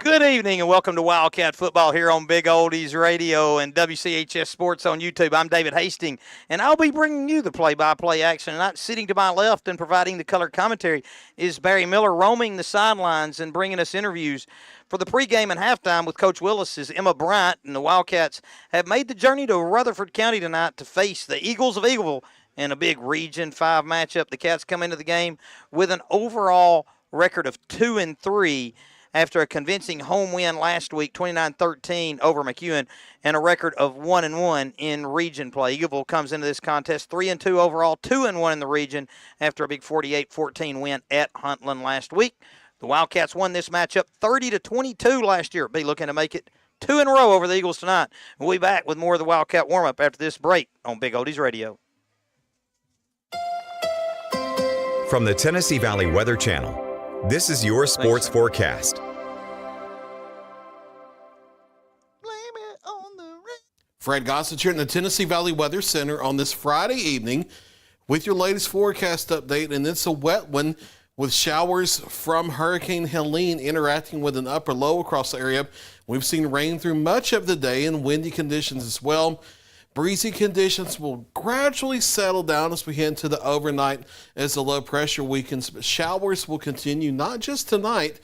Good evening and welcome to Wildcat Football here on Big Oldies Radio and WCHS Sports on YouTube. I'm David Hastings, and I'll be bringing you the play-by-play action. And sitting to my left and providing the color commentary is Barry Miller, roaming the sidelines and bringing us interviews. For the pregame and halftime with Coach Willis is Emma Bryant, and the Wildcats have made the journey to Rutherford County tonight to face the Eagles of Eagleville in a big Region 5 matchup. The Cats come into the game with an overall record of 2-3. After a convincing home win last week, 29-13 over MacLeod, and a record of 1-1 in region play. Eagleville comes into this contest 3-2 overall, 2-1 in the region after a big 48-14 win at Huntland last week. The Wildcats won this matchup 30-22 last year. Be looking to make it 2 in a row over the Eagles tonight. We'll be back with more of the Wildcat warm-up after this break on Big Oldies Radio. From the Tennessee Valley Weather Channel, this is your sports forecast. Fred Gossett here in the Tennessee Valley Weather Center on this Friday evening with your latest forecast update, and it's a wet one with showers from Hurricane Helene interacting with an upper low across the area. We've seen rain through much of the day and windy conditions as well. Breezy conditions will gradually settle down as we head into the overnight as the low pressure weakens, but showers will continue not just tonight,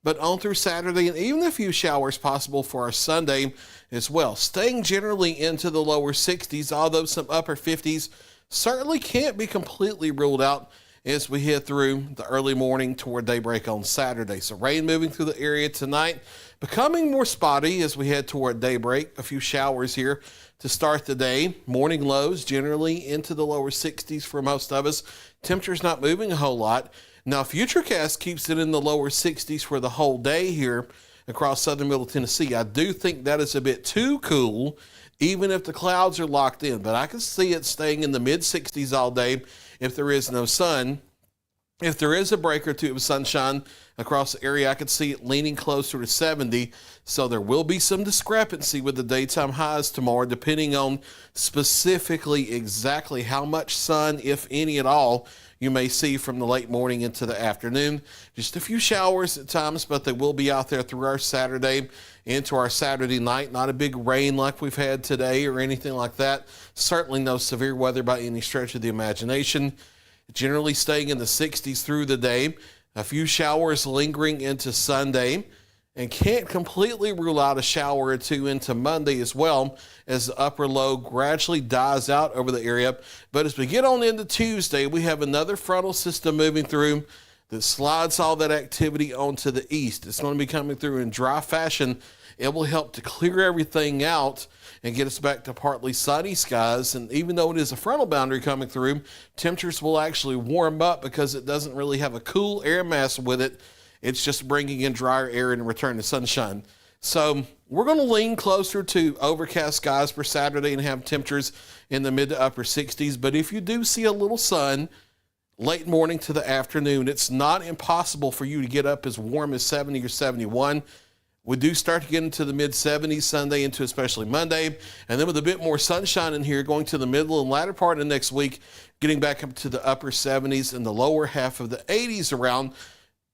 but on through Saturday, and even a few showers possible for our Sunday as well. Staying generally into the lower 60s, although some upper 50s certainly can't be completely ruled out as we head through the early morning toward daybreak on Saturday. So rain moving through the area tonight, becoming more spotty as we head toward daybreak. A few showers here to start the day. Morning lows generally into the lower 60s for most of us. Temperatures not moving a whole lot. Now, Futurecast keeps it in the lower 60s for the whole day here across southern middle Tennessee. I do think that is a bit too cool, even if the clouds are locked in. But I can see it staying in the mid-60s all day if there is no sun. If there is a break or two of sunshine across the area, I could see it leaning closer to 70. So there will be some discrepancy with the daytime highs tomorrow, depending on specifically exactly how much sun, if any at all, you may see from the late morning into the afternoon. Just a few showers at times, but they will be out there through our Saturday into our Saturday night. Not a big rain like we've had today or anything like that. Certainly no severe weather by any stretch of the imagination. Generally staying in the 60s through the day. A few showers lingering into Sunday. And can't completely rule out a shower or two into Monday as well as the upper low gradually dies out over the area. But as we get on into Tuesday, we have another frontal system moving through that slides all that activity onto the east. It's going to be coming through in dry fashion. It will help to clear everything out and get us back to partly sunny skies. And even though it is a frontal boundary coming through, temperatures will actually warm up because it doesn't really have a cool air mass with it. It's just bringing in drier air and return to sunshine. So we're going to lean closer to overcast skies for Saturday and have temperatures in the mid to upper 60s. But if you do see a little sun late morning to the afternoon, it's not impossible for you to get up as warm as 70 or 71. We do start to get into the mid-70s Sunday into especially Monday. And then with a bit more sunshine in here going to the middle and latter part of next week, getting back up to the upper 70s and the lower half of the 80s around.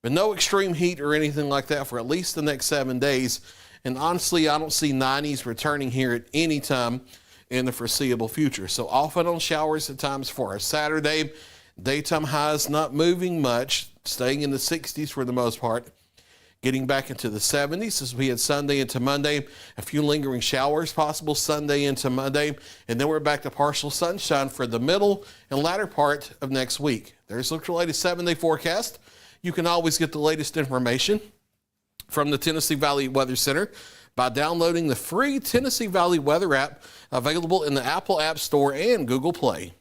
But no extreme heat or anything like that for at least the next 7 days. And honestly, I don't see 90s returning here at any time in the foreseeable future. So off and on showers at times for our Saturday. Daytime highs not moving much, staying in the 60s for the most part. Getting back into the 70s as we had Sunday into Monday. A few lingering showers possible Sunday into Monday. And then we're back to partial sunshine for the middle and latter part of next week. There's look for the latest 7-day forecast. You can always get the latest information from the Tennessee Valley Weather Center by downloading the free Tennessee Valley Weather app available in the Apple App Store and Google Play.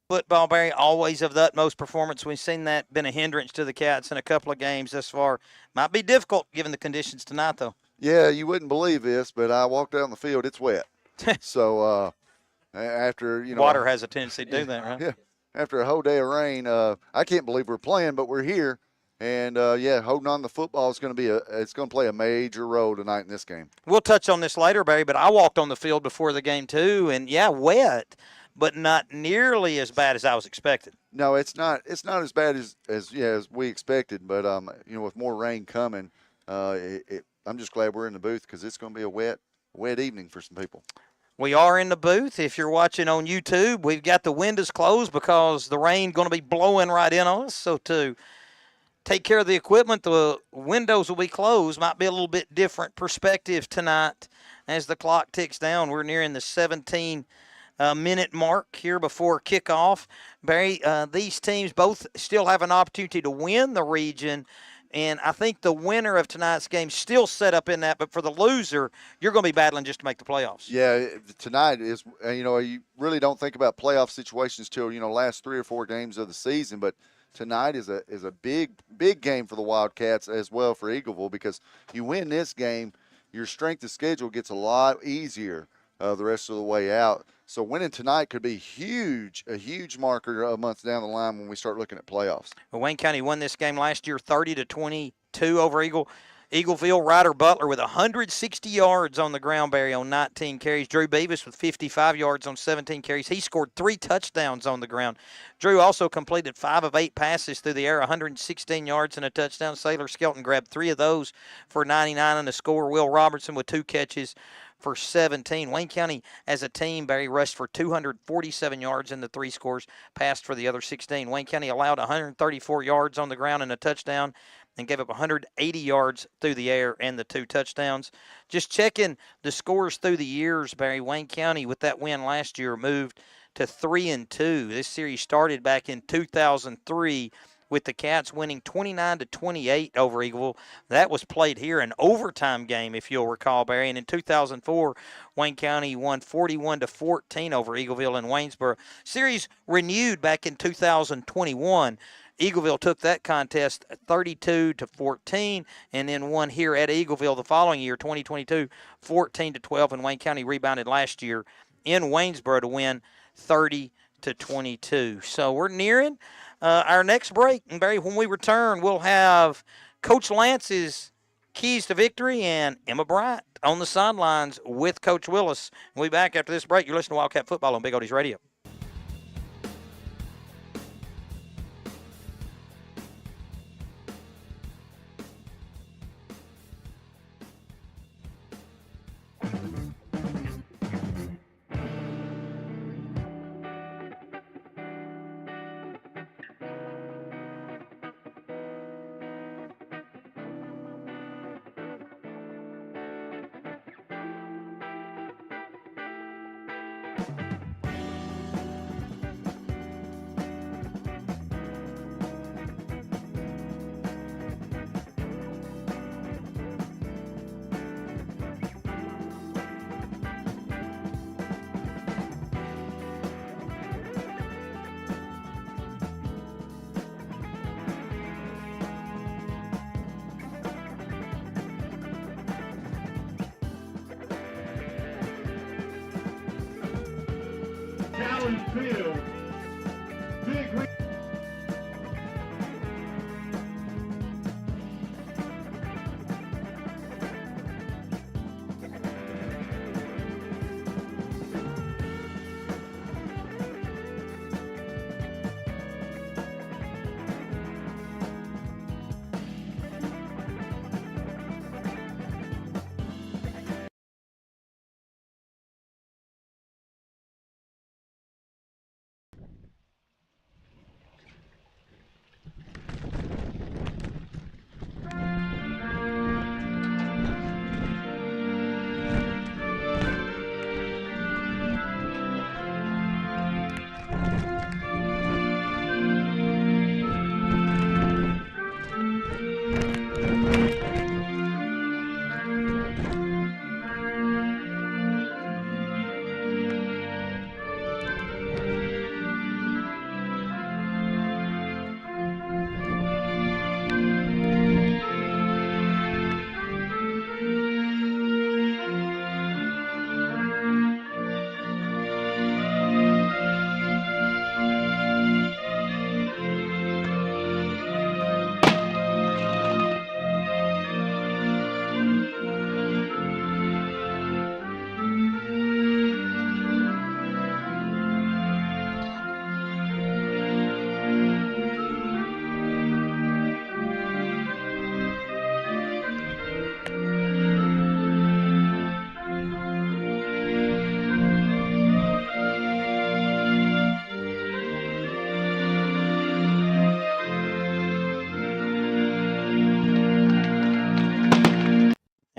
Football, Barry, always of the utmost performance. We've seen that been a hindrance to the Cats in a couple of games thus far. Might be difficult given the conditions tonight, though. Yeah, you wouldn't believe this, but I walked out on the field. It's wet. So after, water has a tendency to do that, right? Yeah. After a whole day of rain, I can't believe we're playing, but we're here. And, holding on to football is going to it's going to play a major role tonight in this game. We'll touch on this later, Barry, but I walked on the field before the game, too, and, wet, but not nearly as bad as I was expecting. No, it's not as bad as we expected, but, with more rain coming, I'm just glad we're in the booth because it's going to be a wet evening for some people. We are in the booth. If you're watching on YouTube, we've got the windows closed because the rain going to be blowing right in on us. So to take care of the equipment, the windows will be closed. Might be a little bit different perspective tonight as the clock ticks down. We're nearing the 17-minute mark here before kickoff. Barry, these teams both still have an opportunity to win the region. And I think the winner of tonight's game still set up in that. But for the loser, you're going to be battling just to make the playoffs. Yeah, tonight is, you really don't think about playoff situations till, last 3 or 4 games of the season. But tonight is a big game for the Wildcats as well for Eagleville because you win this game, your strength of schedule gets a lot easier the rest of the way out. So winning tonight could be a huge marker a month down the line when we start looking at playoffs. Well, Wayne County won this game last year 30-22 over Eagleville. Ryder Butler with 160 yards on the ground, Barry, on 19 carries. Drew Beavis with 55 yards on 17 carries. He scored 3 touchdowns on the ground. Drew also completed 5 of 8 passes through the air, 116 yards and a touchdown. Sailor Skelton grabbed 3 of those for 99 and a score. Will Robertson with 2 catches for 17. Wayne County as a team, Barry, rushed for 247 yards in the 3 scores, passed for the other 16. Wayne County allowed 134 yards on the ground and a touchdown, and gave up 180 yards through the air and the 2 touchdowns. Just checking the scores through the years, Barry, Wayne County with that win last year moved to 3-2. This series started back in 2003 with the Cats winning 29-28 over Eagleville. That was played here, an overtime game, if you'll recall, Barry. And in 2004, Wayne County won 41-14 over Eagleville in Waynesboro. Series renewed back in 2021. Eagleville took that contest 32-14 and then won here at Eagleville the following year, 2022, 14-12, and Wayne County rebounded last year in Waynesboro to win 30-22. So we're nearing our next break. And Barry, when we return, we'll have Coach Lance's keys to victory and Emma Bryant on the sidelines with Coach Willis. We'll be back after this break. You're listening to Wildcat Football on Big Oldies Radio. Field. Big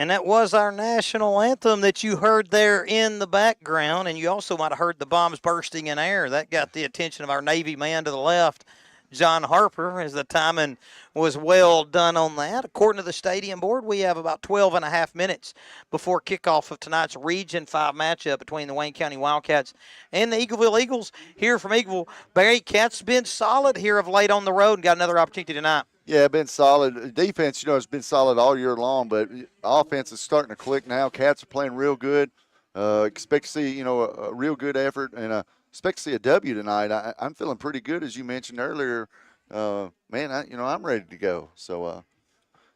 And that was our national anthem that you heard there in the background. And you also might have heard the bombs bursting in air. That got the attention of our Navy man to the left, John Harper, as the timing was well done on that. According to the stadium board, we have about 12 and a half minutes before kickoff of tonight's Region 5 matchup between the Wayne County Wildcats and the Eagleville Eagles. Here from Eagleville, Barry, Cats been solid here of late on the road and got another opportunity tonight. Yeah, been solid. Defense, has been solid all year long, but offense is starting to click now. Cats are playing real good. Expect to see, a real good effort, and expect to see a W tonight. I'm feeling pretty good, as you mentioned earlier. Man, I'm ready to go. So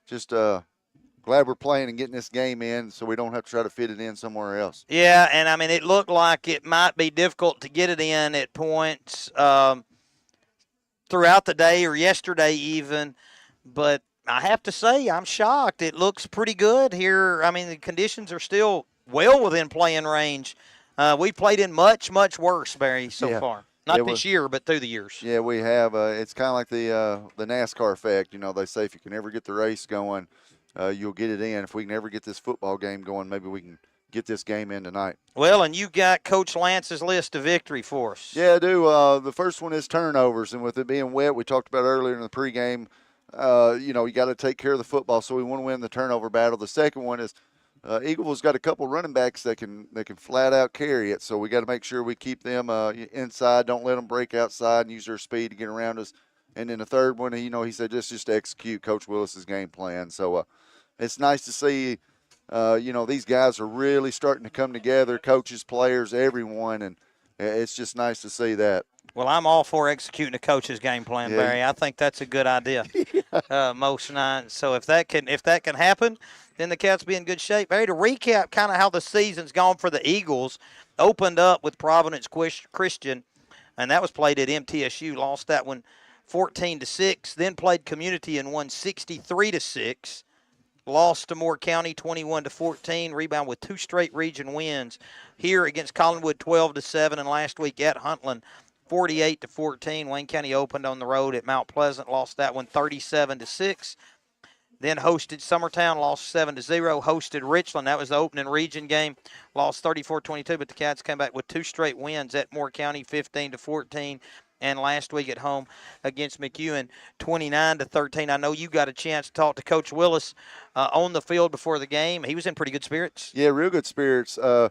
just glad we're playing and getting this game in so we don't have to try to fit it in somewhere else. Yeah, and I mean, it looked like it might be difficult to get it in at points throughout the day or yesterday even, but I have to say I'm shocked. It looks pretty good here. I mean, the conditions are still well within playing range. We played in much, much worse, Barry, so far. Not this year, but through the years. Yeah, we have. It's kind of like the NASCAR effect. They say if you can ever get the race going, you'll get it in. If we can ever get this football game going, maybe we can get this game in tonight. Well, and you got Coach Lance's list of victory for us. Yeah, I do. The first one is turnovers, and with it being wet, we talked about earlier in the pregame, you got to take care of the football, so we want to win the turnover battle. The second one is Eagleville's got a couple running backs that can flat out carry it, so we got to make sure we keep them inside, don't let them break outside and use their speed to get around us. And then the third one, he said just execute Coach Willis's game plan. So it's nice to see, these guys are really starting to come together, coaches, players, everyone, and it's just nice to see that. Well, I'm all for executing a coach's game plan, Barry. I think that's a good idea most nights. So if that can happen, then the Cats be in good shape. Barry, to recap kind of how the season's gone for the Eagles, opened up with Providence Christian, and that was played at MTSU. Lost that one 14-6. Then played Community and won 63-6. Lost to Moore County 21-14. Rebound with 2 straight region wins. Here against Collinwood 12-7, and last week at Huntland 48-14. Wayne County opened on the road at Mount Pleasant, lost that one 37-6. Then hosted Summertown, lost 7-0. Hosted Richland, that was the opening region game, lost 34-22. But the Cats came back with 2 straight wins at Moore County, 15-14. And last week at home against McEwen, 29-13. I know you got a chance to talk to Coach Willis on the field before the game. He was in pretty good spirits. Yeah, real good spirits. When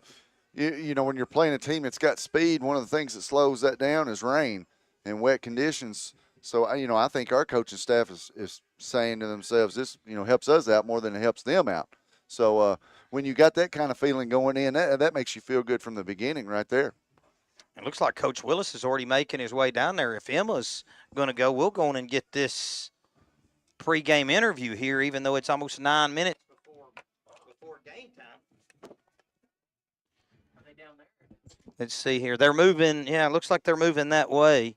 you're playing a team that's got speed, one of the things that slows that down is rain and wet conditions. So, I think our coaching staff is saying to themselves, this, helps us out more than it helps them out. So, when you got that kind of feeling going in, that makes you feel good from the beginning right there. It looks like Coach Willis is already making his way down there. If Emma's going to go, we'll go in and get this pregame interview here, even though it's almost 9 minutes before game time. Are they down there? Let's see here. They're moving. Yeah, it looks like they're moving that way.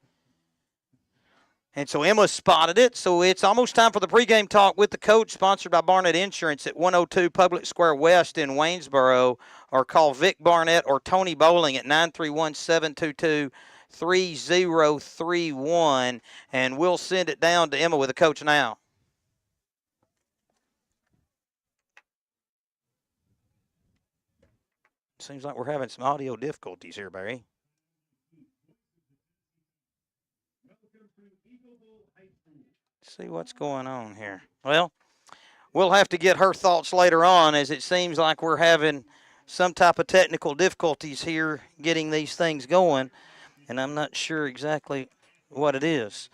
And so Emma spotted it. So it's almost time for the pregame talk with the coach, sponsored by Barnett Insurance at 102 Public Square West in Waynesboro. Or call Vic Barnett or Tony Bowling at 931-722-3031. And we'll send it down to Emma with the coach now. Seems like we're having some audio difficulties here, Barry. See what's going on here. Well, we'll have to get her thoughts later on, as it seems like we're having some type of technical difficulties here getting these things going, and I'm not sure exactly what it is.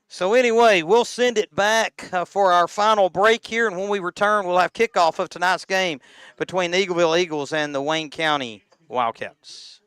So anyway, we'll send it back for our final break here, and when we return, we'll have kickoff of tonight's game between the Eagleville Eagles and the Wayne County Wildcats.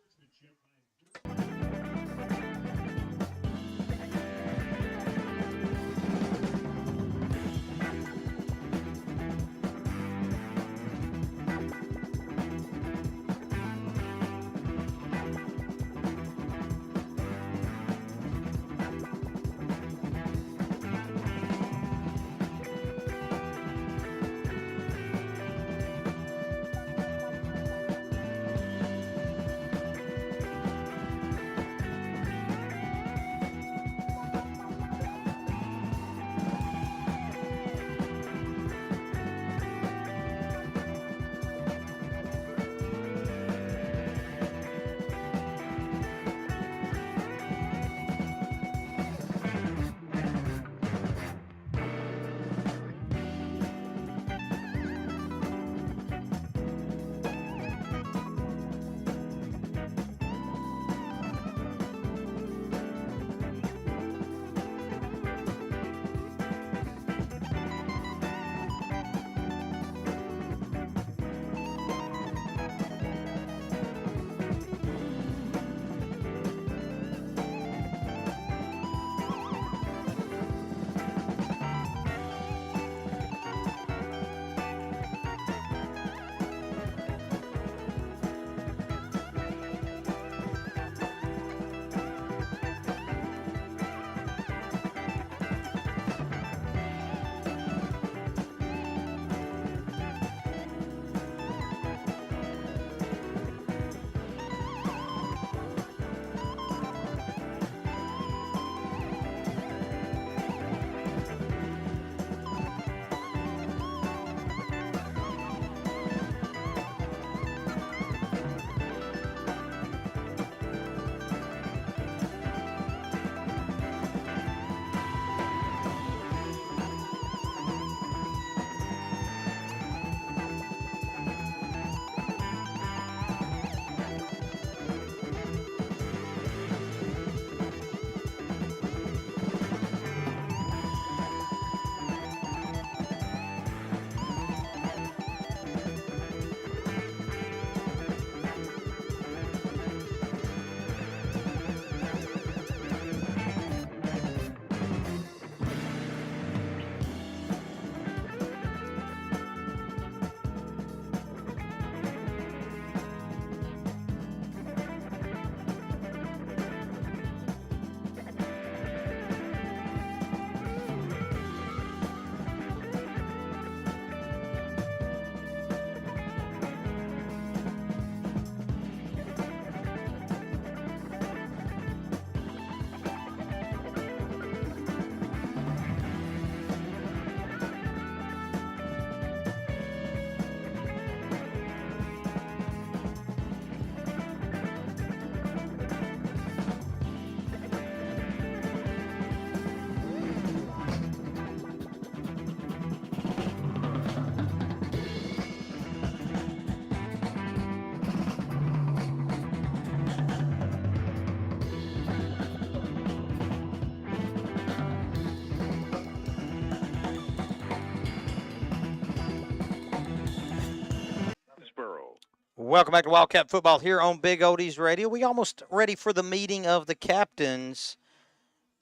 Welcome back to Wildcat Football here on Big Oldies Radio. We almost ready for the meeting of the captains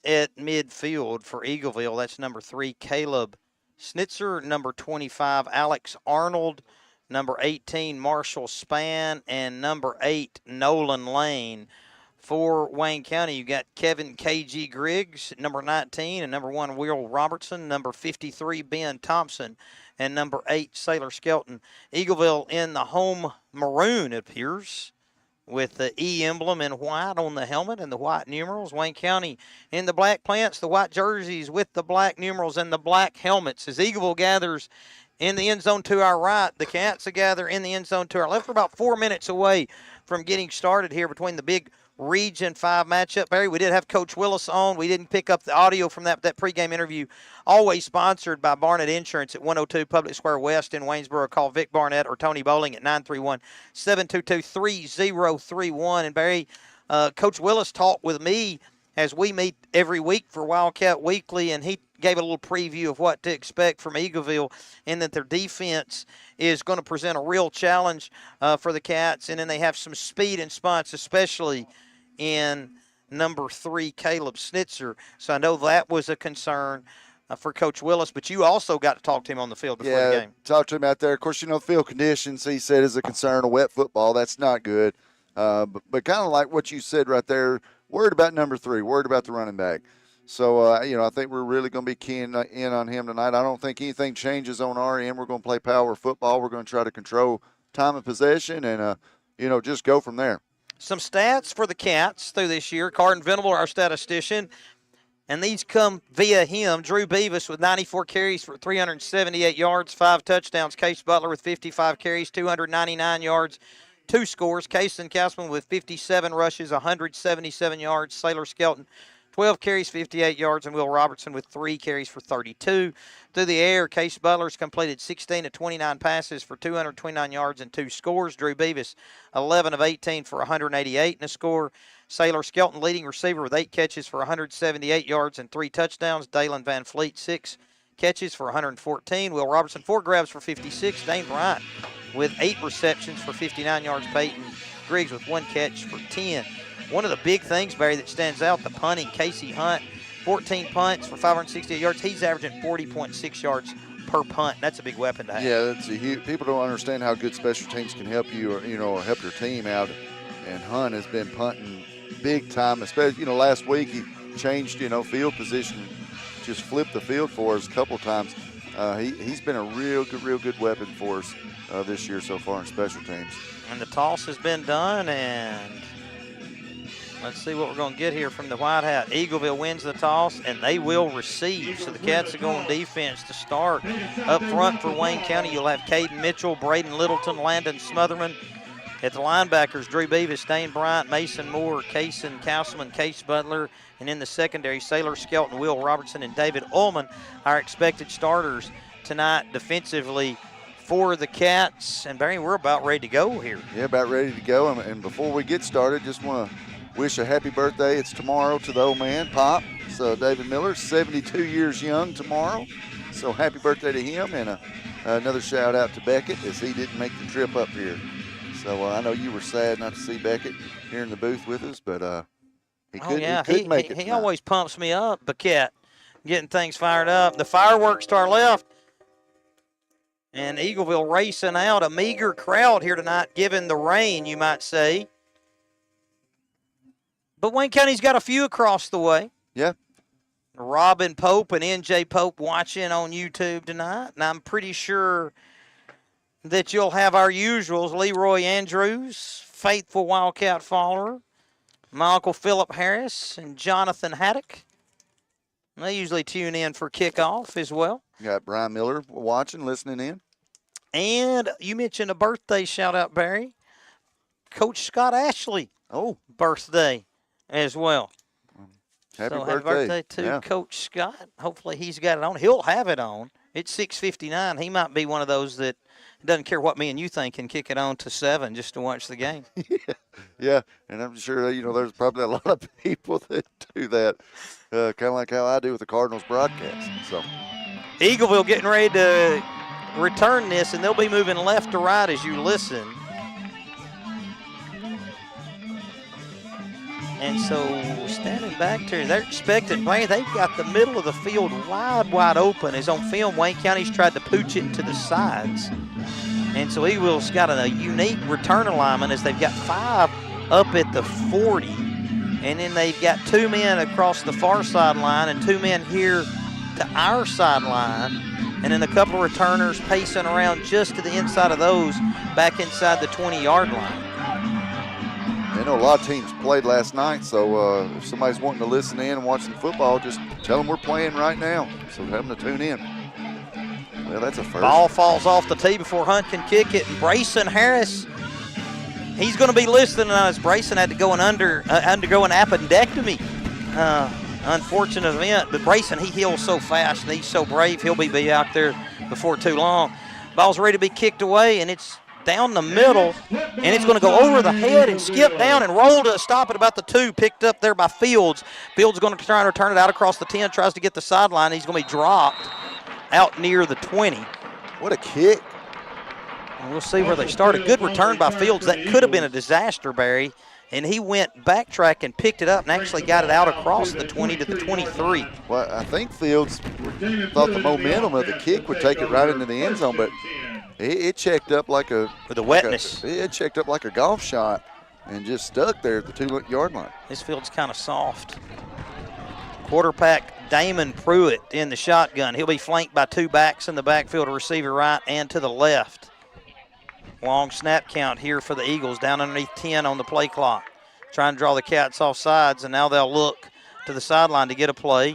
at midfield for Eagleville. That's number 3, Caleb Snitzer, number 25, Alex Arnold, number 18, Marshall Spann, and number 8, Nolan Lane. For Wayne County, you got Kevin K.G. Griggs, number 19, and number 1, Will Robertson, number 53, Ben Thompson, and number 8, Sailor Skelton. Eagleville in the home maroon, it appears, with the E emblem in white on the helmet and the white numerals. Wayne County in the black plants, the white jerseys with the black numerals and the black helmets. As Eagleville gathers in the end zone to our right, the Cats gather in the end zone to our left. We're about 4 minutes away from getting started here between the big Region 5 matchup. Barry, we did have Coach Willis on. We didn't pick up the audio from that pregame interview. Always sponsored by Barnett Insurance at 102 Public Square West in Waynesboro. Call Vic Barnett or Tony Bowling at 931-722-3031. And Barry, Coach Willis talked with me as we meet every week for Wildcat Weekly, and he gave a little preview of what to expect from Eagleville, and that their defense is going to present a real challenge for the Cats. And then they have some speed and spots, especially in number 3, Caleb Snitzer. So I know that was a concern for Coach Willis, but you also got to talk to him on the field before the game. Talk to him out there. Of course, field conditions, he said, is a concern. A wet football, that's not good. But kind of like what you said right there, worried about number 3, worried about the running back. So, I think we're really going to be keying in on him tonight. I don't think anything changes on our end. We're going to play power football. We're going to try to control time of possession and, just go from there. Some stats for the Cats through this year. Cardin Venable, our statistician, and these come via him. Drew Beavis with 94 carries for 378 yards, 5 touchdowns. Case Butler with 55 carries, 299 yards, 2 scores. Kason Kassman with 57 rushes, 177 yards. Sailor Skelton, 12 carries, 58 yards, and Will Robertson with 3 carries for 32. Through the air, Case Butler's completed 16 of 29 passes for 229 yards and 2 scores. Drew Beavis, 11 of 18 for 188 and a score. Sailor Skelton, leading receiver with 8 catches for 178 yards and 3 touchdowns. Dalen Van Fleet, 6 catches for 114. Will Robertson, 4 grabs for 56. Dane Bryant with 8 receptions for 59 yards. Peyton Griggs with 1 catch for 10. One of the big things, Barry, that stands out, the punting. Casey Hunt, 14 punts for 568 yards. He's averaging 40.6 yards per punt. That's a big weapon to have. Yeah, that's a huge. People don't understand how good special teams can help you, or help your team out. And Hunt has been punting big time. Especially, last week he changed, field position, just flipped the field for us a couple times. He's been a real good weapon for us this year so far in special teams. And the toss has been done, and let's see what we're going to get here from the White Hat. Eagleville wins the toss, and they will receive. So the Cats are going defense to start. Up front for Wayne County, you'll have Caden Mitchell, Braden Littleton, Landon Smotherman. At the linebackers, Drew Beavis, Dane Bryant, Mason Moore, Kason Castleman, Case Butler. And in the secondary, Sailor Skelton, Will Robertson, and David Ullman, our expected starters tonight defensively for the Cats. And, Barry, we're about ready to go here. Yeah, about ready to go. And before we get started, just want to wish a happy birthday. It's tomorrow to the old man, Pop. So David Miller, 72 years young tomorrow. So happy birthday to him. And another shout out to Beckett as he didn't make the trip up here. So I know you were sad not to see Beckett here in the booth with us, but he couldn't make it. He always pumps me up, Beckett, getting things fired up. The fireworks to our left. And Eagleville racing out. A meager crowd here tonight, given the rain, you might say. But Wayne County's got a few across the way. Yeah. Robin Pope and N.J. Pope watching on YouTube tonight. And I'm pretty sure that you'll have our usuals. Leroy Andrews, faithful Wildcat follower. My Uncle Philip Harris and Jonathan Haddock. They usually tune in for kickoff as well. Got Brian Miller watching, listening in. And you mentioned a birthday shout-out, Barry. Coach Scott Ashley. Oh. Birthday as well. Happy Happy birthday to Coach Scott. Hopefully he's got it on. He'll have it on. It's 6:59. He might be one of those that doesn't care what me and you think and kick it on to 7 just to watch the game. Yeah, and I'm sure, there's probably a lot of people that do that, kind of like how I do with the Cardinals broadcast. So Eagleville getting ready to return this, and they'll be moving left to right as you listen. And so standing back there, they're expecting rain. They've got the middle of the field wide open. As on film, Wayne County's tried to pooch it to the sides. And so Eagleville's got a unique return alignment as they've got 5 up at the 40. And then they've got 2 men across the far sideline and 2 men here to our sideline. And then a couple of returners pacing around just to the inside of those, back inside the 20-yard line. I know a lot of teams played last night, so if somebody's wanting to listen in and watch some football, just tell them we're playing right now. So tell them to tune in. Well, that's a first. Ball falls off the tee before Hunt can kick it. And Brayson Harris, he's going to be listening as Brayson had to go and undergo an appendectomy. Unfortunate event, but Brayson, he heals so fast and he's so brave, he'll be out there before too long. Ball's ready to be kicked away, and it's down the middle, and it's going to go over the head and skip down and roll to a stop at about the 2, picked up there by Fields. Fields going to try and return it out across the 10, tries to get the sideline. He's going to be dropped out near the 20. What a kick. And we'll see where they start. A good return by Fields. That could have been a disaster, Barry. And he went backtrack and picked it up and actually got it out across the 20 to the 23. Well, I think Fields thought the momentum of the kick would take it right into the end zone, but it checked up like a with the wetness. It checked up like a golf shot and just stuck there at the 2-yard line. This field's kind of soft. Quarterback Damon Pruitt in the shotgun. He'll be flanked by 2 backs in the backfield, a receiver right and to the left. Long snap count here for the Eagles, down underneath 10 on the play clock. Trying to draw the Cats off sides, and now they'll look to the sideline to get a play.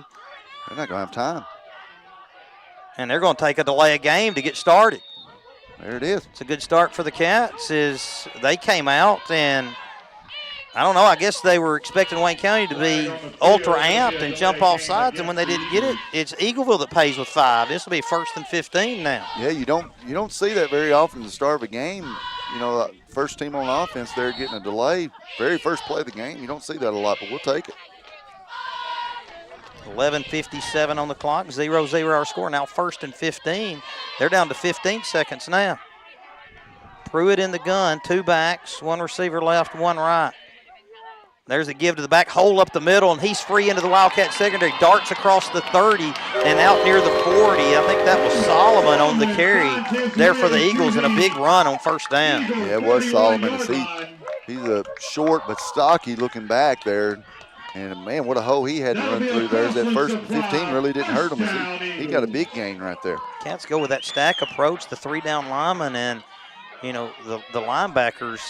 They're not going to have time. And they're going to take a delay of game to get started. There it is. It's a good start for the Cats as they came out, and I don't know, I guess they were expecting Wayne County to be ultra amped and jump off sides, and when they didn't get it, it's Eagleville that pays with 5. This will be 1st and 15 now. Yeah, you don't see that very often at the start of a game. You know, first team on offense there getting a delay. Very first play of the game. You don't see that a lot, but we'll take it. 11:57 on the clock, 0-0 our score. Now 1st and 15. They're down to 15 seconds now. Pruitt in the gun, 2 backs, 1 receiver left, 1 right. There's a give to the back, hole up the middle, and he's free into the Wildcat secondary. Darts across the 30 and out near the 40. I think that was Solomon on the carry there for the Eagles, and a big run on 1st down. Yeah, it was Solomon. He's a short but stocky looking back there. And, man, what a hole he had to run through there. That 1st and 15 really didn't hurt him. He got a big gain right there. Cats go with that stack approach, the 3-down lineman, and, you know, the linebackers,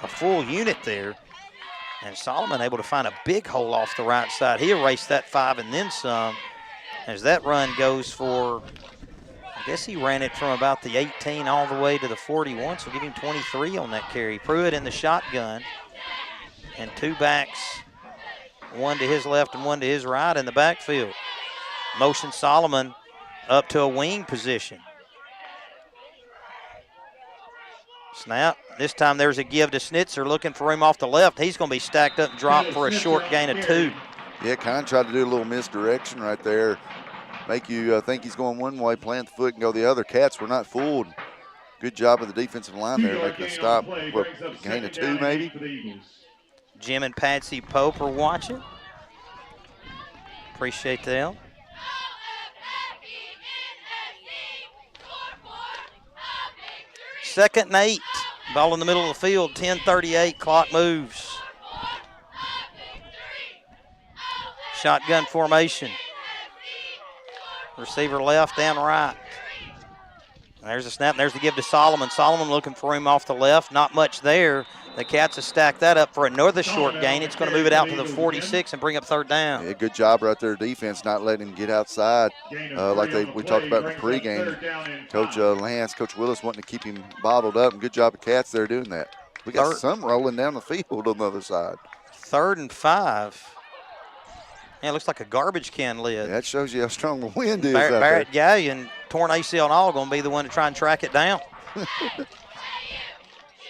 a full unit there. And Solomon able to find a big hole off the right side. He erased that 5 and then some as that run goes for, I guess he ran it from about the 18 all the way to the 41, so give him 23 on that carry. Pruitt in the shotgun, and 2 backs, 1 to his left and 1 to his right in the backfield. Motion Solomon up to a wing position. Snap. This time there's a give to Snitzer looking for him off the left. He's going to be stacked up and dropped for a short gain of 2. Yeah, kind of tried to do a little misdirection right there. Make you think he's going one way, plant the foot, and go the other. Cats were not fooled. Good job of the defensive line there, making a stop. What, gain of 2 maybe? Jim and Patsy Pope are watching. Appreciate them. Second and 8. Ball in the middle of the field, 10:38, clock moves. Shotgun formation. Receiver left and right. There's a snap, there's the give to Solomon. Solomon looking for him off the left, not much there. The Cats have stacked that up for another short gain. It's going to move it out to the 46 and bring up 3rd down. Yeah, good job right there, defense, not letting him get outside like we talked about in the pregame. Coach Lance, Coach Willis wanting to keep him bottled up, and good job of Cats there doing that. We got some rolling down the field on the other side. 3rd and 5. Yeah, it looks like a garbage can lid. Yeah, that shows you how strong the wind is. Barrett Gallion, torn ACL and all, going to be the one to try and track it down.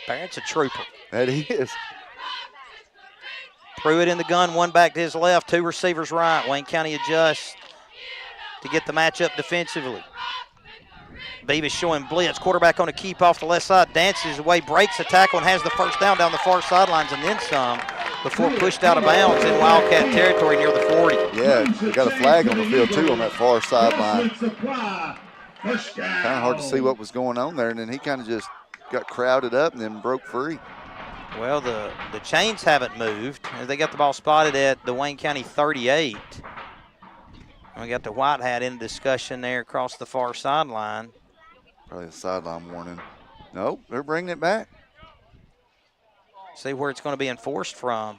Barrett's a trooper. That he is. Pruitt in the gun, 1 back to his left, 2 receivers right. Wayne County adjusts to get the matchup defensively. Beavis showing blitz. Quarterback on a keep off the left side, dances away, breaks a tackle, and has the 1st down the far sidelines and then some. before pushed out of bounds in Wildcat territory near the 40. Yeah, we got a flag on the field, too, on that far sideline. Kind Kind of hard to see what was going on there, and then he kind of just got crowded up and then broke free. Well, the chains haven't moved as they got the ball spotted at the Wayne County 38. And we got the white hat in discussion there across the far sideline. Probably a sideline warning. Nope, they're bringing it back. See where it's going to be enforced from.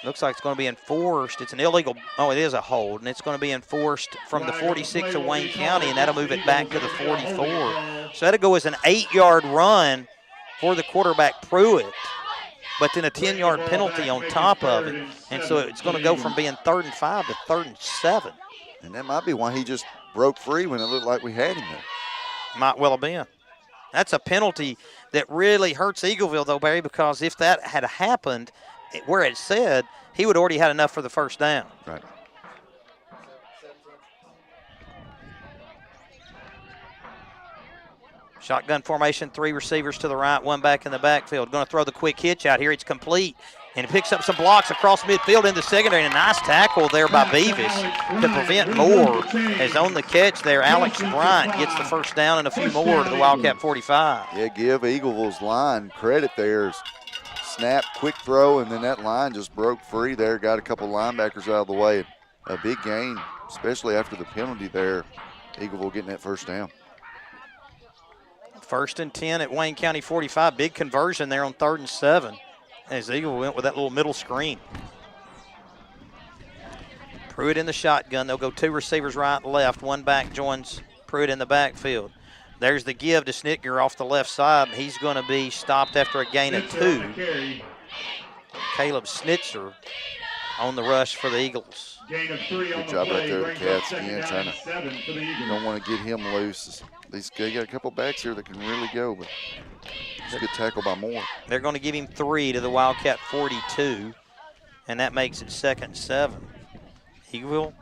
Looks like it's going to be enforced. It's an illegal, oh, it is a hold, and it's going to be enforced from the 46 of Wayne County, and that'll move it back to the 44. So that'll go as an 8-yard run for the quarterback Pruitt, but then a 10-yard penalty on top of it. And so it's going to go from being 3rd and 5 to 3rd and 7. And that might be why he just broke free when it looked like we had him there. Might well have been. That's a penalty that really hurts Eagleville, though, Barry, because if that had happened where it said, he would already had enough for the first down. Right. Shotgun formation, 3 receivers to the right, 1 back in the backfield. Going to throw the quick hitch out here. It's complete. And he picks up some blocks across midfield in the secondary. And a nice tackle there by Beavis to prevent more. As on the catch there, Alex Bryant gets the first down and a few more to the Wildcat 45. Yeah, give Eagleville's line credit there. Snap, quick throw, and then that line just broke free there. Got a couple linebackers out of the way. A big gain, especially after the penalty there. Eagleville getting that first down. 1st and 10 at Wayne County 45. Big conversion there on 3rd and 7 as Eagle went with that little middle screen. Pruitt in the shotgun. They'll go 2 receivers right and left. 1 back joins Pruitt in the backfield. There's the give to Snitger off the left side. He's going to be stopped after a gain of 2. Caleb Snitzer on the rush for the Eagles. Good job right there, the Cats again, trying to, don't want to get him loose. They got a couple backs here that can really go, but it's a good tackle by Moore. They're going to give him 3 to the Wildcat 42, and that makes it 2nd and 7. He will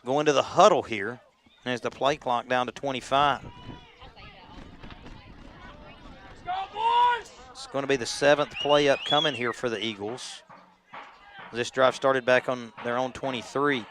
go into the huddle here as the play clock down to 25. It's going to be the 7th play upcoming here for the Eagles. This drive started back on their own 23.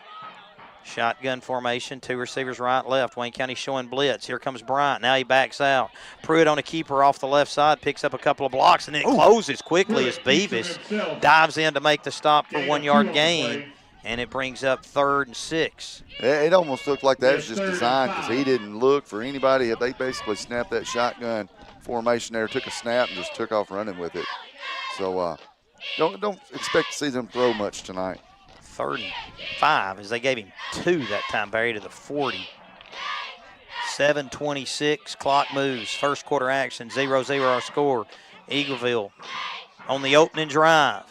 Shotgun formation, 2 receivers right, left. Wayne County showing blitz. Here comes Bryant. Now he backs out. Pruitt on a keeper off the left side, picks up a couple of blocks, and then it closes quickly as Beavis dives in to make the stop for 1-yard gain, and it brings up 3rd and 6. It almost looked like that was just designed because he didn't look for anybody. They basically snapped that shotgun formation there, took a snap, and just took off running with it. So don't expect to see them throw much tonight. 3rd and 5 as they gave him 2 that time, Barry, to the 40. 7:26, clock moves. First quarter action, 0-0 our score. Eagleville on the opening drive.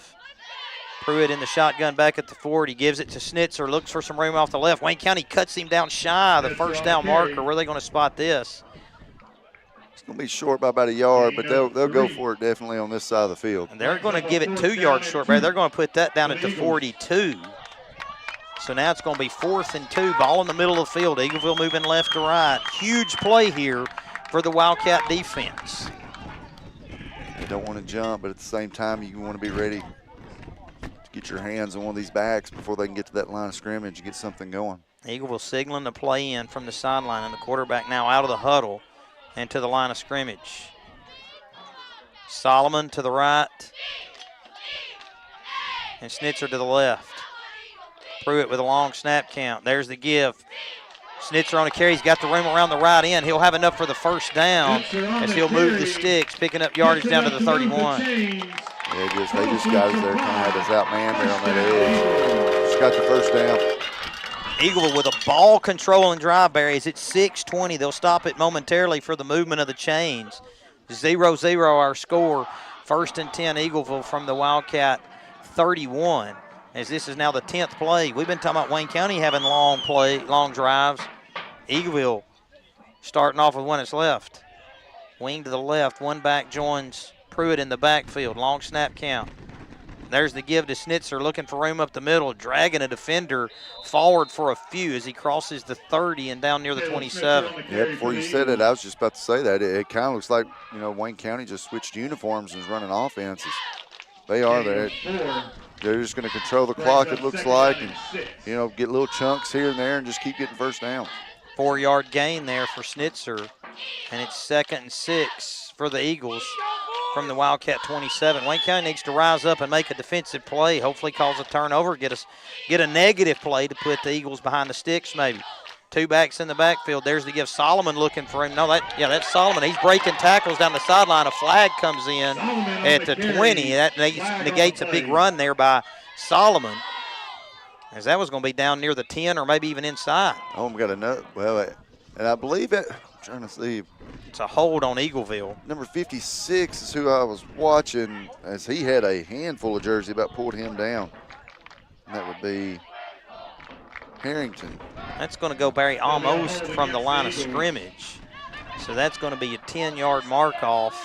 Pruitt in the shotgun back at the 40, gives it to Snitzer, looks for some room off the left. Wayne County cuts him down shy of the first down marker. Where are they going to spot this? It's going to be short by about a yard, but they'll go for it definitely on this side of the field. And they're going to give it 2 yards short, Barry. They're going to put that down at the 42. So now it's going to be 4th and 2, ball in the middle of the field. Eagleville moving left to right. Huge play here for the Wildcat defense. You don't want to jump, but at the same time, you want to be ready to get your hands on one of these backs before they can get to that line of scrimmage and get something going. Eagleville signaling the play in from the sideline, and the quarterback now out of the huddle and to the line of scrimmage. Solomon to the right and Snitzer to the left. Pruitt with a long snap count. There's the give. Snitzer on a carry. He's got the room around the right end. He'll have enough for the first down as he'll move the sticks, picking up yardage down to the 31. Yeah, they just got us there, kind of had us outmanned there on that edge. Just got the first down. Eagleville with a ball control and drive, Barry. It's 6:20. They'll stop it momentarily for the movement of the chains. 0-0 our score. 1st and 10 Eagleville from the Wildcat 31. As this is now the 10th play. We've been talking about Wayne County having long drives. Eagleville starting off with one that's left. Wing to the left, 1 back joins Pruitt in the backfield. Long snap count. There's the give to Snitzer, looking for room up the middle, dragging a defender forward for a few as he crosses the 30 and down near the 27. Yeah, before you said it, I was just about to say that. It kind of looks like, Wayne County just switched uniforms and is running offenses. They are there. They're just going to control the clock, it looks like, and, get little chunks here and there and just keep getting first down. 4-yard gain there for Schnitzer, and it's 2nd and 6 for the Eagles from the Wildcat 27. Wayne County needs to rise up and make a defensive play, hopefully cause a turnover, get a negative play to put the Eagles behind the sticks maybe. 2 backs in the backfield. There's the give. Solomon looking for him. No, that's Solomon. He's breaking tackles down the sideline. A flag comes in at the 20. That negates a big run there by Solomon, as that was going to be down near the 10 or maybe even inside. Oh, we got another. Well, and I believe it. I'm trying to see. It's a hold on Eagleville. Number 56 is who I was watching, as he had a handful of jersey about pulled him down. And that would be Harrington. That's going to go, Barry, almost from the line of scrimmage. So that's going to be a 10-yard mark off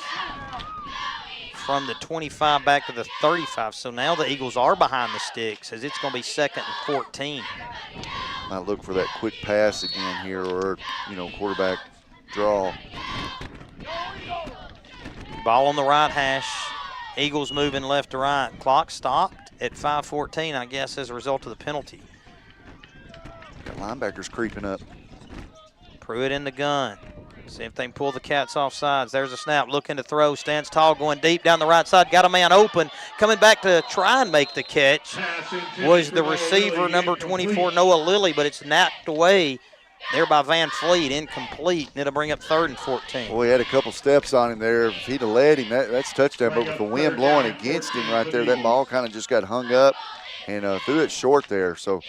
from the 25 back to the 35. So now the Eagles are behind the sticks, as it's going to be 2nd and 14. Might look for that quick pass again here, or, quarterback draw. Ball on the right hash. Eagles moving left to right. Clock stopped at 5:14, I guess, as a result of the penalty. Got linebackers creeping up. Pruitt in the gun. See if they can pull the Cats off sides. There's a snap, looking to throw, stands tall, going deep down the right side. Got a man open, coming back to try and make the catch was the receiver, number 24, Noah Lilly, but it's knocked away there by Van Fleet, incomplete, and it'll bring up 3rd and 14. Well, he had a couple steps on him there. If he'd have led him, that's touchdown, but with the wind blowing against him right there, that ball kind of just got hung up and threw it short there. So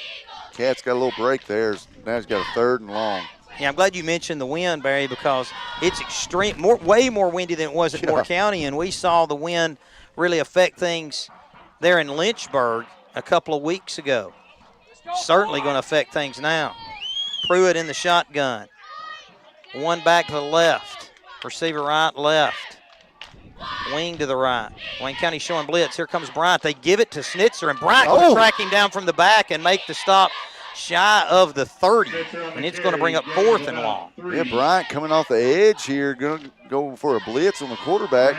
Cats got a little break there. Now he's got a 3rd and long. Yeah, I'm glad you mentioned the wind, Barry, because it's way more windy than it was at Moore County, and we saw the wind really affect things there in Lynchburg a couple of weeks ago. Certainly going to affect things now. Pruitt in the shotgun. One back to the left. Receiver right, left. Wing to the right. Wayne County showing blitz. Here comes Bryant. They give it to Schnitzer, and Bryant going to track him down from the back and make the stop shy of the 30, and it's going to bring up 4th and long. Yeah, Bryant coming off the edge here, going to go for a blitz on the quarterback.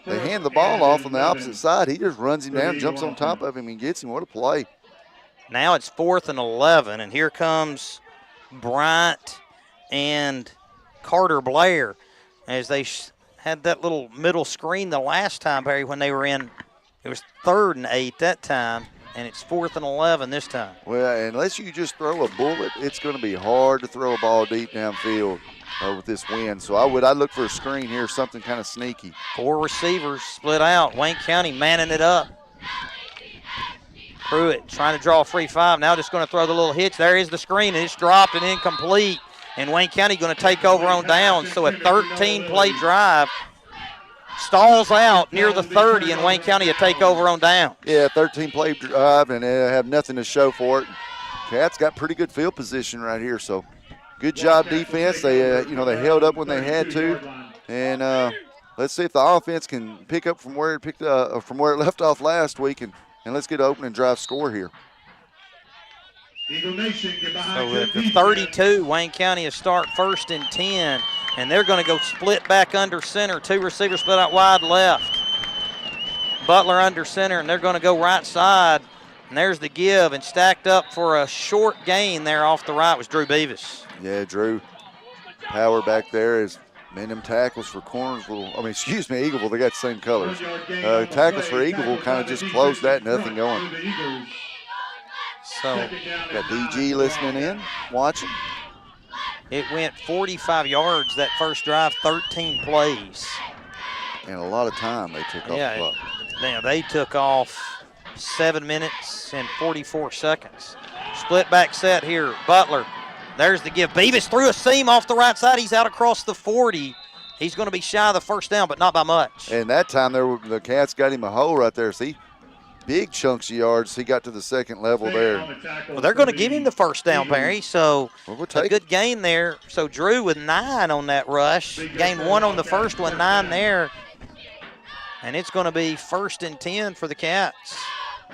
They hand the ball off on the opposite side. He just runs him down, jumps on top of him, and gets him. What a play. Now it's 4th and 11, and here comes Bryant and Carter Blair as they had that little middle screen the last time, Barry, when they were in. It was 3rd and 8 that time. And it's 4th and 11 this time. Well, unless you just throw a bullet, it's going to be hard to throw a ball deep downfield with this wind. So I'd look for a screen here, something kind of sneaky. 4 receivers split out. Wayne County manning it up. Pruitt trying to draw a free 5. Now just going to throw the little hitch. There is the screen, and it's dropped and incomplete. And Wayne County going to take over on down. So a 13-play drive stalls out near the 30, and Wayne County will take over on down. Yeah, 13-play drive, and they have nothing to show for it. Cats got pretty good field position right here, so good job defense. They they held up when they had to, and let's see if the offense can pick up from where it left off last week, and let's get an open and drive score here. So with the 32, Wayne County will start 1st and 10. And they're going to go split back under center. 2 receivers split out wide left. Butler under center, and they're going to go right side. And there's the give, and stacked up for a short gain there off the right was Drew Beavis. Yeah, Drew. Power back there is man, them tackles for Eagleville, they got the same colors. Tackles for Eagleville kind of just closed that, nothing going. So got DG listening in, watching. It went 45 yards that first drive, 13 plays. And a lot of time they took off the clock. Yeah, they took off 7 minutes and 44 seconds. Split back set here. Butler, there's the give. Beavis threw a seam off the right side. He's out across the 40. He's going to be shy of the first down, but not by much. And that time the Cats got him a hole right there. See? Big chunks of yards. He got to the 2nd level there. Well, they're going to give him the first down, Barry, so a good gain there. So Drew with 9 on that rush. Gained 1 on the first one, 9 there. And it's going to be 1st and 10 for the Cats.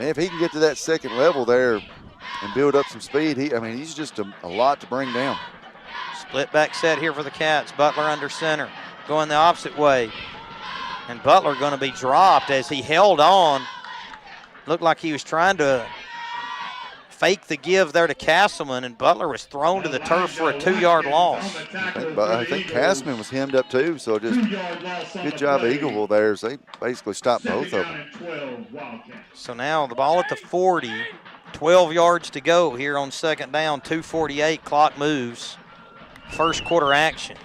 Man, if he can get to that 2nd level there and build up some speed, he's just a lot to bring down. Split back set here for the Cats. Butler under center, going the opposite way. And Butler going to be dropped as he held on Looked like he was trying to fake the give there to Castleman, and Butler was thrown to the turf for a 2-yard loss. I think Castleman was hemmed up too, so just good job Eagleville there as they basically stopped both of them. So now the ball at the 40, 12 yards to go here on second down, 2:48, clock moves. First quarter action.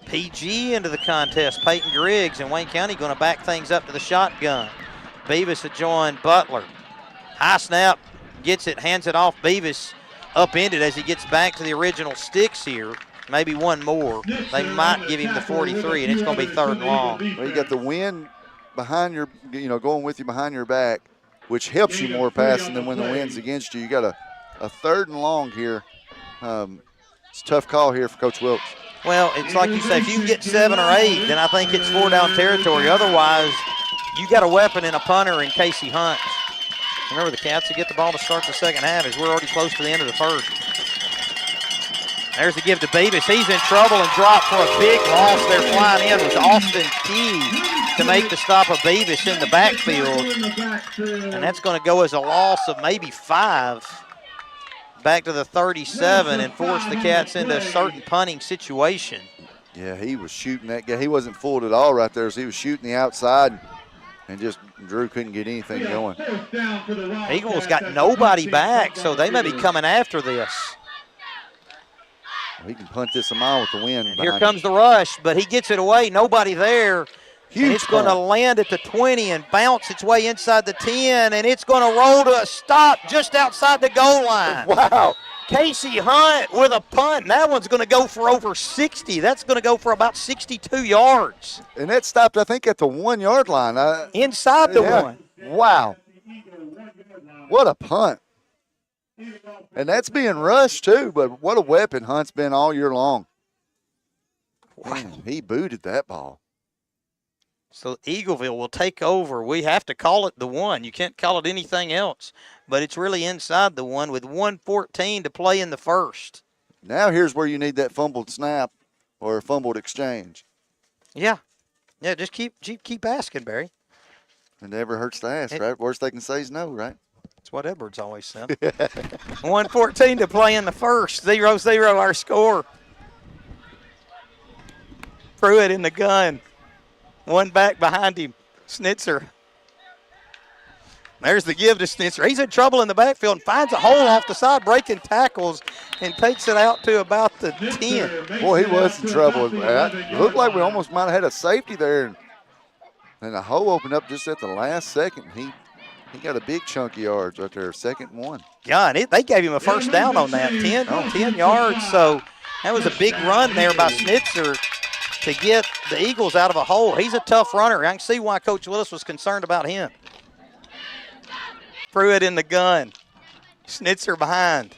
PG into the contest, Peyton Griggs, and Wayne County going to back things up to the shotgun. Beavis had joined Butler. High snap, gets it, hands it off. Beavis upended as he gets back to the original sticks here. Maybe one more. They might give him the 43, and it's going to be third and long. Well, you got the wind behind your, going with you behind your back, which helps you more passing than when the wind's against you. You got a third and long here. It's a tough call here for Coach Wilkes. Well, it's like you say, if you can get 7 or 8, then I think it's 4-down territory. Otherwise, you got a weapon in a punter in Casey Hunt. Remember, the Cats will get the ball to start the second half as we're already close to the end of the first. There's the give to Beavis. He's in trouble and dropped for a big loss there. Flying in was Austin Key to make the stop of Beavis in the backfield. And that's going to go as a loss of maybe 5 back to the 37 and force the Cats into a certain punting situation. Yeah, he was shooting that guy. He wasn't fooled at all right there. So he was shooting the outside, and just Drew couldn't get anything going. Eagles got nobody back, so they may be coming after this. He can punt this a mile with the wind. And here comes the rush, but he gets it away. Nobody there. Huge and it's going to land at the 20 and bounce its way inside the 10, and it's going to roll to a stop just outside the goal line. Wow. Casey Hunt with a punt. And that one's going to go for over 60. That's going to go for about 62 yards. And that stopped, I think, at the 1 yard line. Inside the one. Wow. What a punt. And that's being rushed, too, but what a weapon Hunt's been all year long. Man, he booted that ball. So Eagleville will take over. We have to call it the 1. You can't call it anything else. But it's really inside the 1 with 1:14 to play in the first. Now here's where you need that fumbled snap or a fumbled exchange. Yeah. Yeah, just keep asking, Barry. It never hurts to ask, right? Worst they can say is no, right? That's what Edwards always said. 1:14 to play in the first. 0-0 our score. Pruitt in the gun. One back behind him, Snitzer. There's the give to Snitzer. He's in trouble in the backfield and finds a hole off the side, breaking tackles, and takes it out to about the 10. Boy, he was in trouble. It looked like we almost might have had a safety there. And the hole opened up just at the last second. He got a big chunk of yards right there, 2nd and 1. God, they gave him a first down on that, 10 yards. So that was a big run there by Snitzer to get the Eagles out of a hole. He's a tough runner. I can see why Coach Willis was concerned about him. Pruitt in the gun. Snitzer behind.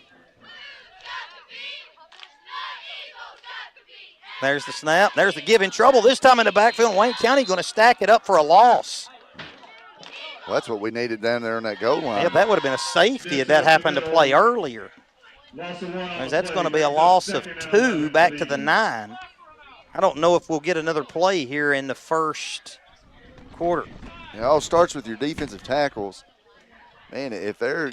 There's the snap. There's the give in trouble. This time in the backfield, Wayne County going to stack it up for a loss. Well, that's what we needed down there on that goal line. Yeah, that would have been a safety if that happened to play earlier. That's going to be a loss of 2 back to the 9. I don't know if we'll get another play here in the first quarter. It all starts with your defensive tackles. Man, if they're,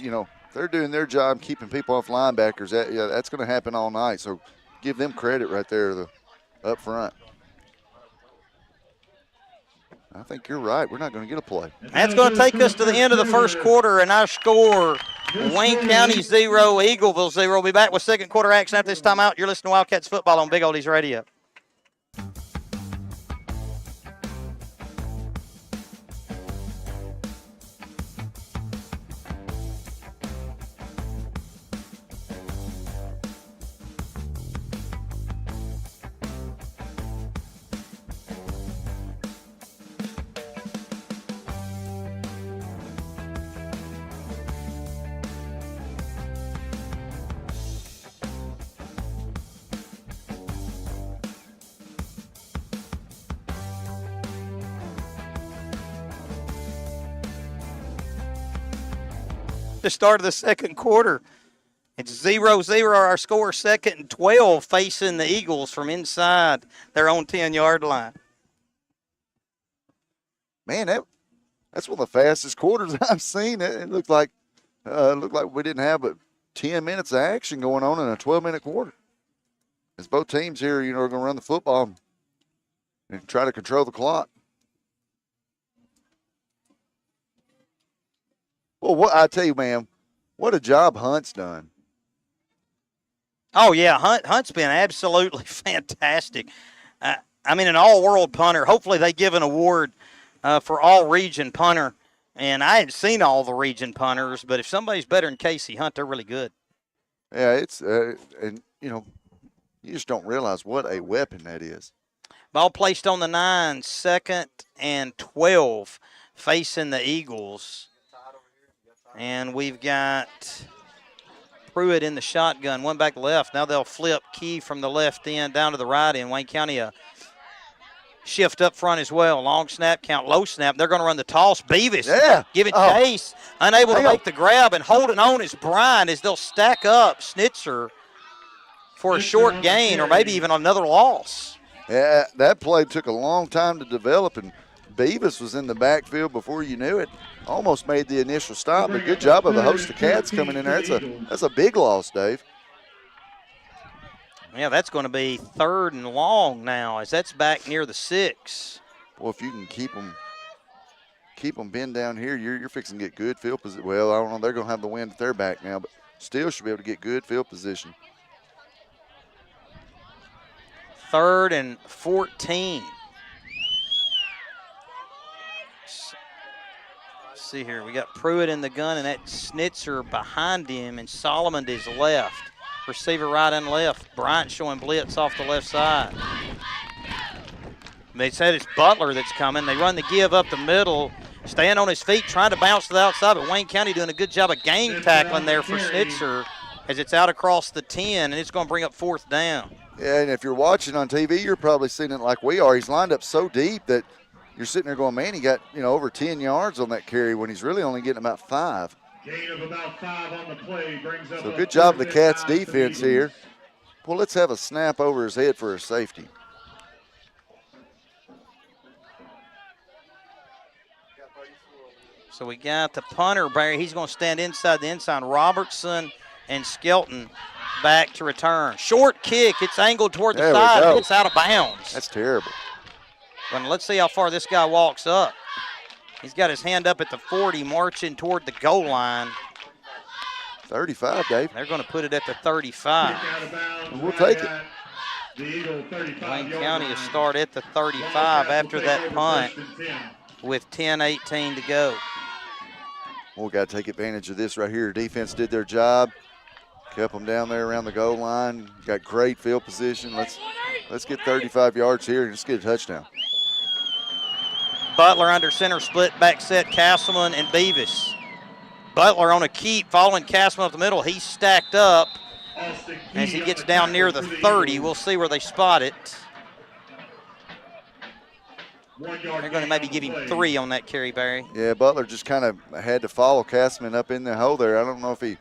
they're doing their job keeping people off linebackers, that's going to happen all night. So give them credit right there up front. I think you're right. We're not going to get a play. That's going to take us to the end of the first quarter, and our score, Wayne County 0, Eagleville 0. We'll be back with second quarter action after this timeout. You're listening to Wildcats football on Big Oldies Radio. The start of the second quarter. It's 0-0, our score, 2nd and 12, facing the Eagles from inside their own 10-yard line. Man, that That's one of the fastest quarters I've seen. It looked like we didn't have but 10 minutes of action going on in a 12-minute quarter. As both teams here, are going to run the football and try to control the clock. Well, I tell you, man, what a job Hunt's done. Oh, yeah, Hunt's been absolutely fantastic. An all-world punter. Hopefully they give an award for all-region punter. And I hadn't seen all the region punters, but if somebody's better than Casey Hunt, they're really good. Yeah, it's you just don't realize what a weapon that is. Ball placed on the 9, 2nd and 12, facing the Eagles. And we've got Pruitt in the shotgun, one back left. Now they'll flip Key from the left end down to the right end. Wayne County shift up front as well. Long snap, count, low snap. They're going to run the toss. Beavis giving chase, unable to make the grab, and holding on is Bryant as they'll stack up Schnitzer for a short gain or maybe even another loss. Yeah, that play took a long time to develop, and Beavis was in the backfield before you knew it. Almost made the initial stop, but good job of the host of Cats coming in there. That's a big loss, Dave. Yeah, that's going to be 3rd and long now as that's back near the 6. Well, if you can keep them pinned down here, you're fixing to get good field position. Well, I don't know. They're going to have the wind at their back now, but still should be able to get good field position. 3rd and 14. Let's see here. We got Pruitt in the gun, and that Schnitzer behind him, and Solomon is left. Receiver right and left. Bryant showing blitz off the left side. They said it's Butler that's coming. They run the give up the middle, staying on his feet, trying to bounce to the outside, but Wayne County doing a good job of game tackling there for Schnitzer as it's out across the 10, and it's going to bring up 4th down. Yeah, and if you're watching on TV, you're probably seeing it like we are. He's lined up so deep that you're sitting there going, man, he got, over 10 yards on that carry when he's really only getting about 5. Gain of about 5 on the play brings up. So good job of the Cats defense here. Well, let's have a snap over his head for a safety. So we got the punter, Barry. He's going to stand inside the endzone. Robertson and Skelton back to return. Short kick. It's angled toward the side. And it's out of bounds. That's terrible. Well, let's see how far this guy walks up. He's got his hand up at the 40, marching toward the goal line. 35, Dave. They're going to put it at the 35. We'll take it. Wayne County will start at the 35 after that punt with 10:18 to go. Well, we got to take advantage of this right here. Defense did their job. Kept them down there around the goal line. Got great field position. Let's get 35 yards here and let's get a touchdown. Butler under center split back set, Castleman and Beavis. Butler on a keep, following Castleman up the middle. He's stacked up as he gets down near the 30. We'll see where they spot it. They're going to maybe give him 3 on that carry, Barry. Yeah, Butler just kind of had to follow Castleman up in the hole there. I don't know if he's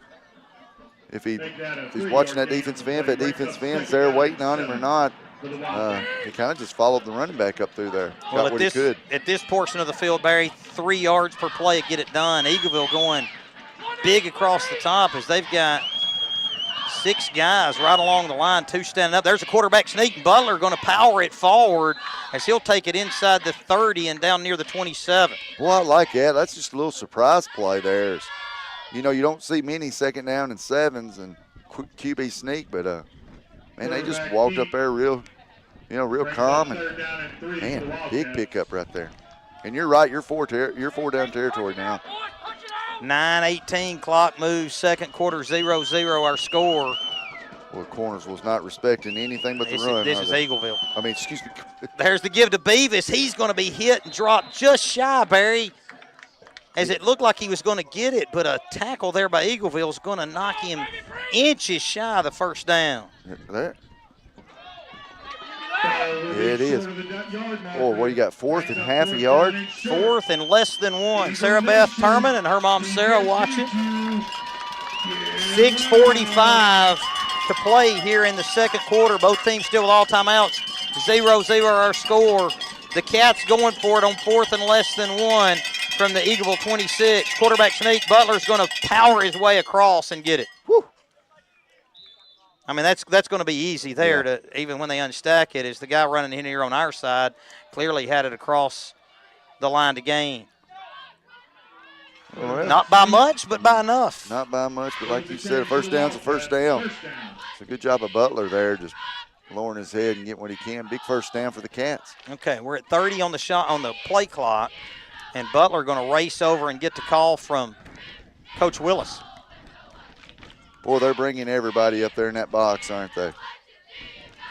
watching that defensive end, if that defensive end's there waiting on him or not. He kind of just followed the running back up through there. Well, got what he could. At this portion of the field, Barry, 3 yards per play to get it done. Eagleville going big across the top as they've got 6 guys right along the line, 2 standing up. There's a quarterback sneak. Butler going to power it forward as he'll take it inside the 30 and down near the 27. Well, I like that. That's just a little surprise play there. You don't see many 2nd down and 7s and QB sneak, but man, they just walked up there real calm, and man, big pickup right there. And you're right, you're 4 down territory now. 9:18 clock moves, 2nd quarter, 0-0 our score. Well, Corners was not respecting anything but the run. This is Eagleville. Excuse me. There's the give to Beavis. He's going to be hit and dropped just shy, Barry, as it looked like he was going to get it, but a tackle there by Eagleville is going to knock him inches shy of the 1st down. There. Yeah, it is. Oh, what do you got, 4th and half a yard? 4th and less than 1. Sarah Beth Turman and her mom Sarah watching. 6:45 to play here in the 2nd quarter. Both teams still with all timeouts. 0-0 our score. The Cats going for it on 4th and less than 1. from the Eagleville 26. Quarterback sneak. Butler's going to power his way across and get it. Whew. I mean, that's going to be easy there, to even when they unstack it, is the guy running in here on our side clearly had it across the line to gain. Well, Not by much, but by enough. not by much, but like you said, a first down's a first down. It's a good job of Butler there, just lowering his head and getting what he can. Big first down for the Cats. Okay, we're at 30 on the play clock, and Butler going to race over and get the call from Coach Willis. Boy, they're bringing everybody up there in that box, aren't they?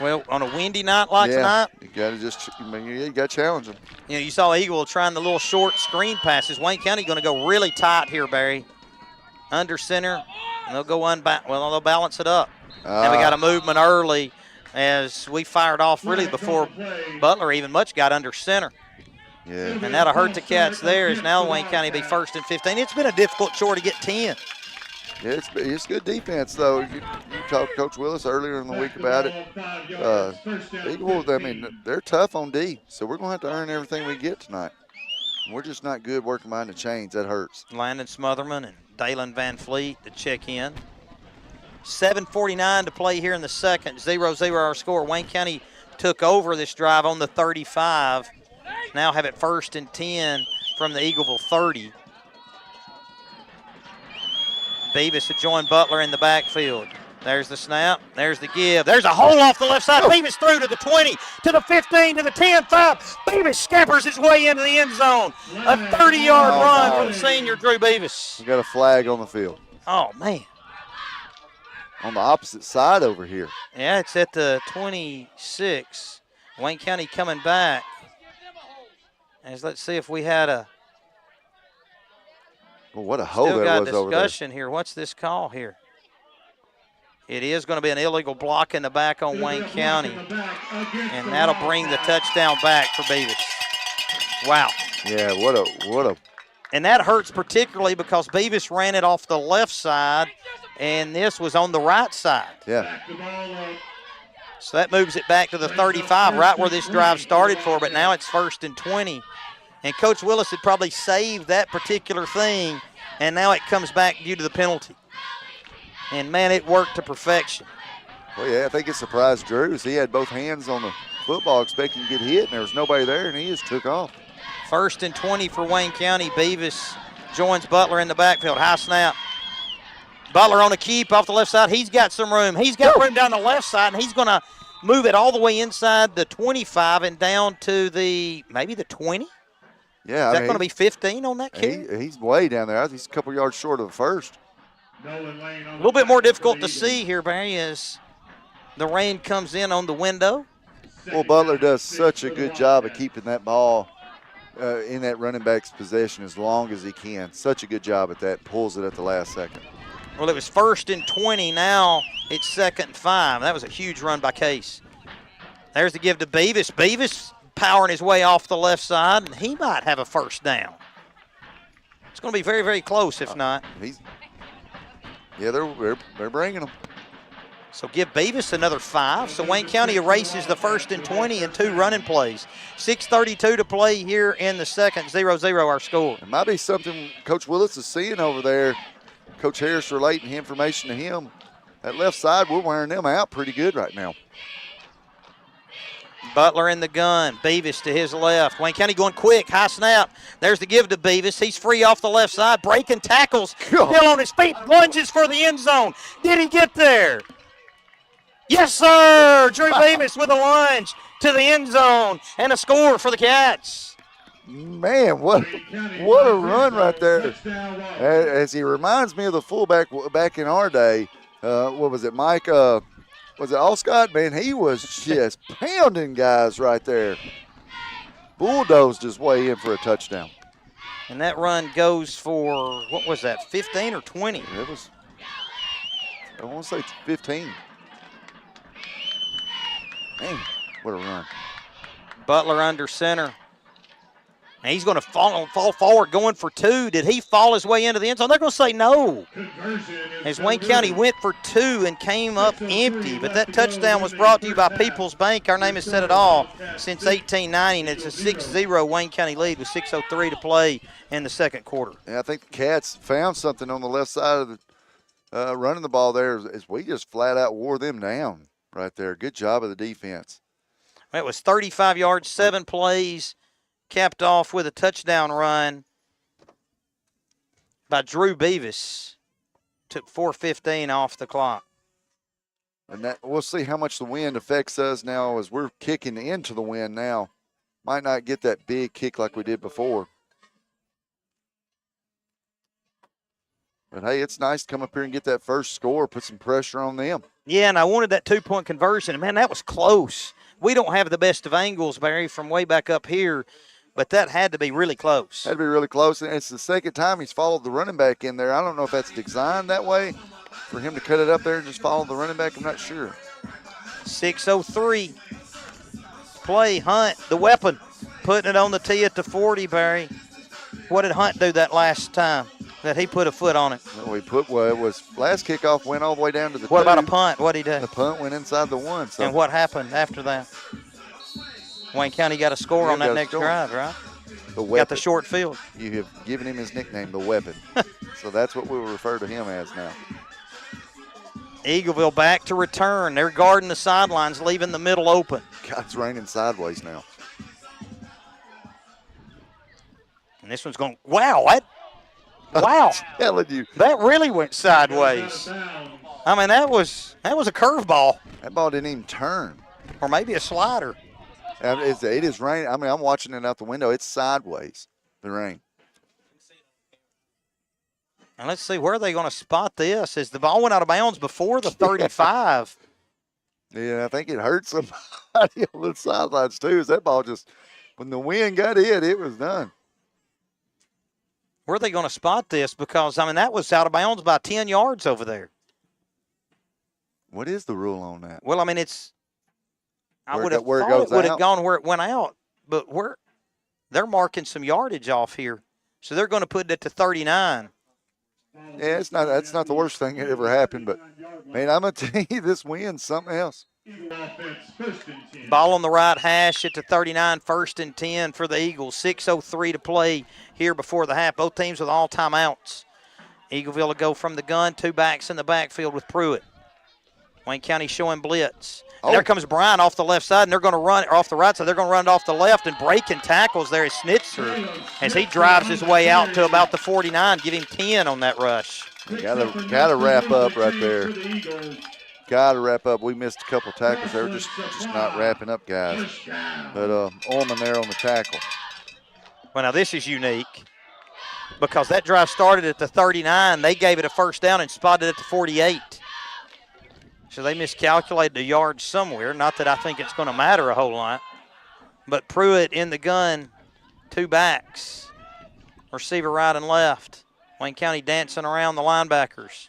Well, on a windy night like tonight, you got to you got to challenge them. you know, you saw Eagle trying the little short screen passes. Wayne County going to go really tight here, Barry. Under center, and they'll go they'll balance it up. And we got a movement early as we fired off really before Butler even much got under center. Yeah. And that'll hurt the Cats there, as now Wayne County be 1st and 15. It's been a difficult chore to get 10. Yeah, it's good defense, though. You talked to Coach Willis earlier in the week about it. Eagle, I mean, they're tough on D, so we're going to have to earn everything we get tonight. We're just not good working behind the chains. That hurts. Landon Smotherman and Dalen Van Fleet to check in. 7:49 to play here in the second. 0-0 our score. Wayne County took over this drive on the 35. Now have it 1st and 10 from the Eagleville 30. Beavis to join Butler in the backfield. There's the snap. There's the give. There's a hole off the left side. Beavis through to the 20, to the 15, to the 10, 5. Beavis scampers his way into the end zone. A 30-yard run from the senior, Drew Beavis. We got a flag on the field. Oh, man. On the opposite side over here. Yeah, it's at the 26. Wayne County coming back. As let's see if we had a Well, what a hole still that got was over there. discussion here. What's this call here? It is going to be an illegal block in the back on Wayne County, and that'll bring the touchdown back for Beavis. Wow. Yeah, what a. And that hurts particularly because Beavis ran it off the left side, and this was on the right side. Yeah. So that moves it back to the 35, right where this drive started for, but now it's 1st and 20. And Coach Willis had probably saved that particular thing, and now it comes back due to the penalty. And, man, it worked to perfection. Well, yeah, I think it surprised Drew. He had both hands on the football expecting to get hit, and there was nobody there, and he just took off. 1st and 20 for Wayne County. Beavis joins Butler in the backfield. High snap. Butler on a keep off the left side. He's got some room. He's got room down the left side, and he's going to move it all the way inside the 25 and down to maybe the 20. Yeah, Is that going to be 15 on that kick? He's way down there. He's a couple yards short of the first. A little bit more difficult to see here, Barry, as the rain comes in on the window. Well, Butler does such a good job of keeping that ball in that running back's possession as long as he can. Such a good job at that. Pulls it at the last second. Well, it was 1st and 20. Now it's 2nd and 5. That was a huge run by Case. There's the give to Beavis. Beavis powering his way off the left side, and he might have a first down. It's going to be very, very close if not. They're bringing him. So give Beavis another 5. So Wayne County erases the 1st and 20 and 2 running plays. 6:32 to play here in the second. 0-0 our score. It might be something Coach Willis is seeing over there. Coach Harris relating information to him. That left side, we're wearing them out pretty good right now. Butler in the gun. Beavis to his left. Wayne County going quick. High snap. There's the give to Beavis. He's free off the left side. Breaking tackles. Still on his feet. Lunges for the end zone. Did he get there? Yes, sir. Drew Beavis with a lunge to the end zone and a score for the Cats. Man, what a run right there. As he reminds me of the fullback back in our day. What was it, Mike? Was it Allscott? Man, he was just pounding guys right there. Bulldozed his way in for a touchdown. And that run goes for, what was that, 15 or 20? It was, I want to say 15. Man, what a run. Butler under center. And he's going to fall forward going for 2. Did he fall his way into the end zone? They're going to say no. As Wayne County went for 2 and came up empty. But that touchdown was brought to you by People's Bank. Our name has said it all since 1890, and it's a 6-0 Wayne County lead with 6:03 to play in the second quarter. Yeah, I think the Cats found something on the left side of the running the ball there as we just flat out wore them down right there. Good job of the defense. It was 35 yards, 7 plays. Capped off with a touchdown run by Drew Beavis. Took 4:15 off the clock. And that we'll see how much the wind affects us now as we're kicking into the wind now. Might not get that big kick like we did before. But, hey, it's nice to come up here and get that first score, put some pressure on them. Yeah, and I wanted that 2-point conversion. Man, that was close. We don't have the best of angles, Barry, from way back up here. But that had to be really close. Had to be really close. And it's the second time he's followed the running back in there. I don't know if that's designed that way for him to cut it up there and just follow the running back. I'm not sure. 6:03. Play, Hunt, the weapon, putting it on the tee at the 40, Barry. What did Hunt do that last time that he put a foot on it? Well, it was last kickoff went all the way down to the What 2. about a punt? What did he do? The punt went inside the 1. So. And what happened after that? Wayne County got a score on that next drive, right? The weapon. Got the short field. You have given him his nickname, the weapon. So that's what we'll refer to him as now. Eagleville back to return. They're guarding the sidelines, leaving the middle open. God, it's raining sideways now. And this one's going, wow, wow. Telling you. That really went sideways. I mean, that was a curveball. That ball didn't even turn. Or maybe a slider. It is raining. I mean, I'm watching it out the window. It's sideways, the rain. And let's see, where are they going to spot this? As the ball went out of bounds before the 35. Yeah, I think it hurt somebody on the sidelines, too. As that ball just, when the wind got it was done. Where are they going to spot this? Because, I mean, that was out of bounds by 10 yards over there. What is the rule on that? Well, I mean, I would have where it thought goes it would have out? gone where it went out. But they're marking some yardage off here. So they're going to put it to 39. Yeah, that's not the worst thing that ever happened. But, man, I'm going to tell you, this wind's something else. Ball on the right hash at the 39, 1st and 10 for the Eagles. 6:03 to play here before the half. Both teams with all timeouts. Eagleville will go from the gun, 2 backs in the backfield with Pruitt. Wayne County showing blitz. And there comes Bryan off the left side, and they're going to run, or off the right side, they're going to run it off the left, and breaking tackles there is Snitzer as he drives his way out to about the 49, give him 10 on that rush. Gotta wrap up right there. Got to wrap up. We missed a couple tackles. They were just not wrapping up, guys. But Orman there on the tackle. Well, now this is unique because that drive started at the 39. They gave it a first down and spotted it at the 48. So they miscalculated the yards somewhere. Not that I think it's going to matter a whole lot. But Pruitt in the gun, 2 backs. Receiver right and left. Wayne County dancing around the linebackers.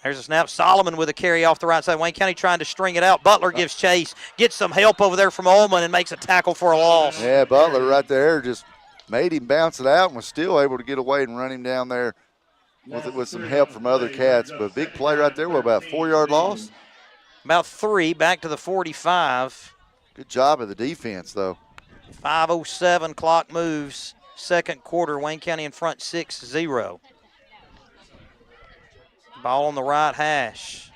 There's a snap. Solomon with a carry off the right side. Wayne County trying to string it out. Butler gives chase, gets some help over there from Ullman and makes a tackle for a loss. Yeah, Butler right there just made him bounce it out and was still able to get away and run him down there with some help from other Cats. But big play right there. What, about 4-yard loss? About 3, back to the 45. Good job of the defense, though. 5:07, clock moves. Second quarter, Wayne County in front 6-0. Ball on the right hash.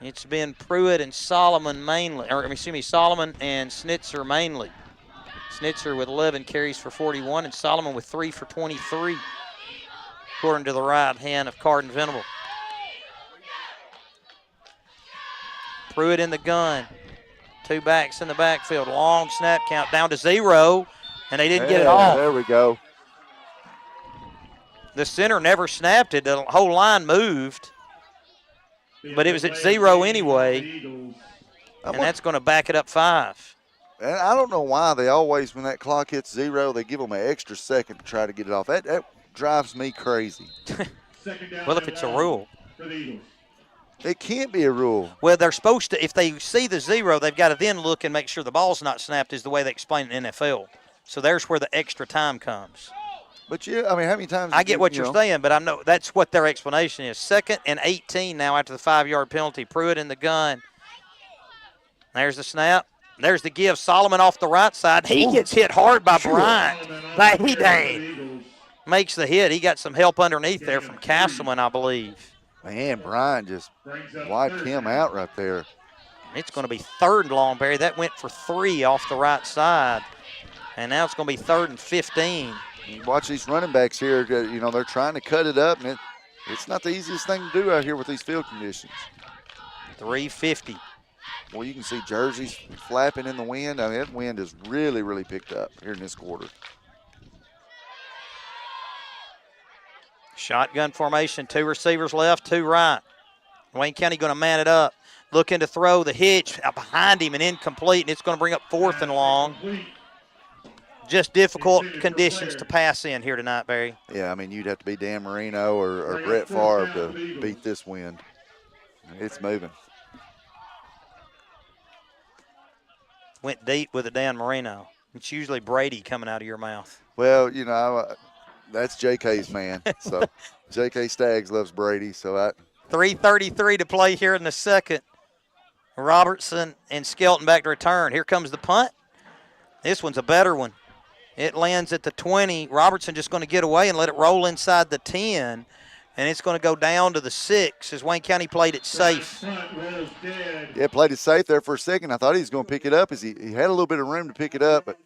It's been Pruitt and Solomon mainly, Solomon and Snitzer mainly. Snitzer with 11 carries for 41 and Solomon with 3 for 23, according to the right hand of Cardin Venable. Pruitt in the gun. 2 backs in the backfield. Long snap count down to 0, and they didn't get it off. There we go. The center never snapped it. The whole line moved, but it was at 0 anyway, and that's going to back it up 5. And I don't know why they always, when that clock hits 0, they give them an extra second to try to get it off. That drives me crazy. Well, if it's a rule. It can't be a rule. Well, they're supposed to, if they see the 0, they've got to then look and make sure the ball's not snapped is the way they explain it in NFL. So there's where the extra time comes. But yeah, I mean, how many times? I get what you're saying, but I know that's what their explanation is. 2nd and 18 now after the 5-yard penalty. Pruitt in the gun. There's the snap. There's the give. Solomon off the right side. He gets hit hard by Bryant. Like he dang. Makes the hit. He got some help underneath there from Castleman, I believe. Man, Brian just wiped him out right there. It's going to be 3rd and long, Barry. That went for 3 off the right side. And now it's going to be 3rd and 15. You watch these running backs here, they're trying to cut it up, and it's not the easiest thing to do out here with these field conditions. 3:50. Well, you can see jerseys flapping in the wind. I mean, that wind has really, really picked up here in this quarter. Shotgun formation, 2 receivers left, 2 right. Wayne County going to man it up. Looking to throw the hitch out behind him and incomplete, and it's going to bring up 4th and long. Just difficult conditions to pass in here tonight, Barry. Yeah, I mean, you'd have to be Dan Marino or Brett Favre to beat this wind. It's moving. Went deep with a Dan Marino. It's usually Brady coming out of your mouth. Well, that's JK's man. So JK Staggs loves Brady. So 3:33 to play here in the 2nd. Robertson and Skelton back to return. Here comes the punt. This one's a better one. It lands at the 20. Robertson just going to get away and let it roll inside the 10. And it's going to go down to the 6 as Wayne County played it safe. Yeah, played it safe there for a second. I thought he was going to pick it up as he had a little bit of room to pick it up. But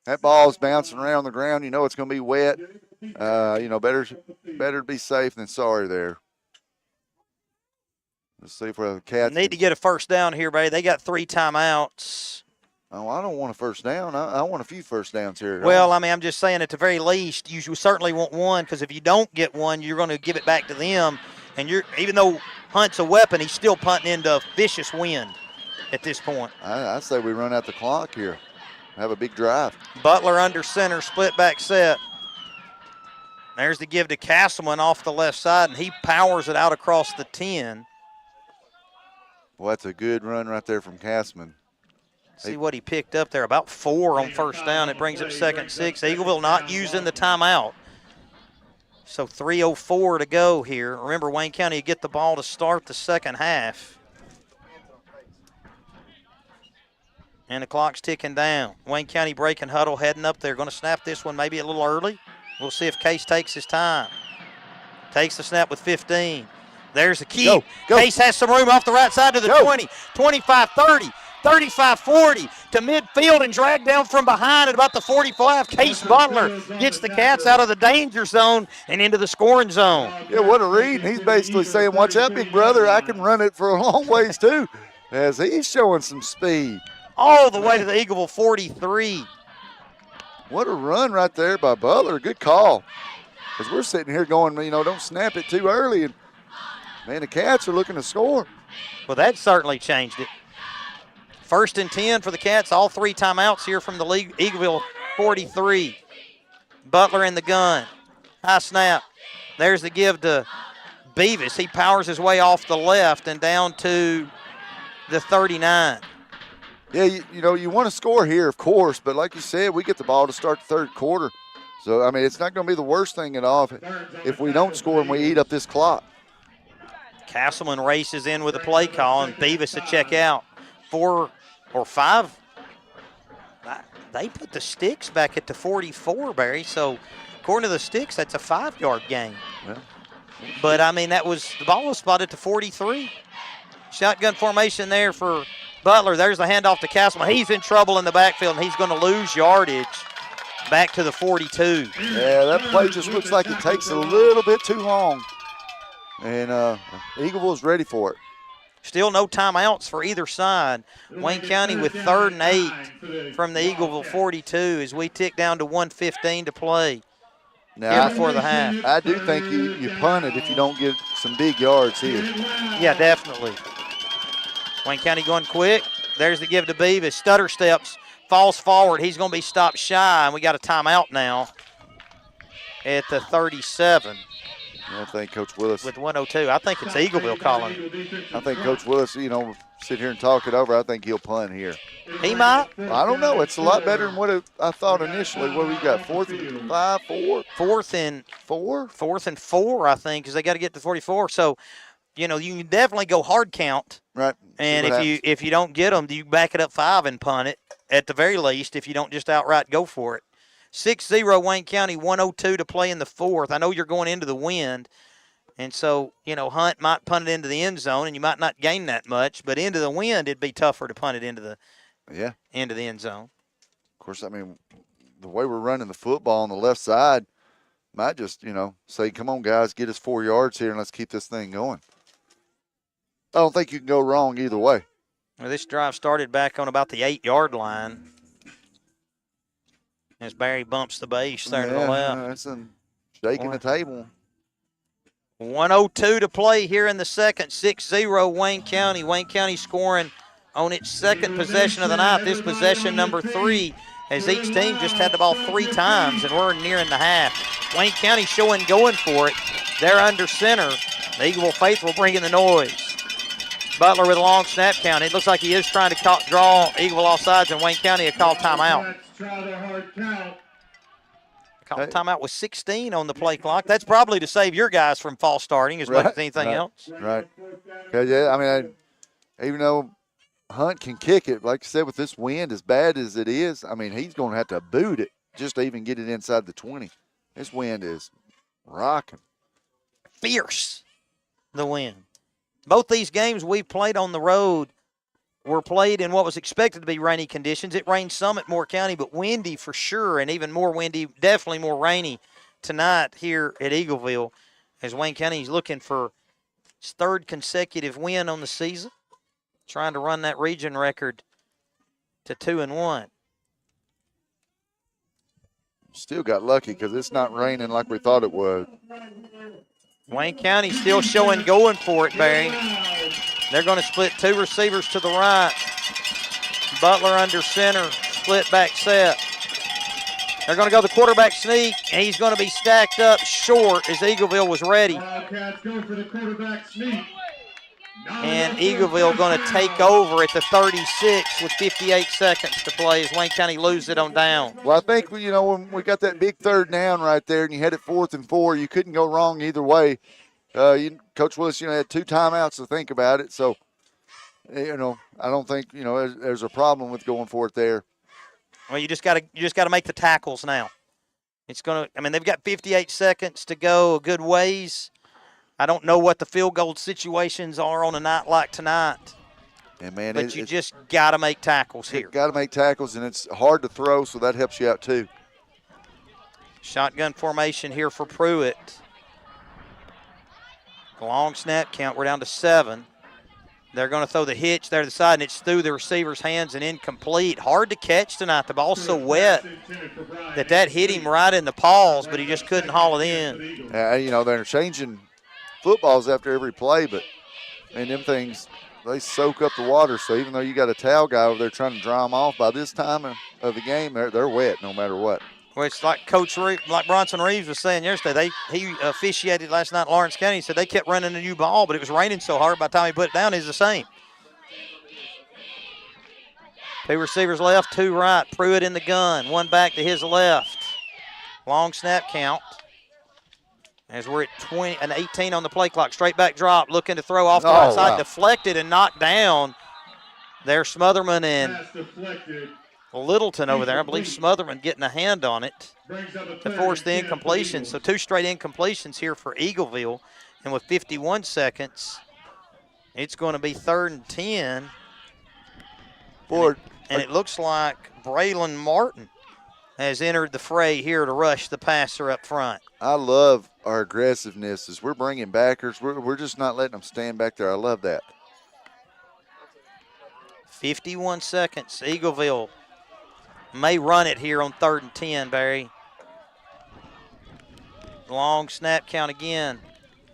that ball's bouncing around the ground. It's going to be wet. Better to be safe than sorry there. Let's see if the Cats need to get a first down here, buddy. They got 3 timeouts. Oh, I don't want a first down. I want a few first downs here. Well, I mean, I'm just saying at the very least, you certainly want one because if you don't get one, you're going to give it back to them. And even though Hunt's a weapon, he's still punting into vicious wind at this point. I say we run out the clock here. Have a big drive. Butler under center, split back set. There's the give to Castleman off the left side, and he powers it out across the 10. Well, that's a good run right there from Castleman. See what he picked up there, about 4 on first down. It brings up 2nd and 6. Eagleville not using the timeout. So 3:04 to go here. Remember, Wayne County will get the ball to start the second half. And the clock's ticking down. Wayne County breaking huddle, heading up there. Going to snap this one maybe a little early. We'll see if Case takes his time. Takes the snap with 15. There's the key. Go. Case has some room off the right side to the 20, 25-30. 35-40 to midfield and dragged down from behind at about the 45. Case Butler gets the Cats out of the danger zone and into the scoring zone. Yeah, what a read. He's basically saying, watch out, big brother. I can run it for a long ways, too, as he's showing some speed. All the way to the Eagleville 43. What a run right there by Butler. Good call. Because we're sitting here going, don't snap it too early. And, man, the Cats are looking to score. Well, that certainly changed it. 1st and 10 for the Cats. All 3 timeouts here from the Eagleville 43. Butler in the gun. High snap. There's the give to Beavis. He powers his way off the left and down to the 39. Yeah, you want to score here, of course, but like you said, we get the ball to start the 3rd quarter. So, I mean, it's not going to be the worst thing at all if we don't score and we eat up this clock. Castleman races in with a play call, and Beavis to check out. 4 or 5. They put the sticks back at the 44, Barry. So, according to the sticks, that's a 5-yard gain. Yeah. But, I mean, the ball was spotted to 43. Shotgun formation there for Butler. There's the handoff to Castleman. He's in trouble in the backfield, and he's going to lose yardage back to the 42. Yeah, that play just looks like it takes a little bit too long. And Eagleville's ready for it. Still no timeouts for either side. Wayne County with 3rd and 8 from the Eagleville 42 as we tick down to 1:15 to play here before the half. I do think you punt it if you don't get some big yards here. Yeah, definitely. Wayne County going quick. There's the give to Beavis. Stutter steps, falls forward. He's going to be stopped shy, and we got a timeout now at the 37. I think Coach Willis. with 1:02. I think it's Eagleville calling. I think Coach Willis, sit here and talk it over. I think he'll punt here. He might. I don't know. It's a lot better than what I thought initially. What we got? 4th and 5, 4? Fourth and 4, I think, because they got to get to 44. So, you can definitely go hard count. Right. And if you don't get them, you back it up 5 and punt it at the very least. If you don't just outright go for it. 6-0 Wayne County, 1:02 to play in the 4th. I know you're going into the wind, and so Hunt might punt it into the end zone, and you might not gain that much. But into the wind, it'd be tougher to punt it into the end zone. Of course, I mean, the way we're running the football on the left side, might just say, "Come on, guys, get us 4 yards here, and let's keep this thing going." I don't think you can go wrong either way. Well, this drive started back on about the 8-yard line. As Barry bumps the base there to the left. That's shaking the table. 1:02 to play here in the second. 6-0 Wayne County. Wayne County scoring on its second possession of the night. This possession number 3, as each team just had the ball 3 times, and we're nearing the half. Wayne County showing going for it. They're under center. The Eagleville faithful bringing the noise. Butler with a long snap count. It looks like he is trying to draw Eagleville off sides, and Wayne County a call timeout. Call timeout with 16 on the play clock. That's probably to save your guys from false starting as much as anything else. Right. Yeah, I mean, even though Hunt can kick it, like I said, with this wind as bad as it is, I mean, he's going to have to boot it just to even get it inside the 20. This wind is rocking. Fierce, the wind. Both these games we've played on the road were played in what was expected to be rainy conditions. It rained some at Moore County, but windy for sure, and even more windy, definitely more rainy tonight here at Eagleville, as Wayne County is looking for its 3rd consecutive win on the season, trying to run that region record to 2-1. Still got lucky because it's not raining like we thought it would. Wayne County still showing going for it, Barry. They're going to split 2 receivers to the right. Butler under center, split back set. They're going to go the quarterback sneak, and he's going to be stacked up short as Eagleville was ready. Wildcats go for the quarterback sneak. And Eagleville going to take over at the 36 with 58 seconds to play as Wayne County loses it on down. Well, I think, when we got that big 3rd down right there and you had it 4th and 4, you couldn't go wrong either way. Coach Willis, had 2 timeouts to think about it. So, I don't think, there's a problem with going for it there. Well, you just got to make the tackles now. They've got 58 seconds to go a good ways. I don't know what the field goal situations are on a night like tonight. And man, but you just got to make tackles here. Got to make tackles, and it's hard to throw, so that helps you out too. Shotgun formation here for Pruitt. Long snap count. We're down to 7. They're going to throw the hitch there to the side, and it's through the receiver's hands and incomplete. Hard to catch tonight. The ball's so wet that hit him right in the paws, but he just couldn't haul it in. They're changing footballs after every play, but them things, they soak up the water. So even though you got a towel guy over there trying to dry them off, by this time of the game, they're wet no matter what. Well, it's like like Bronson Reeves was saying yesterday. He officiated last night in Lawrence County. He said they kept running a new ball, but it was raining so hard by the time he put it down, it's the same. 2 receivers left, 2 right. Pruitt in the gun. 1 back to his left. Long snap count. As we're at 20 and 18 on the play clock. Straight back drop, looking to throw off the right side. Deflected and knocked down. There's Smotherman and Littleton over there. I believe Smotherman getting a hand on it to force the incompletion. So 2 straight incompletions here for Eagleville. And with 51 seconds, it's going to be 3rd and 10. And it looks like Braylon Martin has entered the fray here to rush the passer up front. I love our aggressiveness as we're bringing backers. We're just not letting them stand back there. I love that. 51 seconds. Eagleville may run it here on 3rd and 10, Barry. Long snap count again.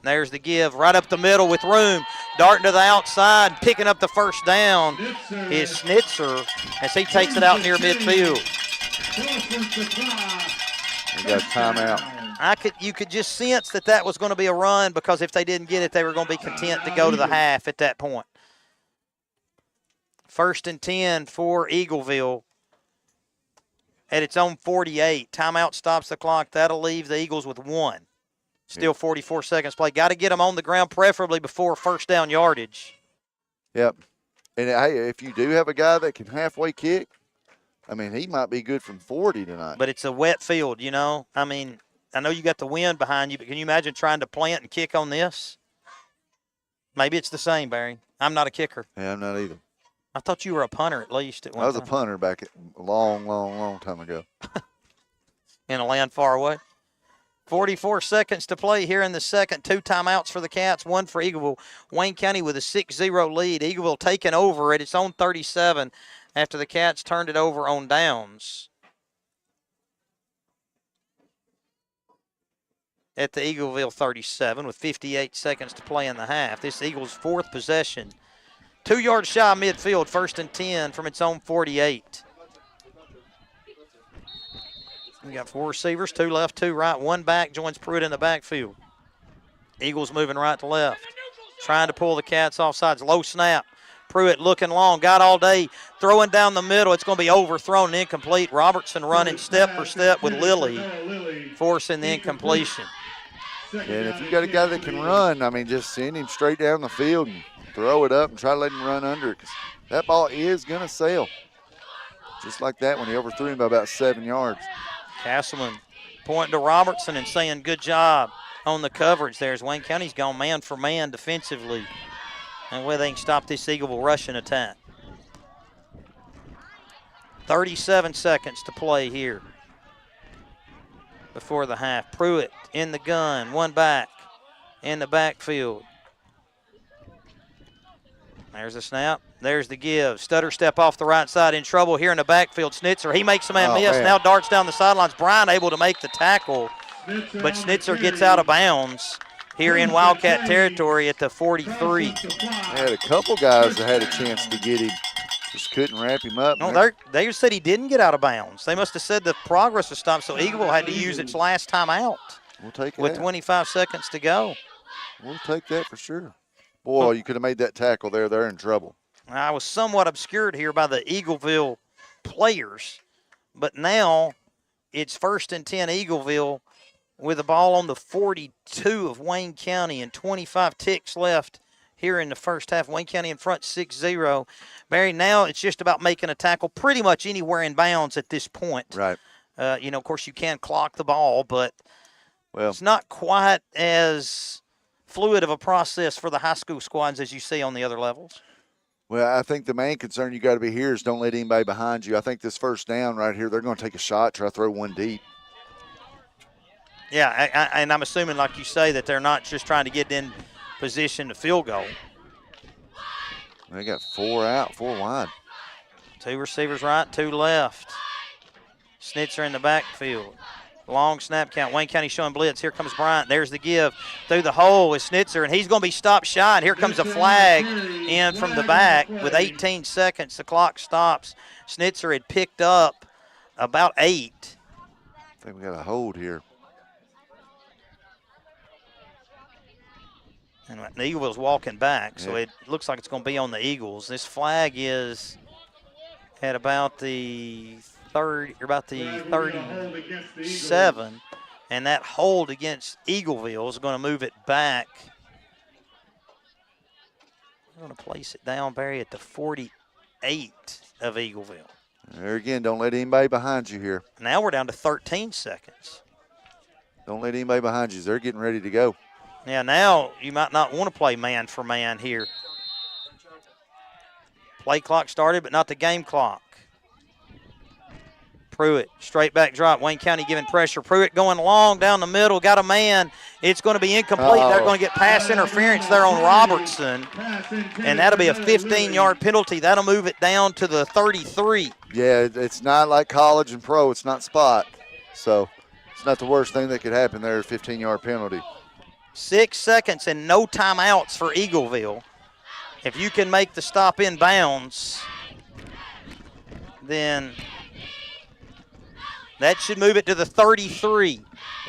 There's the give right up the middle with room. Darting to the outside, picking up the first down is Snitzer as he takes it out near midfield. We got a timeout. You could just sense that was going to be a run because if they didn't get it, they were going to be content to go to the half at that point. 1st and 10 for Eagleville at its own 48. Timeout stops the clock. That'll leave the Eagles with 1. Still 44 seconds play. Got to get them on the ground, preferably before first down yardage. Yep. And, hey, if you do have a guy that can halfway kick, I mean, he might be good from 40 tonight. But it's a wet field, you know. I mean, I know you got the wind behind you, but can you imagine trying to plant and kick on this? Maybe it's the same, Barry. I'm not a kicker. Yeah, I'm not either. I thought you were a punter at least at one time. I was a punter back a long time ago. In a land far away. 44 seconds to play here in the second. 2 timeouts for the Cats, 1 for Eagleville. Wayne County with a 6-0 lead. Eagleville taking over at its own 37 after the Cats turned it over on downs. At the Eagleville 37 with 58 seconds to play in the half. This Eagles' 4th possession. 2 yards shy of midfield, 1st and 10 from its own 48. We got 4 receivers, 2 left, 2 right, 1 back, joins Pruitt in the backfield. Eagles moving right to left, trying to pull the Cats off sides. Low snap. Pruitt looking long, got all day, throwing down the middle. It's going to be overthrown and incomplete. Robertson running step for step with Lilly, forcing the incompletion. And if you got a guy that can run, I mean, just send him straight down the field and throw it up and try to let him run under it because that ball is going to sail. Just like that when he overthrew him by about 7 yards. Castleman pointing to Robertson and saying good job on the coverage there as Wayne County's gone man for man defensively. And where they can stop this Eagleville rushing attack. 37 seconds to play here before the half. Pruitt in the gun, 1 back in the backfield. There's the snap. There's the give. Stutter step off the right side in trouble here in the backfield. Schnitzer, he makes a man miss. Man. Now darts down the sidelines. Bryan able to make the tackle, but Schnitzer gets out of bounds here in Wildcat territory at the 43. They had a couple guys that had a chance to get him. Just couldn't wrap him up. No, they said he didn't get out of bounds. They must have said the progress was stopped, so Eagleville had to use its last time out We'll take with that. 25 seconds to go. We'll take that for sure. Boy, you could have made that tackle there. They're in trouble. I was somewhat obscured here by the Eagleville players, but now it's 1st and 10 Eagleville with the ball on the 42 of Wayne County and 25 ticks left here in the first half. Wayne County in front 6-0. Barry, now it's just about making a tackle pretty much anywhere in bounds at this point. Right. Of course, you can clock the ball, but Well, it's not quite as fluid of a process for the high school squads as you see on the other levels. Well, I think the main concern you got to be here is don't let anybody behind you. I think this first down right here, they're going to take a shot, try to throw one deep. Yeah, and I'm assuming, like you say, that they're not just trying to get in position to field goal. They got 4 out, 4 wide. 2 receivers right, 2 left. Schnitzer in the backfield. Long snap count. Wayne County showing blitz. Here comes Bryant. There's the give through the hole with Schnitzer, and he's going to be stopped shy. And here comes a flag in from the back with 18 seconds. The clock stops. Schnitzer had picked up about 8. I think we got a hold here. And the Eagleville's walking back, so it looks like it's going to be on the Eagles. This flag is at about the 37, and that hold against Eagleville is going to move it back. I'm going to place it down, Barry, at the 48 of Eagleville. There again, don't let anybody behind you here. Now we're down to 13 seconds. Don't let anybody behind you. They're getting ready to go. Yeah, now you might not want to play man for man here. Play clock started, but not the game clock. Pruitt, straight back drop. Wayne County giving pressure. Pruitt going long down the middle. Got a man. It's going to be incomplete. They're going to get pass interference there on Robertson. And that'll be a 15-yard penalty. That'll move it down to the 33. Yeah, it's not like college and pro. It's not spot. So it's not the worst thing that could happen there, a 15-yard penalty. 6 seconds and no timeouts for Eagleville. If you can make the stop in bounds, then that should move it to the 33.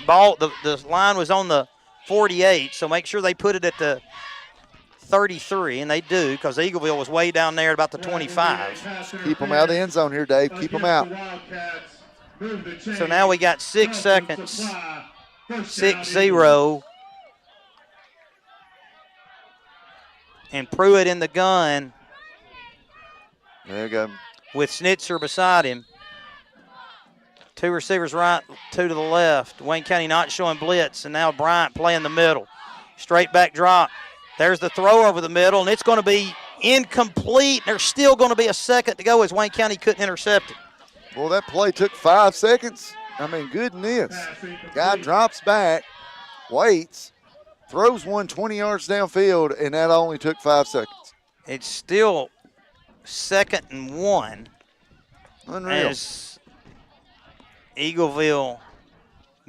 The line was on the 48, so make sure they put it at the 33, and they do because Eagleville was way down there at about the 25. Keep them out of the end zone here, Dave. Keep them out. So now we got 6 seconds, 6-0. And Pruitt in the gun. There you go. With Schnitzer beside him. 2 receivers right, 2 to the left. Wayne County not showing blitz, and now Bryant playing the middle. Straight back drop. There's the throw over the middle, and it's going to be incomplete. There's still going to be a second to go as Wayne County couldn't intercept it. Well, that play took 5 seconds. I mean, goodness. Guy drops back, waits, throws one 20 yards downfield, and that only took 5 seconds. It's still 2nd and 1. Unreal. As Eagleville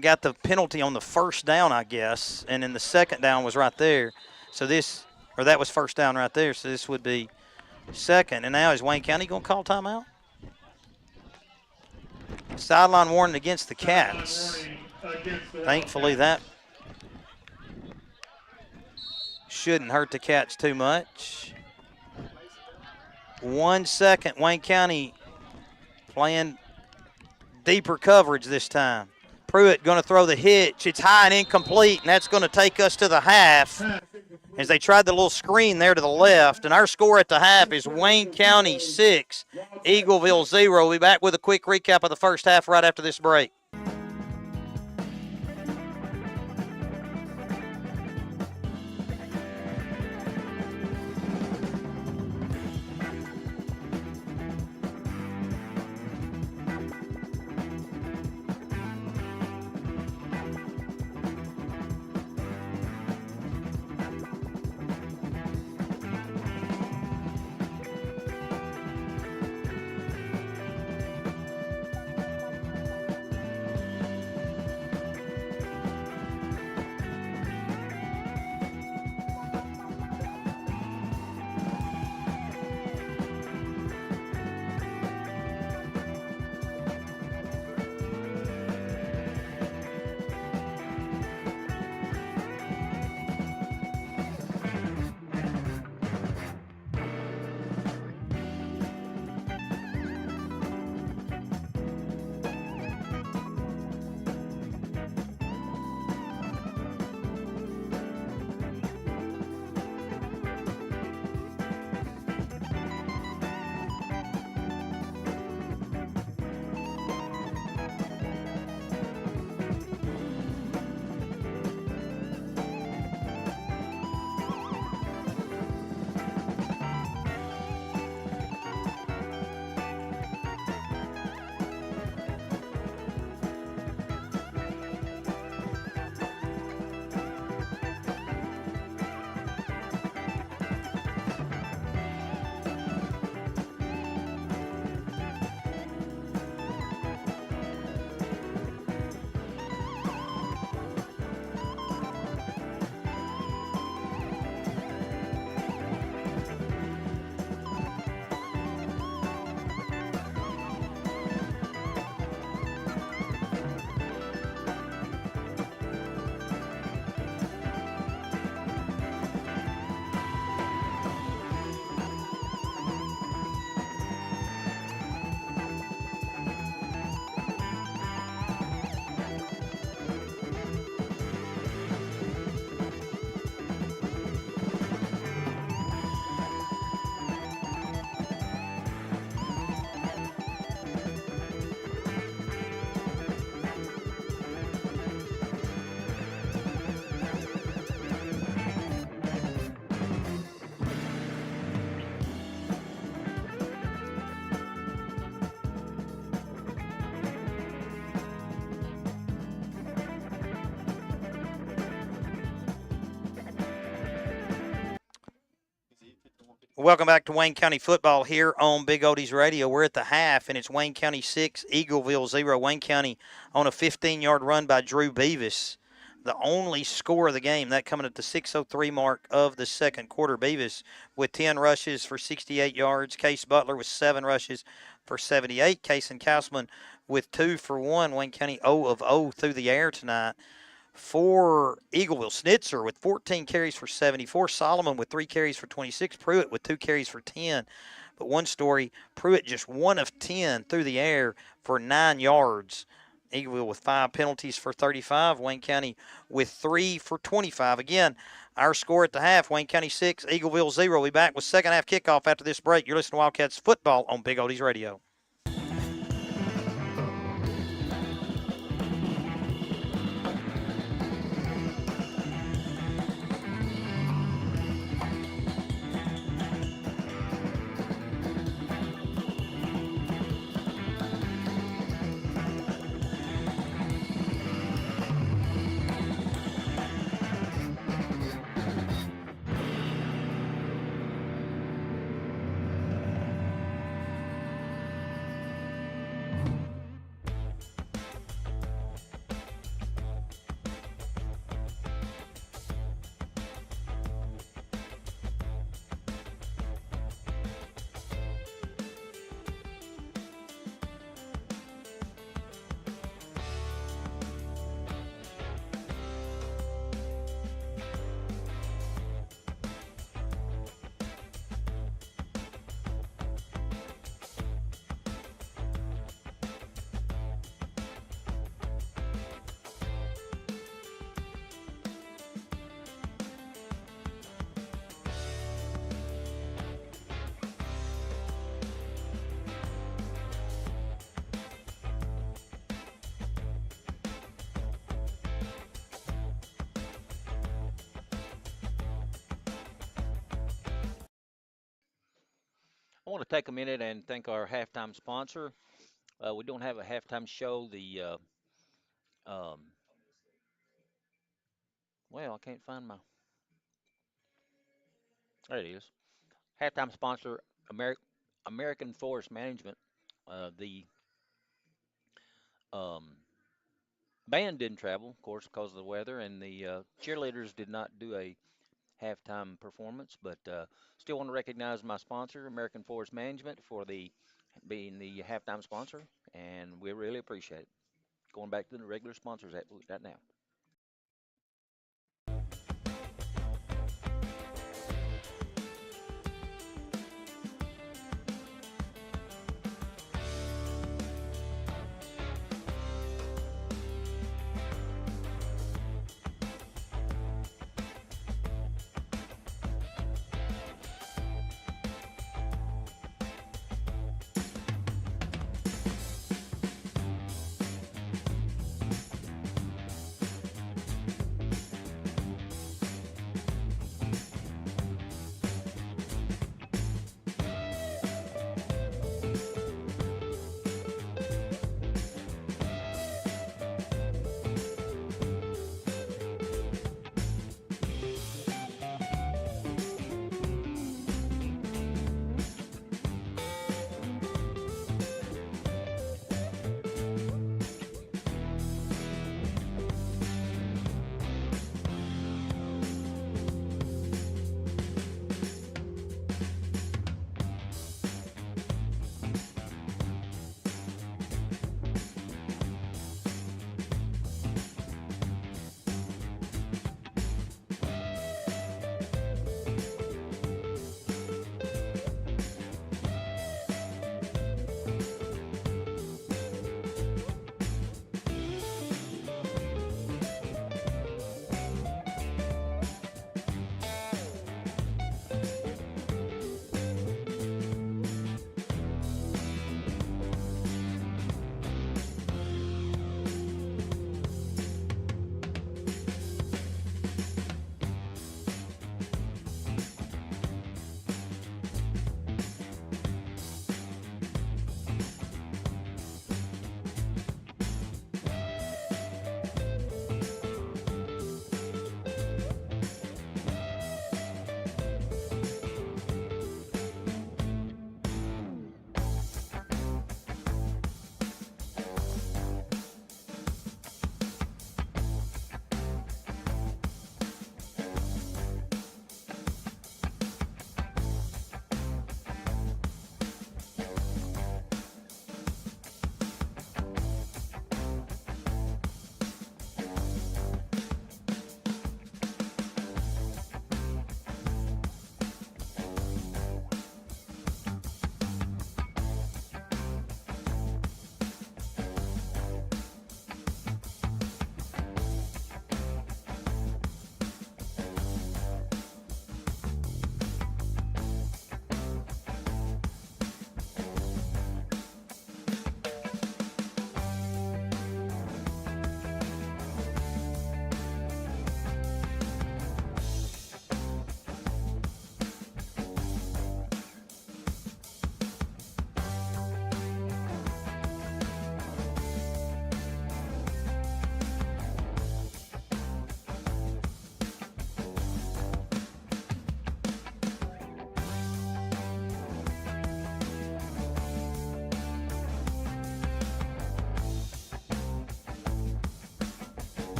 got the penalty on the first down, I guess, and then the second down was right there. So that was first down right there, so this would be second. And now is Wayne County going to call timeout? Sideline warning against the Cats. Thankfully, that shouldn't hurt the Cats too much. 1 second, Wayne County playing deeper coverage this time. Pruitt going to throw the hitch. It's high and incomplete, and that's going to take us to the half as they tried the little screen there to the left. And our score at the half is Wayne County 6, Eagleville 0. We'll be back with a quick recap of the first half right after this break. Welcome back to Wayne County football here on Big Oldies Radio. We're at the half, and it's Wayne County 6, Eagleville 0. Wayne County on a 15-yard run by Drew Beavis. the only score of the game, that coming at the 6:03 mark of the second quarter. Beavis with 10 rushes for 68 yards. Case Butler with 7 rushes for 78. Case and Kausman with 2 for 1. Wayne County 0 of 0 through the air tonight. For Eagleville, Snitzer with 14 carries for 74. Solomon with 3 carries for 26. Pruitt with 2 carries for 10. But one story, Pruitt just 1 of 10 through the air for 9 yards. Eagleville with 5 penalties for 35. Wayne County with 3 for 25. Again, our score at the half, Wayne County 6, Eagleville 0. We'll be back with second half kickoff after this break. You're listening to Wildcats football on Big Oldies Radio. I want to take a minute and thank our halftime sponsor. We don't have a halftime show. Well, I can't find my. There it is. Halftime sponsor, American Forest Management. The um, band didn't travel, of course, because of the weather, and the cheerleaders did not do a halftime performance, but still want to recognize my sponsor, American Forest Management, for being the halftime sponsor, and we really appreciate it. Going back to the regular sponsors right now.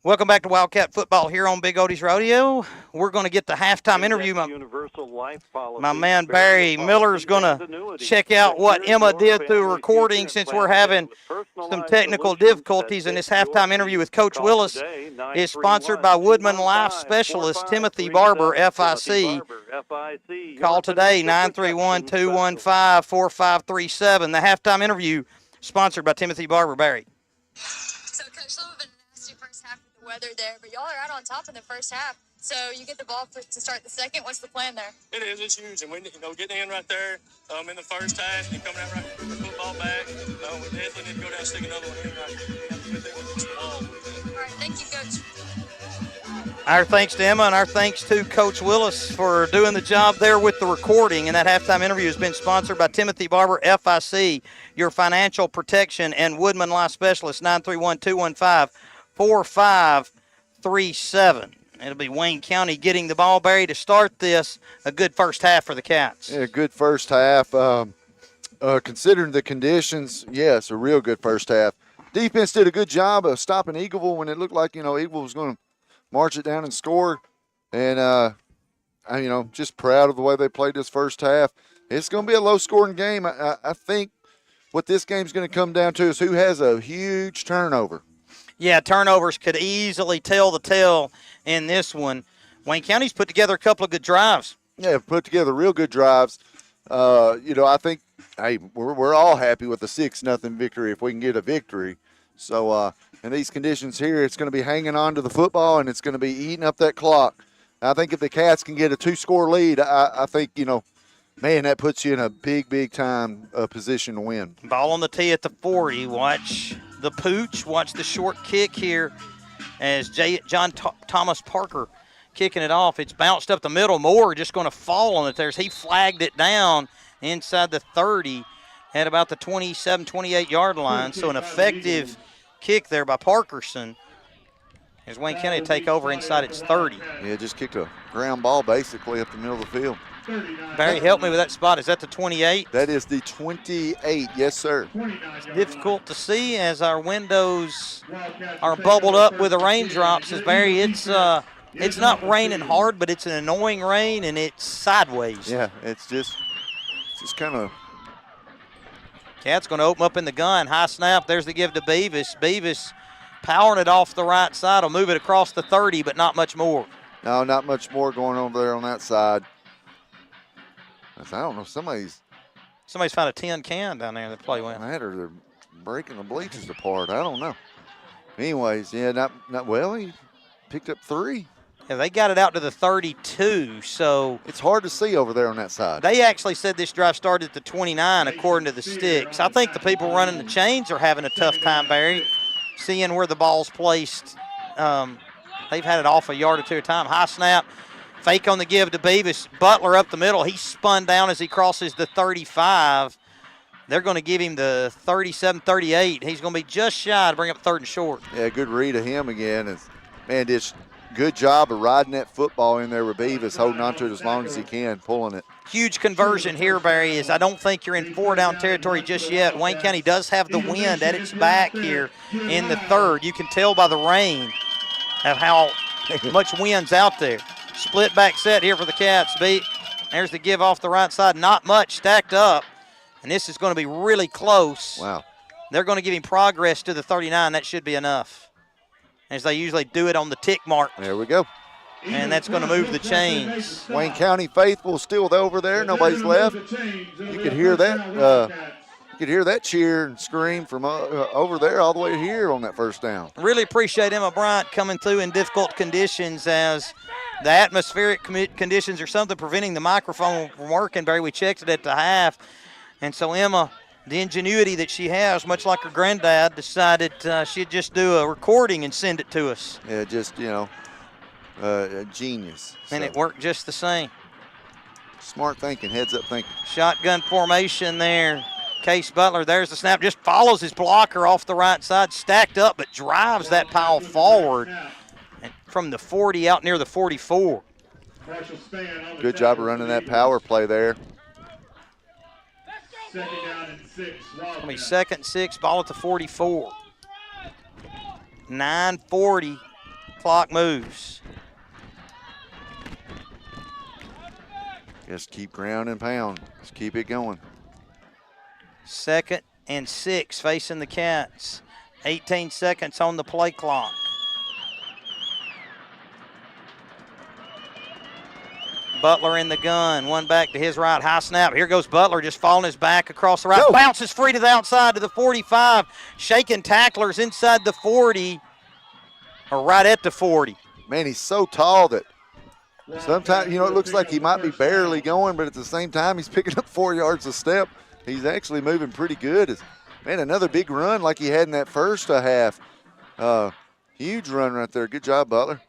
Welcome back to Wildcat Football here on Big Oldie's Rodeo. We're going to get the halftime interview. My man Barry Miller's going to check out what Emma did through recording since we're having some technical difficulties. And this halftime interview with Coach Willis is sponsored by Woodman Life Specialist Timothy Barber, FIC. Call today, 931-215-4537. The halftime interview sponsored by Timothy Barber. Barry. So, Coach, some of a nasty first half with the weather there, but y'all are out on top in the first half. So you get the ball to start the second. What's the plan there? It is. It's huge. And we, getting in right there in the first half and coming out right with the football back, we definitely need to go down and stick another one in right here. All right. Thank you, Coach. Our thanks to Emma and our thanks to Coach Willis for doing the job there with the recording. And that halftime interview has been sponsored by Timothy Barber, FIC, your financial protection and Woodman Life Specialist, 931-215-4537. It'll be Wayne County getting the ball, Barry, to start this. A good first half for the Cats. Yeah, good first half. Considering the conditions, yes, a real good first half. Defense did a good job of stopping Eagleville when it looked like, Eagleville was going to march it down and score. And, just proud of the way they played this first half. It's going to be a low-scoring game. I think what this game's going to come down to is who has a huge turnover. Yeah, turnovers could easily tell the tale in this one. Wayne County's put together a couple of good drives. Yeah, put together real good drives. I think, hey, we're all happy with the 6-0 victory if we can get a victory. So, in these conditions here, it's going to be hanging on to the football, and it's going to be eating up that clock. I think if the Cats can get a 2-score lead, I think, man, that puts you in a big time position to win. Ball on the tee at the 40. Watch the pooch. Watch the short kick here as John Thomas Parker kicking it off. It's bounced up the middle. Moore just going to fall on it there as he flagged it down inside the 30 at about the 27, 28-yard line. So an effective kick there by Parkerson as Wayne County take over inside its 30. Yeah, just kicked a ground ball basically up the middle of the field. Barry, help me with that spot. Is that the 28? That is the 28, yes, sir. It's difficult to see as our windows are bubbled up with the raindrops. As Barry, it's not raining hard, but it's an annoying rain, and it's sideways. Yeah, it's just kind of. Cat's going to open up in the gun. High snap. There's the give to Beavis. Beavis powering it off the right side. Will move it across the 30, but not much more. No, not much more going over there on that side. I don't know. Somebody's found a tin can down there that play well. Or they're breaking the bleachers apart. I don't know. Anyways, yeah, not well. He picked up 3. Yeah, they got it out to the 32, so it's hard to see over there on that side. They actually said this drive started at the 29, according to the sticks. I think the people running the chains are having a tough time, Barry, seeing where the ball's placed. They've had it off a yard or two at a time. High snap. Fake on the give to Beavis. Butler up the middle. He spun down as he crosses the 35. They're going to give him the 37-38. He's going to be just shy to bring up 3rd and short. Yeah, good read of him again. Man, did good job of riding that football in there with Beavis, holding on to it as long as he can, pulling it. Huge conversion here, Barry, is I don't think you're in 4-down territory just yet. Wayne County does have the wind at its back here in the 3rd. You can tell by the rain of how much wind's out there. Split back set here for the Cats. There's the give off the right side. Not much stacked up. And this is going to be really close. Wow. They're going to give him progress to the 39. That should be enough, as they usually do it on the tick mark. There we go. And that's going to move the chains. Wayne County faithful still over there. Nobody's left. You could hear that. You could hear that cheer and scream from over there all the way here on that first down. Really appreciate Emma Bryant coming through in difficult conditions as the atmospheric conditions are something preventing the microphone from working, Barry. We checked it at the half. And so Emma, the ingenuity that she has, much like her granddad, decided she'd just do a recording and send it to us. Yeah, just, a genius. And it worked just the same. Smart thinking, heads up thinking. Shotgun formation there. Case Butler, there's the snap, just follows his blocker off the right side, stacked up, but drives that pile forward and from the 40 out near the 44. Good job of running that power play there. Second down and 6. It's going to be 2nd and 6, ball at the 44. 9:40 Clock moves. Just keep ground and pound. Just keep it going. 2nd and 6 facing the Cats. 18 seconds on the play clock. Butler in the gun. One back to his right. High snap. Here goes Butler just falling his back across the right. Go. Bounces free to the outside to the 45. Shaking tacklers inside the 40. Or right at the 40. Man, he's so tall that sometimes, it looks like he might be barely going, but at the same time, he's picking up 4 yards a step. He's actually moving pretty good. Man, another big run like he had in that first half. Huge run right there. Good job, Butler.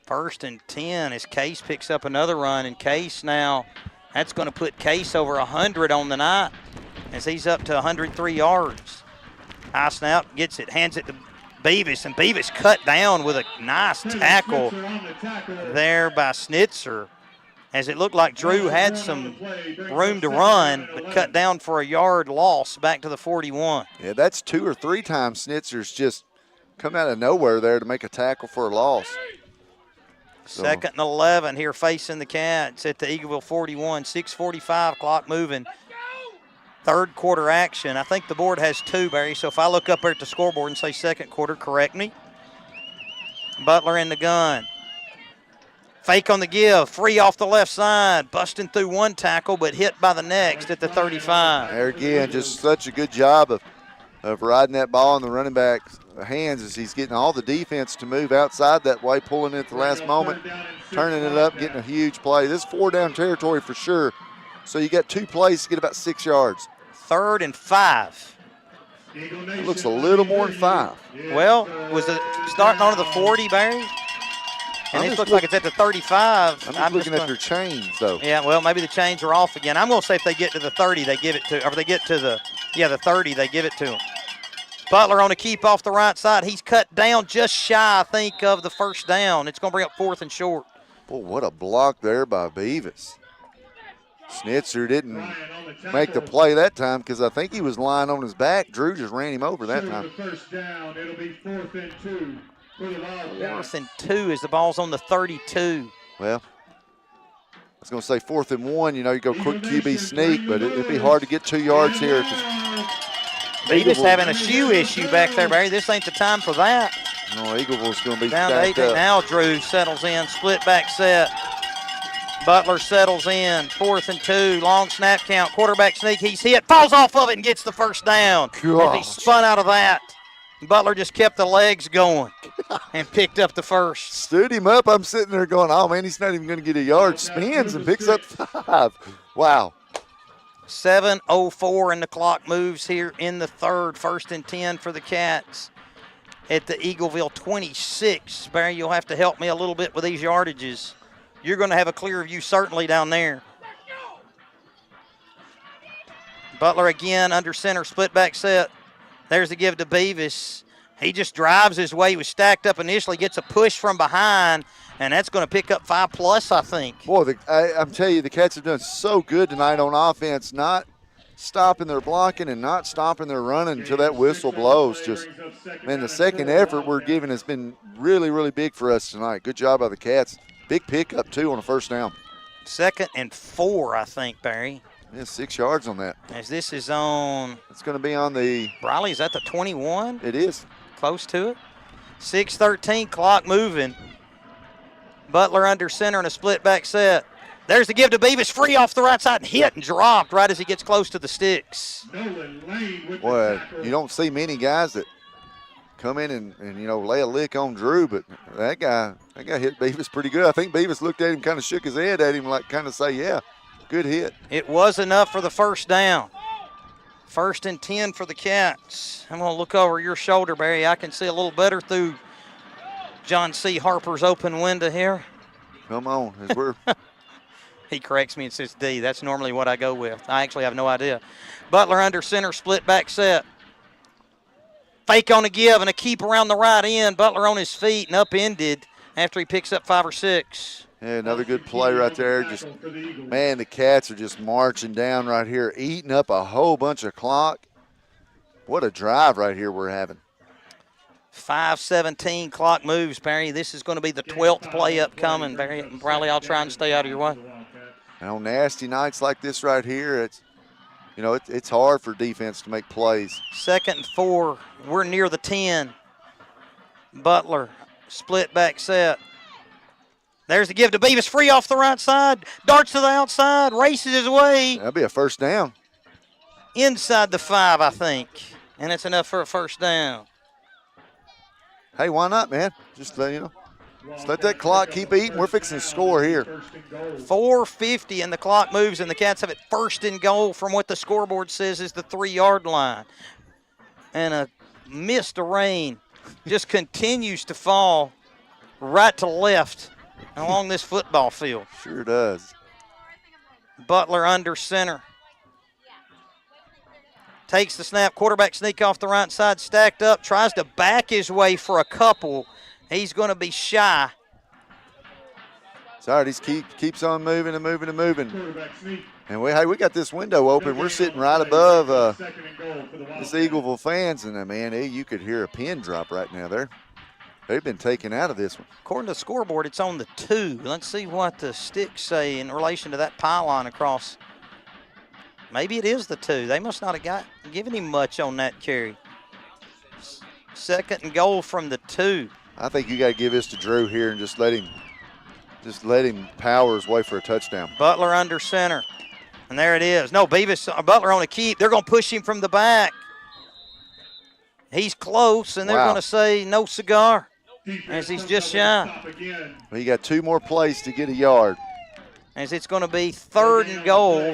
1st and 10 as Case picks up another run, and Case now, that's going to put Case over 100 on the night as he's up to 103 yards. High snap, gets it, hands it to Beavis, and Beavis cut down with a nice tackle there by Snitzer, as it looked like Drew had some room to run, but cut down for a yard loss back to the 41. Yeah, that's 2 or 3 times Snitzer's just come out of nowhere there to make a tackle for a loss. 2nd and 11 here facing the Cats at the Eagleville 41. 6:45, clock moving. 3rd quarter action. I think the board has 2, Barry, so if I look up there at the scoreboard and say 2nd quarter, correct me. Butler in the gun. Fake on the give, free off the left side, busting through one tackle, but hit by the next at the 35. There again, just such a good job of riding that ball in the running back's hands as he's getting all the defense to move outside that way, pulling it at the last moment, turning it up, getting a huge play. This is 4-down territory for sure. So you got 2 plays to get about 6 yards. 3rd and 5. It looks a little more than 5. Well, was it starting on the 40, Barry? And this looks like it's at the 35. I'm just looking at their chains, though. Yeah, well, maybe the chains are off again. I'm going to say if they get to the 30, they give it to, or if they get to the 30, they give it to them. Butler on a keep off the right side. He's cut down just shy, I think, of the 1st down. It's going to bring up 4th and short. Boy, what a block there by Beavis. Snitzer didn't make the play that time because I think he was lying on his back. Drew just ran him over that time. First down, it'll be 4th and 2 for the Wildcats. 4th and 2 as the ball's on the 32. Well, I was going to say 4th and 1, you go quick QB sneak, but it'd be hard to get 2 yards here. Beavis having a shoe issue back there, Barry. This ain't the time for that. No, Eagleville's going to be down to stacked 8. up. Now Drew settles in, split back set. Butler settles in, 4th and 2, long snap count, quarterback sneak, he's hit, falls off of it and gets the 1st down. If he spun out of that, Butler just kept the legs going and picked up the 1st. Stood him up. I'm sitting there going, oh, man, he's not even going to get a yard. Spins and picks up 5. Wow. 7:04 and the clock moves here in the 3rd. 1st and 10 for the Cats at the Eagleville 26. Barry, you'll have to help me a little bit with these yardages. You're going to have a clear view certainly down there. Butler again under center, split back set. There's the give to Beavis. He just drives his way. He was stacked up initially, gets a push from behind, and that's going to pick up 5+, I think. Boy, I'm telling you, the Cats have done so good tonight on offense, not stopping their blocking and not stopping their running until that whistle blows. Just, man, the second effort we're giving has been really, really big for us tonight. Good job by the Cats. Big pickup, too, on a 1st down. 2nd and 4, I think, Barry. Yeah, 6 yards on that. As this is on. It's going to be on the. Briley, is that the 21? It is. Close to it. 6:13, clock moving. Butler under center in a split back set. There's the give to Beavis, free off the right side and hit and dropped right as he gets close to the sticks. Boy, you don't see many guys that come in and lay a lick on Drew, but that guy hit Beavis pretty good. I think Beavis looked at him, kind of shook his head at him, like kind of say, yeah, good hit. It was enough for the 1st down. 1st and 10 for the Cats. I'm going to look over your shoulder, Barry. I can see a little better through John C. Harper's open window here. Come on, as we're. He corrects me and says D. That's normally what I go with. I actually have no idea. Butler under center, split back set. Fake on a give and a keep around the right end. Butler on his feet and upended after he picks up 5 or 6. Yeah, another good play right there. Just, man, the Cats are just marching down right here, eating up a whole bunch of clock. What a drive right here we're having. 5:17, clock moves, Barry. This is going to be the 12th play upcoming, Barry. And probably I'll try and stay out of your way. And on nasty nights like this right here, it's hard for defense to make plays. 2nd and 4. We're near the 10. Butler, split back set. There's the give to Beavis, free off the right side. Darts to the outside, races his way. That'll be a first down. Inside the 5, I think. And it's enough for a first down. Hey, why not, man? Just let that clock keep eating. We're fixing to score here. 4:50 and the clock moves, and the Cats have it 1st and goal from what the scoreboard says is the 3-yard line. And a mist of rain just continues to fall right to left along this football field. Sure does. Butler under center. Takes the snap, quarterback sneak off the right side, stacked up, tries to back his way for a couple. He's going to be shy. It's all right, he keeps on moving and moving and moving. And we got this window open. We're sitting right above this Eagleville fans, and man, you could hear a pin drop right now there. They've been taken out of this one. According to the scoreboard, it's on the 2. Let's see what the sticks say in relation to that pylon across. Maybe it is the 2. They must not have given him much on that carry. 2nd and goal from the 2. I think you got to give this to Drew here and just let him power his way for a touchdown. Butler under center. And there it is. No, Butler on a keep. They're going to push him from the back. He's close, and they're going to say no cigar as he's just shy. Well, you got 2 more plays to get a yard. As it's going to be 3rd and goal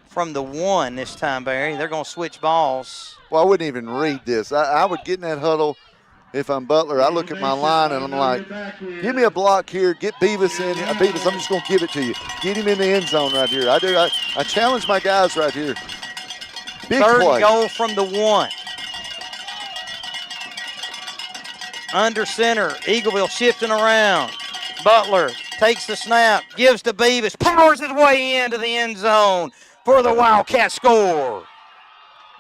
from the 1 this time, Barry. They're going to switch balls. Well, I wouldn't even read this. I would get in that huddle if I'm Butler. I look at my line, and I'm like, give me a block here. Get Beavis in. Beavis, I'm just going to give it to you. Get him in the end zone right here. I challenge my guys right here. Big 3rd play. and goal from the 1. Under center, Eagleville shifting around. Butler takes the snap, gives to Beavis, powers his way into the end zone for the Wildcat score.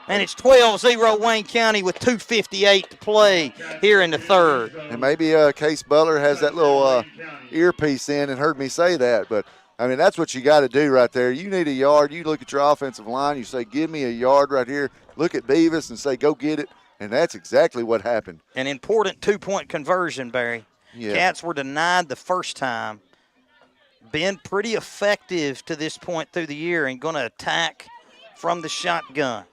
And it's 12-0 Wayne County with 2:58 to play here in the 3rd. And maybe Case Butler has that little earpiece in and heard me say that. But, I mean, that's what you got to do right there. You need a yard. You look at your offensive line. You say, give me a yard right here. Look at Beavis and say, go get it. And that's exactly what happened. An important 2-point conversion, Barry. Yeah. Cats were denied the first time. Been pretty effective to this point through the year and going to attack from the shotgun.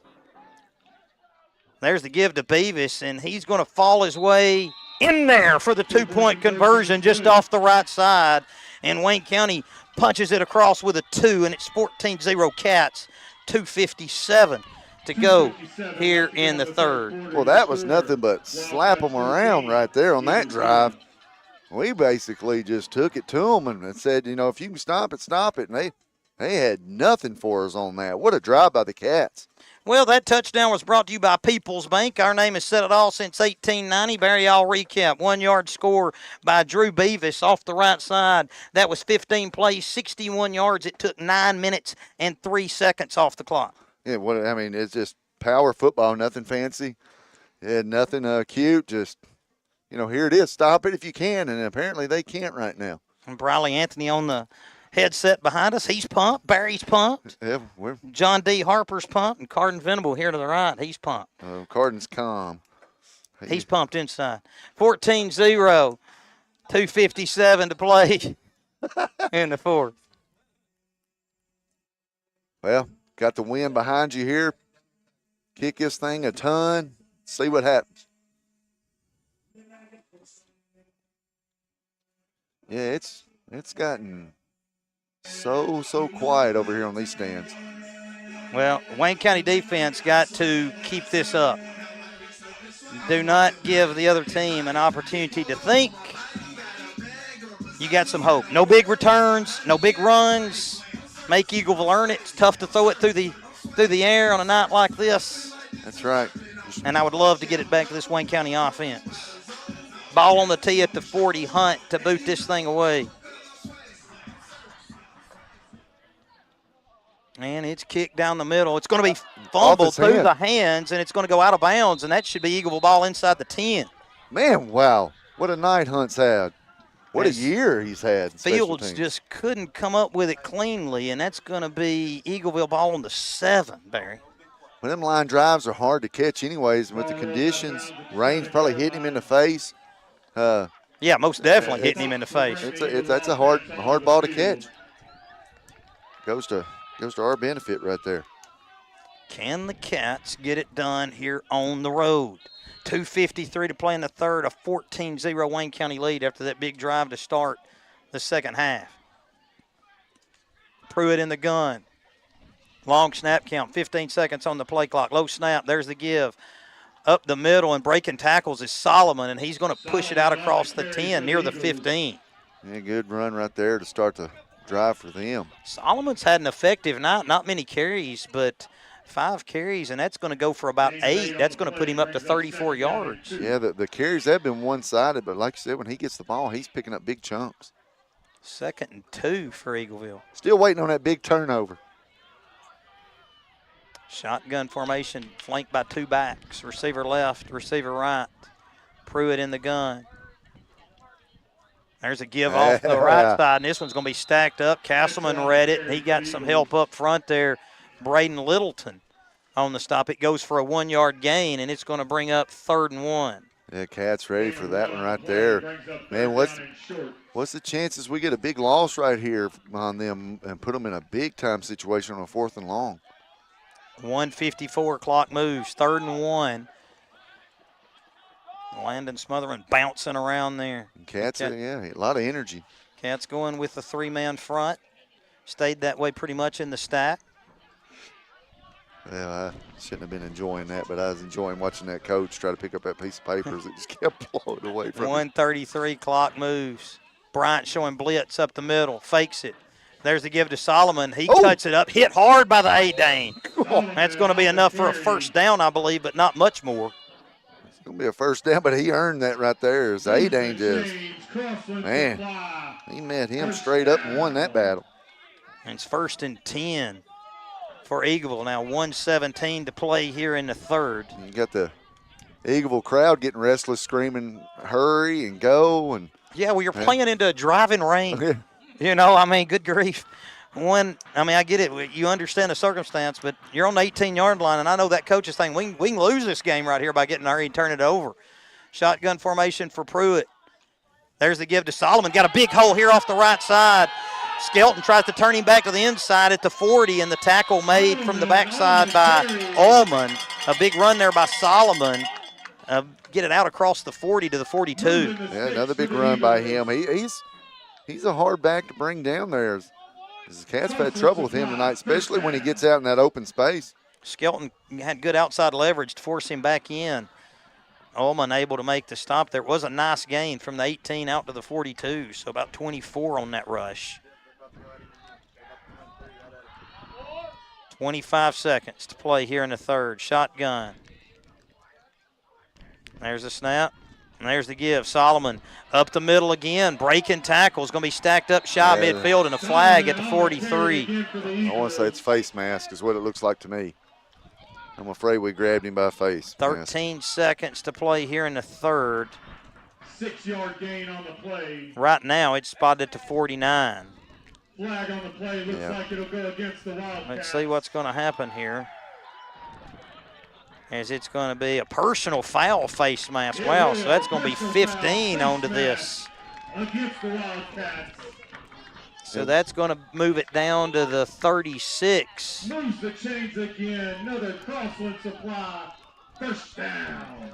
There's the give to Beavis, and he's going to fall his way in there for the 2-point conversion just off the right side. And Wayne County punches it across with a 2, and it's 14-0 Cats, 2:57 to go here in the 3rd. Well, that was nothing but slap them around right there on that drive. We basically just took it to them and said, if you can stop it, stop it. And they had nothing for us on that. What a drive by the Cats. Well, that touchdown was brought to you by People's Bank. Our name has said it all since 1890. Barry, I'll recap. 1-yard score by Drew Beavis off the right side. That was 15 plays, 61 yards. It took 9 minutes and 3 seconds off the clock. Yeah, it's just power football, nothing fancy. Nothing cute, just – here it is. Stop it if you can, and apparently they can't right now. And Briley Anthony on the headset behind us. He's pumped. Barry's pumped. Yeah, John D. Harper's pumped, and Carden Venable here to the right. He's pumped. Carden's calm. He's pumped inside. 14-0, 2:57 to play in the 4th. Well, got the wind behind you here. Kick this thing a ton. See what happens. Yeah, it's gotten so quiet over here on these stands. Well, Wayne County defense got to keep this up. Do not give the other team an opportunity to think. You got some hope. No big returns, no big runs. Make Eagleville earn it. It's tough to throw it through the air on a night like this. That's right. And I would love to get it back to this Wayne County offense. Ball on the tee at the 40, Hunt to boot this thing away. And it's kicked down the middle. It's going to be fumbled through the hands, and it's going to go out of bounds, and that should be Eagleville ball inside the 10. Man, wow. What a night Hunt's had. What a year he's had. Fields just couldn't come up with it cleanly, and that's going to be Eagleville ball on the 7, Barry. Well, them line drives are hard to catch anyways. With the conditions, rain's probably hitting him in the face. Yeah, most definitely hitting him in the face. That's a hard ball to catch. Goes to our benefit right there. Can the Cats get it done here on the road? 2:53 to play in the third, a 14-0 Wayne County lead after that big drive to start the second half. Pruitt in the gun. Long snap count, 15 seconds on the play clock. Low snap, there's the give. Up the middle and breaking tackles is Solomon, and he's going to push it out across the 10 near the 15. Yeah, good run right there to start the drive for them. Solomon's had an effective night, not many carries, but 5 carries, and that's going to go for about 8. That's going to put him up to 34 yards. Yeah, the carries have been one-sided, but like you said, when he gets the ball, he's picking up big chunks. 2nd and 2 for Eagleville. Still waiting on that big turnover. Shotgun formation flanked by 2 backs. Receiver left, receiver right. Pruitt in the gun. There's a give off the right side, and this one's going to be stacked up. Castleman read it, and he got some help up front there. Braden Littleton on the stop. It goes for a 1-yard gain, and it's going to bring up 3rd and 1. Yeah, Cat's ready for that one right there. Man, what's the chances we get a big loss right here on them and put them in a big-time situation on a 4th and long? 1:54 clock moves, 3rd and 1. Landon Smotherman bouncing around there. Cats, a lot of energy. Cats going with the 3-man front. Stayed that way pretty much in the stack. Well, I shouldn't have been enjoying that, but I was enjoying watching that coach try to pick up that piece of paper as it just kept blowing away from him. 1:33 clock moves. Bryant showing blitz up the middle, fakes it. There's the give to Solomon. He cuts it up, hit hard by the A-Dane. That's going to be enough for a first down, I believe, but not much more. It's going to be a first down, but he earned that right there. As A-Dane just, man, he met him straight up and won that battle. And it's 1st and 10 for Eagleville. Now 1:17 to play here in the third. You got the Eagleville crowd getting restless, screaming, hurry and go. And yeah, well, you're playing into a driving rain. You know, I mean, good grief. I get it. You understand the circumstance, but you're on the 18-yard line, and I know that coach is saying, we can lose this game right here by getting hurry and turn it over. Shotgun formation for Pruitt. There's the give to Solomon. Got a big hole here off the right side. Skelton tries to turn him back to the inside at the 40, and the tackle made from the backside by Ullman. A big run there by Solomon. Get it out across the 40 to the 42. Yeah, another big run by him. He's a hard back to bring down there. The Cats have had trouble with him tonight, especially when he gets out in that open space. Skelton had good outside leverage to force him back in. Ullman able to make the stop. There was a nice gain from the 18 out to the 42, so about 24 on that rush. 25 seconds to play here in the third. Shotgun. There's the snap. And there's the give. Solomon up the middle again. Breaking tackles. Going to be stacked up shy midfield and a flag at the 43. I want to say it's face mask is what it looks like to me. I'm afraid we grabbed him by face. 13 seconds to play here in the third. 6-yard gain on the play. Right now it's spotted at the 49. Flag on the play. Looks like it'll go against the Wildcats. Let's see what's going to happen here. As it's going to be a personal foul face mask. Wow, so that's going to be 15 onto this. Against the Wildcats. So that's going to move it down to the 36. Moves the chains again. Another Crossland supply. First down.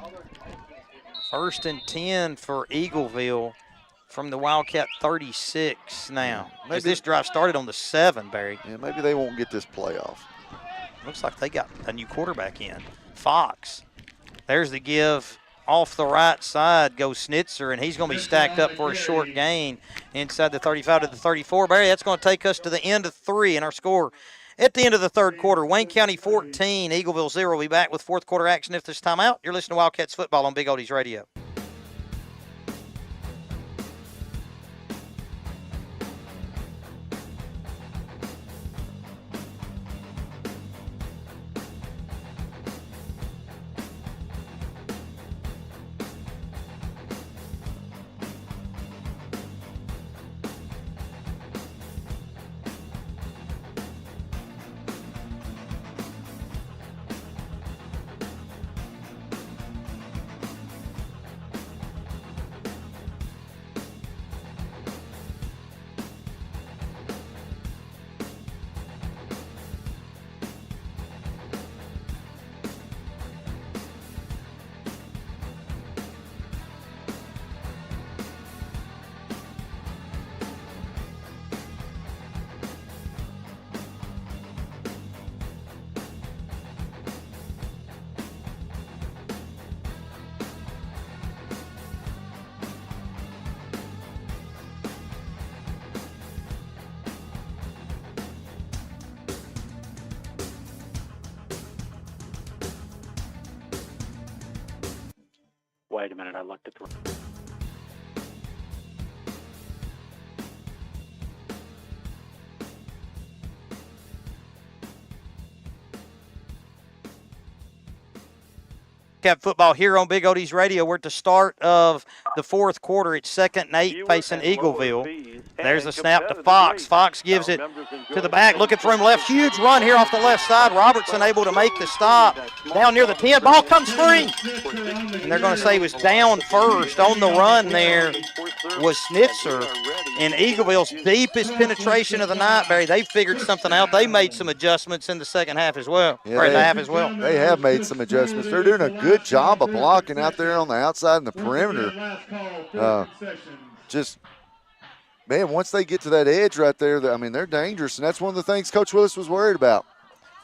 1st and 10 for Eagleville from the Wildcat 36 now. Maybe this drive started on the 7, Barry. Yeah, maybe they won't get this playoff. Looks like they got a new quarterback in. Fox. There's the give off the right side goes Snitzer, and he's going to be stacked up for a short gain inside the 35 to the 34. Barry, that's going to take us to the end of 3 in our score. At the end of the third quarter, Wayne County 14, Eagleville 0. We'll be back with fourth quarter action if this time out. You're listening to Wildcats football on Big Oldies Radio. Wait a minute, I looked at the. Wildcat football here on Big Odie's Radio. We're at the start of the fourth quarter. It's 2nd and 8 facing Eagleville. There's a snap to Fox. Fox gives it to the back, looking for him left. Huge run here off the left side. Robertson able to make the stop. Down near the 10. Ball comes free. And they're going to say he was down first. On the run there was Schnitzer. And Eagleville's deepest penetration of the night, Barry. They figured something out. They made some adjustments in the second half as well. Yeah, or in the half as well. They have made some adjustments. They're doing a good job of blocking out there on the outside and the perimeter. Man, once they get to that edge right there, I mean, they're dangerous, and that's one of the things Coach Willis was worried about.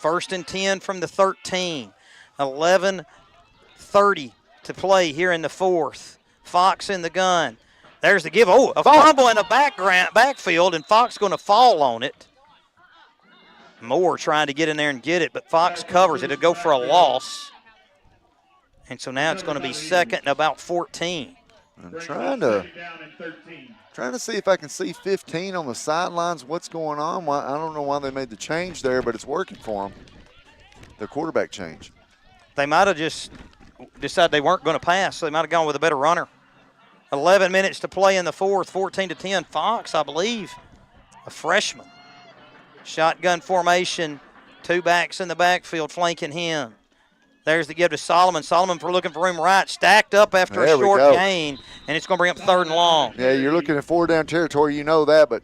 1st and 10 from the 13. 11:30 to play here in the fourth. Fox in the gun. There's the give. Oh, a fumble in the backfield, and Fox going to fall on it. Moore trying to get in there and get it, but Fox covers it. It'll go for a loss. And so now it's going to be 2nd and about 14. I'm trying to see if I can see 15 on the sidelines. What's going on? I don't know why they made the change there, but it's working for them. The quarterback change. They might have just decided they weren't going to pass, so they might have gone with a better runner. 11 minutes to play in the fourth, 14-10. Fox, I believe, a freshman. Shotgun formation, 2 backs in the backfield flanking him. There's the give to Solomon. Solomon for looking for room right. Stacked up after a short gain, and it's going to bring up 3rd and long. Yeah, you're looking at 4-down territory. You know that, but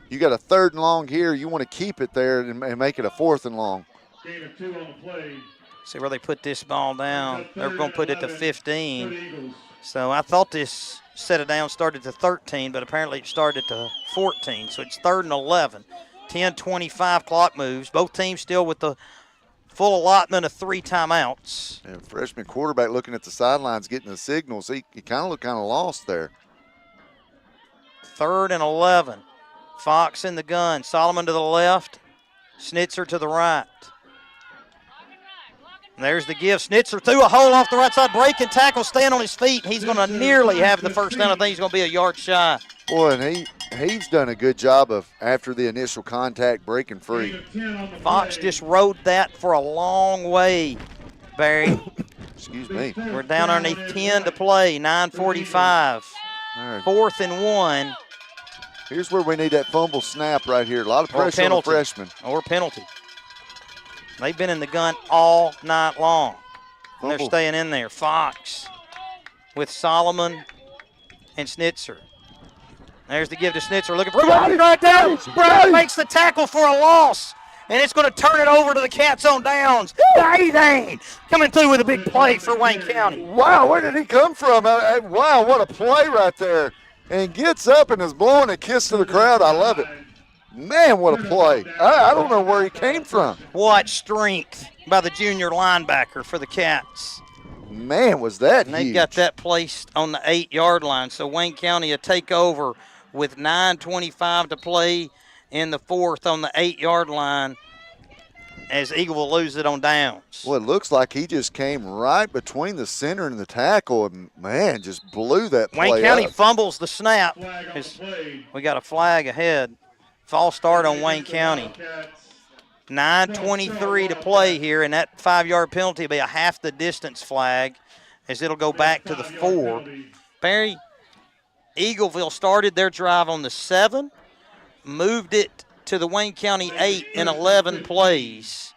you got a 3rd and long here. You want to keep it there and make it a 4th and long. Gain of 2 on the play. See where they put this ball down. They're going to put it to 15. So I thought this set it down started to 13, but apparently it started to 14. So it's 3rd and 11. 10:25 clock moves. Both teams still with the full allotment of 3 timeouts. And freshman quarterback looking at the sidelines, getting the signals. He kind of looked kind of lost there. 3rd and 11. Fox in the gun. Solomon to the left. Schnitzer to the right. And there's the give. Schnitzer threw a hole off the right side. Breaking tackle, staying on his feet. He's going to nearly have the first down. I think he's going to be a yard shy. Boy, and he's done a good job of, after the initial contact, breaking free. Fox just rode that for a long way, Barry. Excuse me. We're down underneath 10 to play, 9:45. Right. 4th and 1. Here's where we need that fumble snap right here. A lot of pressure on the freshman. Or penalty. They've been in the gun all night long. And they're staying in there. Fox with Solomon and Schnitzer. There's the give to Schnitzer. Looking for right there. Brown makes the tackle for a loss. And it's going to turn it over to the Cats on downs. Dang! Coming through with a big play for Wayne County. Wow, where did he come from? Wow, what a play right there. And gets up and is blowing a kiss to the crowd. I love it. Man, what a play. I don't know where he came from. What strength by the junior linebacker for the Cats. Man, was that and huge. They got that placed on the 8-yard line. So Wayne County will take over with 9:25 to play in the fourth on the 8-yard line as Eagle will lose it on downs. Well, it looks like he just came right between the center and the tackle and, man, just blew that play Wayne County up. Fumbles the snap. We got a flag ahead. False start on Wayne County. 9:23 to play here, and that 5-yard penalty will be a half the distance flag as it'll go back to the 4. Barry, Eagleville started their drive on the 7, moved it to the Wayne County 8 in 11 plays,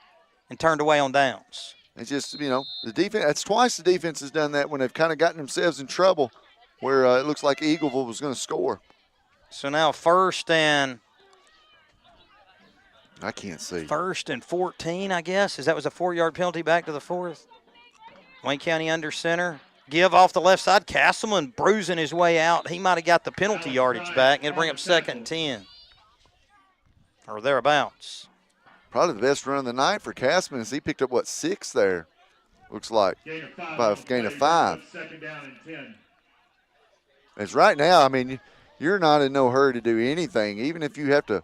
and turned away on downs. It's just, the defense, that's twice the defense has done that when they've kind of gotten themselves in trouble where it looks like Eagleville was going to score. So now first and I can't see. 1st and 14, I guess, as that was a 4-yard penalty back to the 4th. Wayne County under center. Give off the left side. Castleman bruising his way out. He might have got the penalty yardage back. It'll bring up 2nd and 10. Or thereabouts. Probably the best run of the night for Castleman as he picked up, 6 there? Looks like. Gain of 5. As right now, you're not in no hurry to do anything. Even if you have to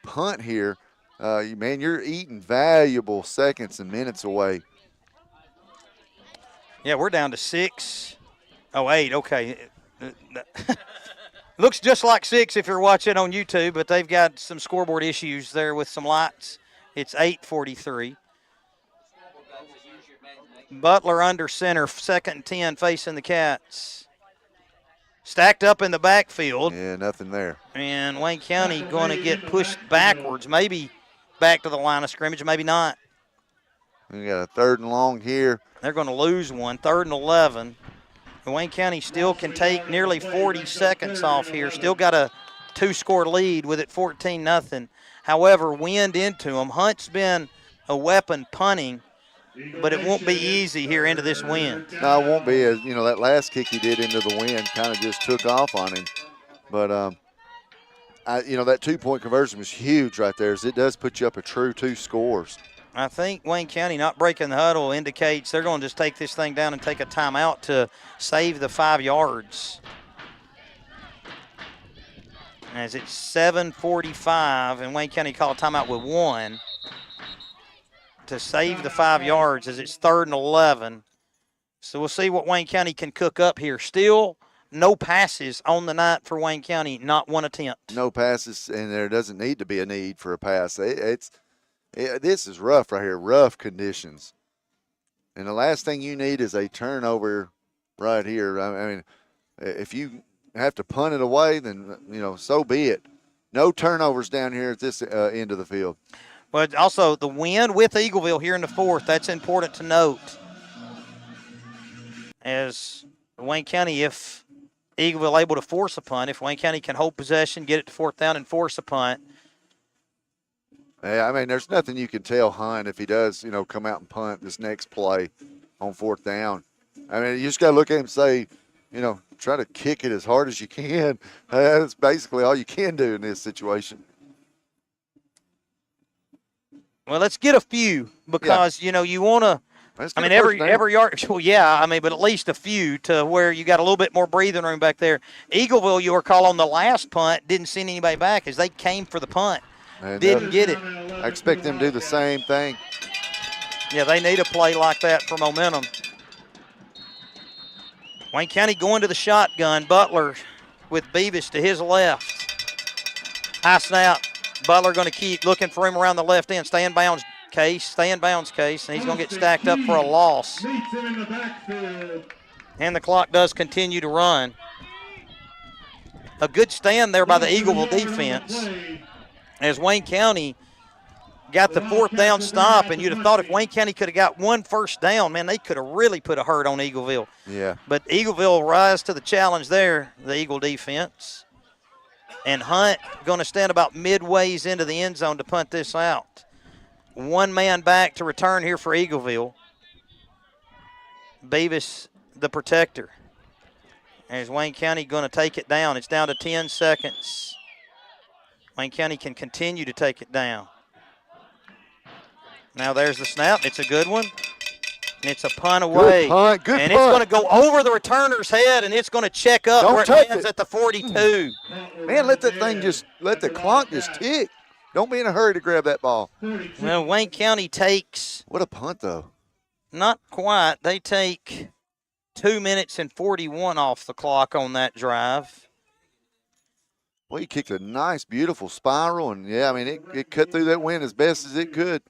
punt here, you're eating valuable seconds and minutes away. Yeah, we're down to 6 Oh, 8, okay. Looks just like 6 if you're watching on YouTube, but they've got some scoreboard issues there with some lights. It's 8:43. Butler under center, 2nd and 10 facing the Cats. Stacked up in the backfield. Yeah, nothing there. And Wayne County going to get pushed backwards, maybe back to the line of scrimmage, maybe not. We got a 3rd and long here. They're going to lose one, 3rd and 11. And Wayne County still can take nearly 40 seconds off here. Still got a 2-score lead with it 14-0. However, wind into them. Hunt's been a weapon punting, but it won't be easy here into this wind. No, it won't be. As that last kick he did into the wind kind of just took off on him. But, that 2-point conversion was huge right there, as it does put you up a true 2 scores. I think Wayne County not breaking the huddle indicates they're going to just take this thing down and take a timeout to save the 5 yards. As it's 7:45, and Wayne County called timeout with 1 to save the 5 yards as it's 3rd and 11. So we'll see what Wayne County can cook up here. Still no passes on the night for Wayne County, not one attempt. No passes, and there doesn't need to be a need for a pass. This is rough right here, rough conditions. And the last thing you need is a turnover right here. I mean, if you have to punt it away, then, so be it. No turnovers down here at this end of the field. But also the win with Eagleville here in the 4th, that's important to note. As Wayne County, if Eagleville able to force a punt, if Wayne County can hold possession, get it to 4th down and force a punt. Yeah, I mean, there's nothing you can tell Hunt if he does, come out and punt this next play on 4th down. I mean, you just got to look at him and say, try to kick it as hard as you can. That's basically all you can do in this situation. Well, let's get a few because, you want to – I mean, every yard – well, yeah, but at least a few to where you got a little bit more breathing room back there. Eagleville, you recall on the last punt, didn't send anybody back as they came for the punt. And didn't get it. I expect them to do the same thing. Yeah, they need a play like that for momentum. Wayne County going to the shotgun. Butler with Beavis to his left. High snap. Butler going to keep looking for him around the left end. Stay in bounds case, and he's going to get stacked up for a loss. And the clock does continue to run. A good stand there by the Eagleville defense. As Wayne County got the 4th down stop, and you'd have thought if Wayne County could have got 1 first down, man, they could have really put a hurt on Eagleville. Yeah. But Eagleville rise to the challenge there, the Eagle defense. And Hunt going to stand about midways into the end zone to punt this out. 1 man back to return here for Eagleville. Beavis, the protector. As Wayne County going to take it down. It's down to 10 seconds. Wayne County can continue to take it down. Now there's the snap. It's a good one. And it's a punt away. Good punt. Good and punt. It's going to go over the returner's head, and it's going to check up Don't where it touch lands it. at the 42. Man, let the clock just tick. Don't be in a hurry to grab that ball. Well, Wayne County takes. What a punt, though. Not quite. They take 2 minutes and 41 off the clock on that drive. Well, he kicked a nice, beautiful spiral, and, yeah, I mean, it cut through that wind as best as it could.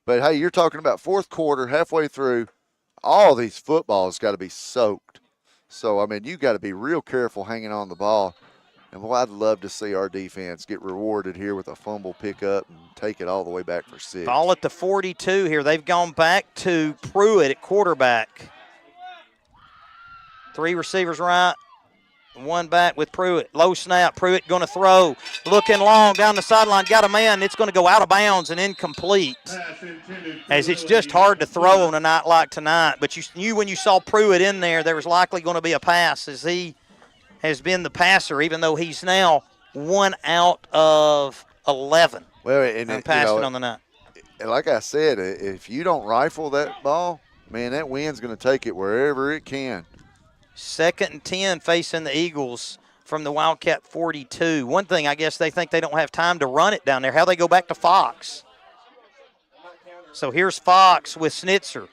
But, hey, you're talking about 4th quarter, halfway through, all these footballs got to be soaked. So, I mean, you got to be real careful hanging on the ball. And, boy, I'd love to see our defense get rewarded here with a fumble pickup and take it all the way back for 6. Ball at the 42 here. They've gone back to Pruitt at quarterback. 3 receivers right. 1 back with Pruitt. Low snap. Pruitt going to throw. Looking long down the sideline. Got a man. It's going to go out of bounds and incomplete. As it's just hard to throw on a night like tonight. But you knew when you saw Pruitt in there, there was likely going to be a pass as he has been the passer, even though he's now 1 out of 11. Well, and passing on the night. And like I said, if you don't rifle that ball, man, that wind's going to take it wherever it can. 2nd and 10 facing the Eagles from the Wildcat 42. One thing, I guess they think they don't have time to run it down there. How they go back to Fox. So here's Fox with Snitzer.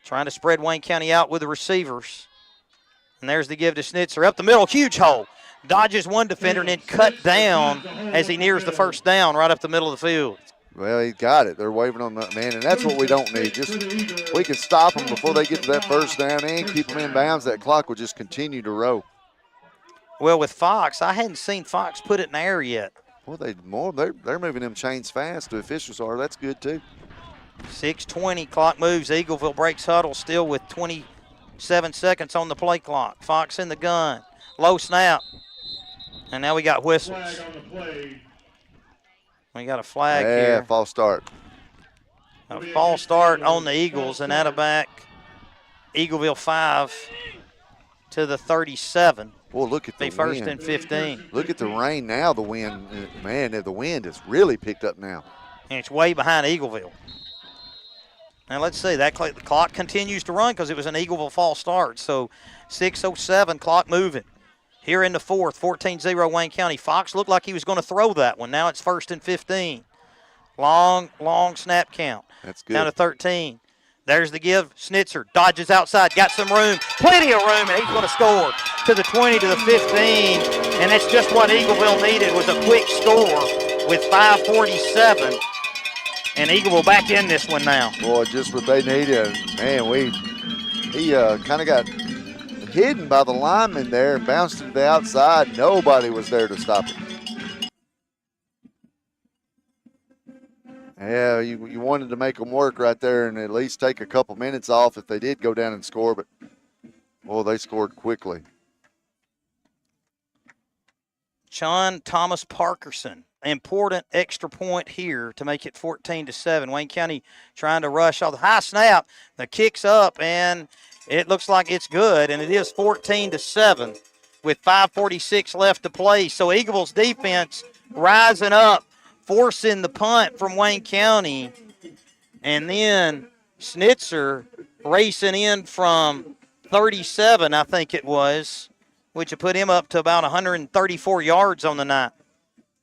Trying to spread Wayne County out with the receivers. And there's the give to Schnitzer. Up the middle, huge hole. Dodges one defender and then cut down as he nears the first down right up the middle of the field. Well, he got it. They're waving on that man, and that's what we don't need. Just we can stop them before they get to that first down and keep them in bounds. That clock will just continue to roll. Well, with Fox, I hadn't seen Fox put it in the air yet. Well, they're moving them chains fast. The officials are. That's good too. 6:20, clock moves. Eagleville breaks huddle still with 27 seconds on the play clock. Fox in the gun. Low snap. And now we got whistles. Flag on the play. We got a flag Yeah, here. false start. A false start on the Eagles, and that'll back Eagleville 5 to the 37. Boy, look at the Be first wind. and 15. Look at the rain now. The wind, man, the wind has really picked up now. And it's way behind Eagleville. Now let's see, the clock continues to run because it was an Eagleville false start. So 6:07, clock moving. Here in the fourth, 14-0 Wayne County. Fox looked like he was going to throw that one. Now it's first and 15. Long snap count. That's good. Down to 13. There's the give. Schnitzer dodges outside, got some room, plenty of room, and he's going to score to the 20, to the 15. And that's just what Eagleville needed, was a quick score with 5:47. And Eagleville back in this one now. Boy, just what they needed. Man, he kind of got hidden by the lineman there and bounced to the outside. Nobody was there to stop him. Yeah, you wanted to make them work right there and at least take a couple minutes off if they did go down and score, but, boy, they scored quickly. John Thomas Parkerson. Important extra point here to make it 14-7. Wayne County trying to rush all the high snap. The kick's up, and it looks like it's good, and it is 14-7 with 5:46 left to play. So Eagleville's defense rising up, forcing the punt from Wayne County, and then Schnitzer racing in from 37, I think it was, which would put him up to about 134 yards on the night.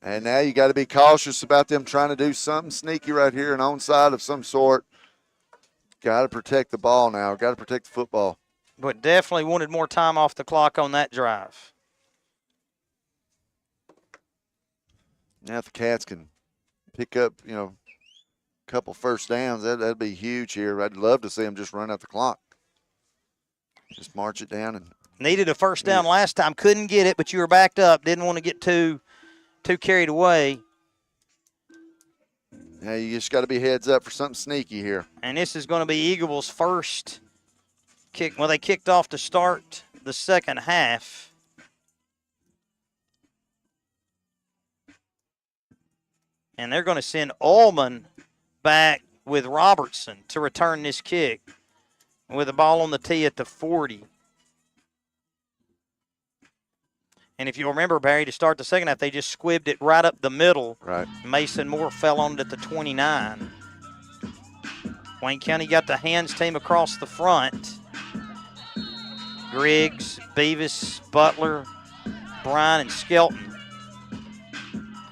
And now you got to be cautious about them trying to do something sneaky right here, an onside of some sort. Got to protect the ball now. Got to protect the football. But definitely wanted more time off the clock on that drive. Now if the Cats can pick up, a couple first downs, that'd be huge here. I'd love to see them just run out the clock. Just march it down. And needed a first down last time. Couldn't get it, but you were backed up. Didn't want to get too carried away. Yeah, you just got to be heads up for something sneaky here. And this is going to be Eagleville's first kick. Well, they kicked off to start the second half. And they're going to send Ullman back with Robertson to return this kick with the ball on the tee at the 40. And if you remember, Barry, to start the second half, they just squibbed it right up the middle. Right. Mason Moore fell on it at the 29. Wayne County got the hands team across the front. Griggs, Beavis, Butler, Bryan, and Skelton.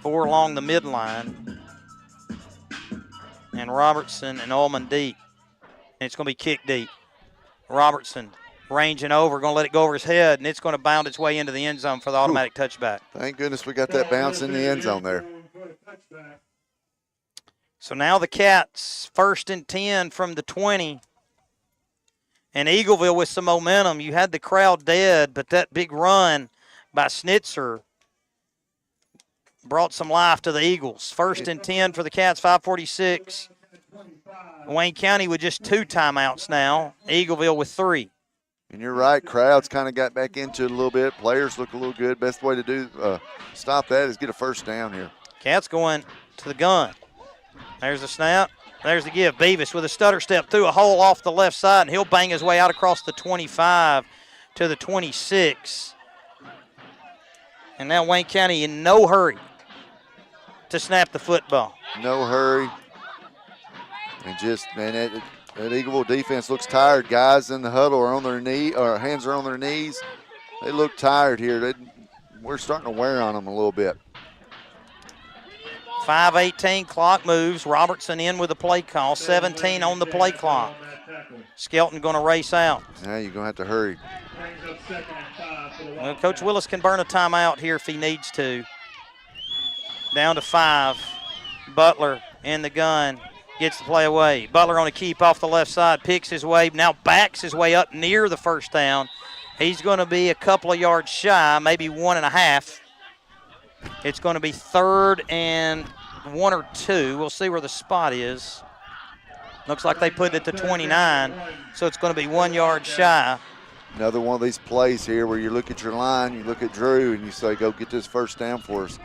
4 along the midline. And Robertson and Ullman deep. And it's going to be kick deep. Robertson ranging over, going to let it go over his head, and it's going to bound its way into the end zone for the automatic touchback. Thank goodness we got that bounce in the end zone there. So now the Cats first and 10 from the 20. And Eagleville with some momentum. You had the crowd dead, but that big run by Schnitzer brought some life to the Eagles. First and 10 for the Cats, 5:46. Wayne County with just 2 timeouts now. Eagleville with 3. And you're right, crowds kind of got back into it a little bit. Players look a little good. Best way to stop that is get a first down here. Cats going to the gun. There's the snap. There's the give. Beavis with a stutter step through a hole off the left side, and he'll bang his way out across the 25 to the 26. And now Wayne County in no hurry to snap the football. No hurry. And just, man, that Eagleville defense looks tired. Guys in the huddle are on their knee, or hands are on their knees. They look tired here. We're starting to wear on them a little bit. 5:18, clock moves. Robertson in with a play call. 17 on the play clock. tackle. Skelton going to race out. Now you're going to have to hurry. Brings up 2nd and 5 for the Well, Wildcats. Coach Willis can burn a timeout here if he needs to. Down to 5. Butler in the gun. Gets the play away. Butler on a keep off the left side. Picks his way. Now backs his way up near the first down. He's going to be a couple of yards shy, maybe 1.5. It's going to be 3rd and 1 or 2. We'll see where the spot is. Looks like they put it to 29, so it's going to be 1 yard shy. Another one of these plays here where you look at your line, you look at Drew, and you say, go get this first down for us.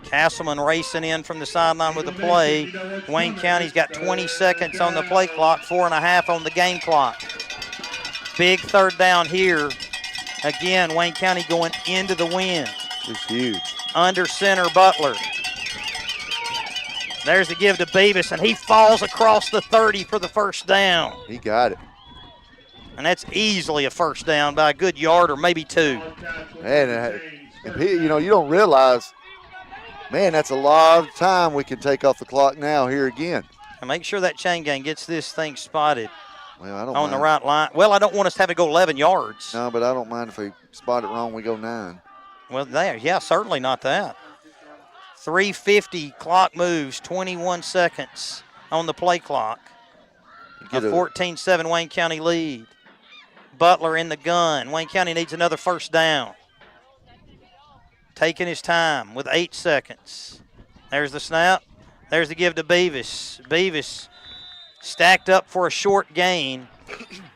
Castleman racing in from the sideline with the play. Wayne County's got 20 seconds on the play clock, 4.5 on the game clock. Big 3rd down here. Again, Wayne County going into the wind. It's huge. Under center, Butler. There's the give to Beavis, and he falls across the 30 for the first down. He got it. And that's easily a first down by a good yard or maybe 2. Man, you don't realize, man, that's a lot of time we can take off the clock now here again. And make sure that chain gang gets this thing spotted Well, I don't on mind. the right line. Well, I don't want us to have to go 11 yards. No, but I don't mind if we spot it wrong, we go 9. Well, there, yeah, certainly not that. 3:50 clock moves, 21 seconds on the play clock. A 14-7 Wayne County lead. Butler in the gun. Wayne County needs another first down. Taking his time with 8 seconds. There's the snap. There's the give to Beavis. Beavis stacked up for a short gain.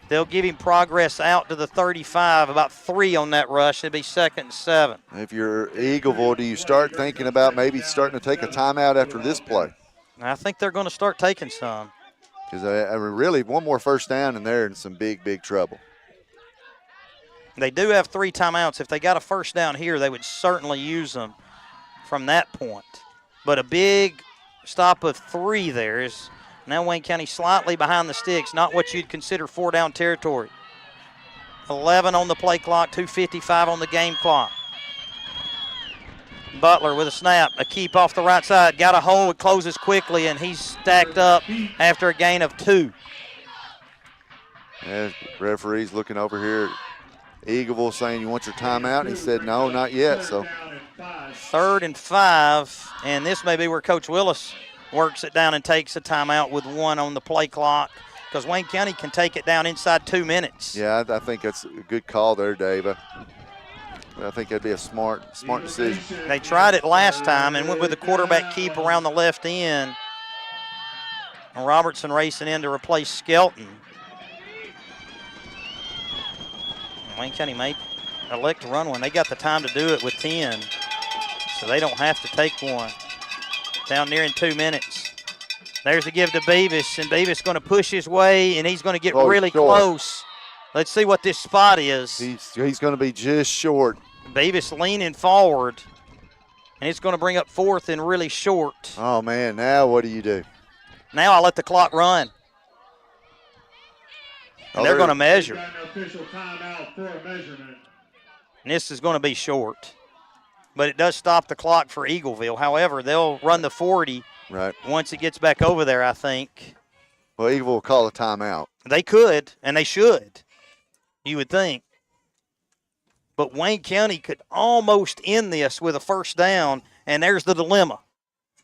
They'll give him progress out to the 35, about 3 on that rush. It'll be 2nd and 7. If you're Eagleville, do you start thinking about maybe starting to take a timeout after this play? I think they're going to start taking some. Because really, one more first down and they're in some big, big trouble. They do have 3 timeouts. If they got a first down here, they would certainly use them from that point. But a big stop of 3 there is now Wayne County slightly behind the sticks, not what you'd consider 4-down territory. 11 on the play clock, 2:55 on the game clock. Butler with a snap, a keep off the right side, got a hole, it closes quickly, and he's stacked up after a gain of 2. Yeah, referee's looking over here. Eagleville saying, you want your timeout? And he said, no, not yet. So 3rd and 5, and this may be where Coach Willis works it down and takes a timeout with 1 on the play clock because Wayne County can take it down inside 2 minutes. Yeah, I think that's a good call there, Dave. I think that'd be a smart decision. They tried it last time and went with the quarterback keep around the left end. And Robertson racing in to replace Skelton. Wayne County may elect to run one. They got the time to do it with 10, so they don't have to take one. Down near in 2 minutes. There's the give to Beavis, and Beavis going to push his way, and he's going to get really close. Let's see what this spot is. He's going to be just short. Beavis leaning forward, and it's going to bring up 4th and really short. Oh, man, now what do you do? Now I'll let the clock run. And they're going to measure. Official timeout for a measurement. And this is going to be short. But it does stop the clock for Eagleville. However, they'll run the 40 once it gets back over there, I think. Well, Eagleville will call a timeout. They could, and they should, you would think. But Wayne County could almost end this with a first down, and there's the dilemma.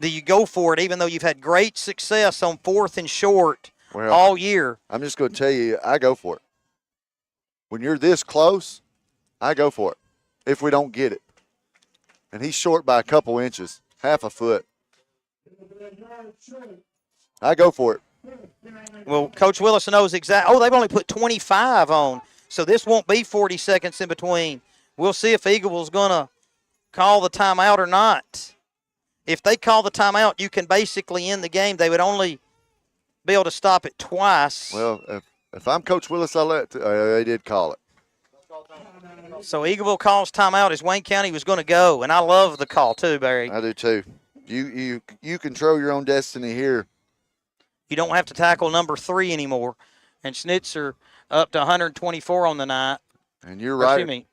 Do you go for it even though you've had great success on 4th and short all year? I'm just going to tell you, I go for it. When you're this close, I go for it if we don't get it. And he's short by a couple inches, half a foot. I go for it. Well, Coach Willis knows exactly. Oh, they've only put 25 on, so this won't be 40 seconds in between. We'll see if Eagleville's going to call the timeout or not. If they call the timeout, you can basically end the game. They would only be able to stop it twice. Well, if I'm Coach Willis, I'll let they did call it. So Eagleville calls timeout as Wayne County was going to go, and I love the call too, Barry. I do too. You control your own destiny here. You don't have to tackle number 3 anymore. And Schnitzer up to 124 on the night. And you're right. Excuse me,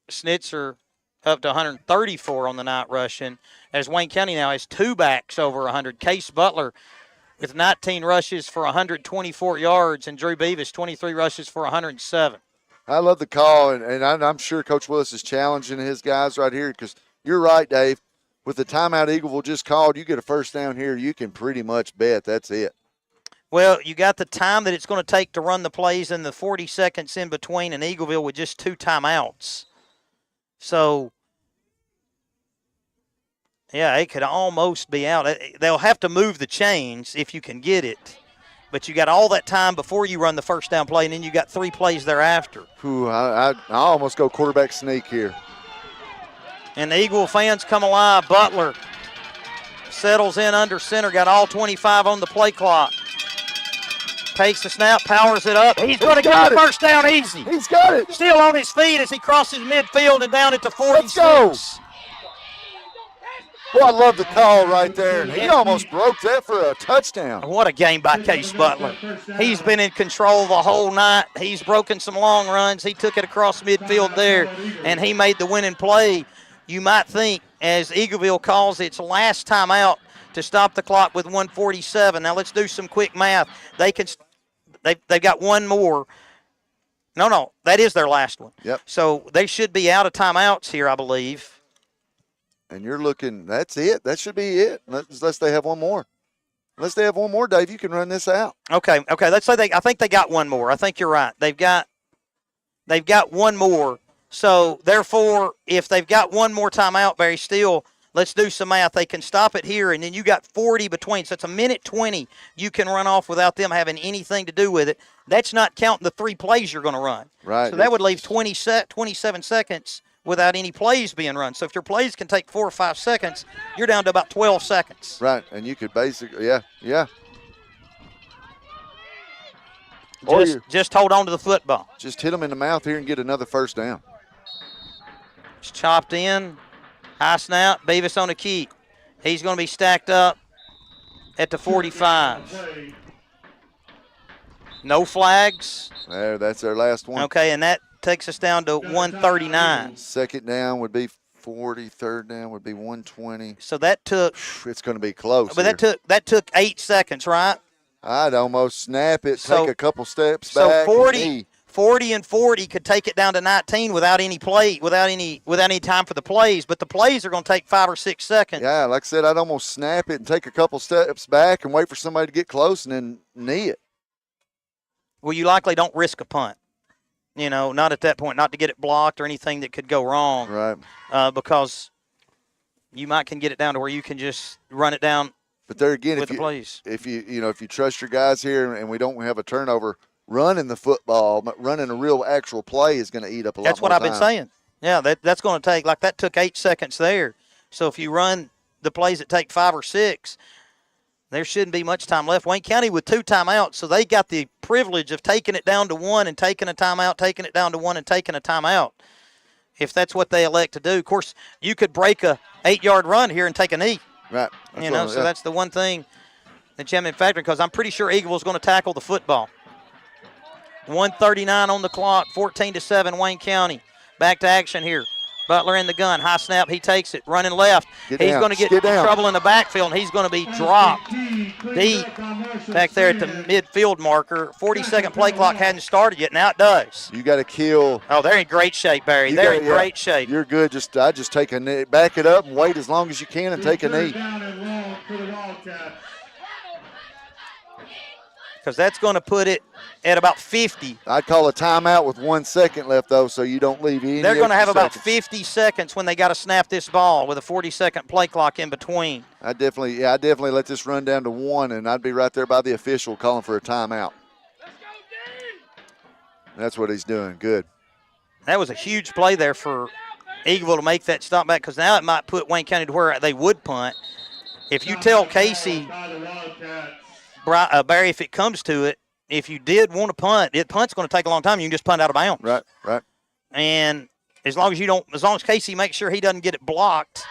Schnitzer up to 134 on the night rushing, as Wayne County now has 2 backs over 100. Case Butler with 19 rushes for 124 yards, and Drew Beavis, 23 rushes for 107. I love the call, and I'm sure Coach Willis is challenging his guys right here because you're right, Dave. With the timeout Eagleville just called, you get a first down here, you can pretty much bet that's it. Well, you got the time that it's going to take to run the plays and the 40 seconds in between in Eagleville with just 2 timeouts. So, yeah, it could almost be out. They'll have to move the chains if you can get it. But you got all that time before you run the first down play, and then you got 3 plays thereafter. Ooh, I almost go quarterback sneak here. And the Eagle fans come alive. Butler settles in under center, got all 25 on the play clock. Takes the snap, powers it up. He's going to get the first down easy. He's got it. Still on his feet as he crosses midfield and down at the 46. Let's go. Boy, I love the call right there. He almost broke that for a touchdown. What a game by Case Butler. He's been in control the whole night. He's broken some long runs. He took it across midfield there, and he made the winning play. You might think, as Eagleville calls its last time out to stop the clock with 1:47. Now let's do some quick math. They've got one more. No, that is their last one. Yep. So they should be out of timeouts here, I believe. And you're looking, that's it. That should be it, unless they have one more. Unless they have one more, Dave, you can run this out. Okay. Let's say I think they got one more. I think you're right. They've got one more. So, therefore, if they've got one more timeout, Barry, still, let's do some math. They can stop it here, and then you got 40 between. So, it's a minute 20 you can run off without them having anything to do with it. That's not counting the 3 plays you're going to run. Right. So, that would leave 27 seconds without any plays being run. So, if your plays can take 4 or 5 seconds, you're down to about 12 seconds. Right, and you could basically, yeah. Just hold on to the football. Just hit them in the mouth here and get another first down. It's chopped in. High snap. Beavis on the keep. He's going to be stacked up at the 45. No flags. There, that's their last one. Okay, and that takes us down to 139. Second down would be 40. Third down would be 120. So that took. It's going to be close. But that took 8 seconds, right? I'd almost snap it, So- take a couple steps So back. 40 and 40 could take it down to 19 without any time for the plays. But the plays are going to take 5 or 6 seconds. Yeah, like I said, I'd almost snap it and take a couple steps back and wait for somebody to get close and then knee it. Well, you likely don't risk a punt. Not at that point, not to get it blocked or anything that could go wrong. Right. Because you can get it down to where you can just run it down. But there again, with the plays. if you trust your guys here and we don't have a turnover, running the football, running a real actual play is going to eat up a lot more time. That's what I've been saying. Yeah, that's going to take, that took 8 seconds there. So if you run the plays that take 5 or 6, there shouldn't be much time left. Wayne County with 2 timeouts, so they got the privilege of taking it down to 1 and taking a timeout, taking it down to 1 and taking a timeout, if that's what they elect to do. Of course, you could break a 8-yard run here and take a knee. Right. So that's the one thing that you have in factor, because I'm pretty sure Eagleville's going to tackle the football. 1:39 on the clock, 14-7 Wayne County. Back to action here. Butler in the gun, high snap, he takes it, running left. He's going to get in trouble in the backfield, and he's going to be dropped deep back there at the midfield marker. 40-second play clock hadn't started yet. Now it does. You got to kill. Oh, they're in great shape, Barry. They're in great shape. You're good. I just take a knee, back it up and wait as long as you can and take a knee. Because that's going to put it at about 50. I'd call a timeout with 1 second left, though, so you don't leave any. They're going to have about seconds. 50 seconds when they got to snap this ball with a 40-second play clock in between. I definitely let this run down to 1, and I'd be right there by the official calling for a timeout. That's what he's doing. Good. That was a huge play there for Eagleville to make that stop back, because now it might put Wayne County to where they would punt. If you tell Casey, Barry, if it comes to it, if you did want to punt, punt's going to take a long time. You can just punt out of bounds. Right. And as long as Casey makes sure he doesn't get it blocked,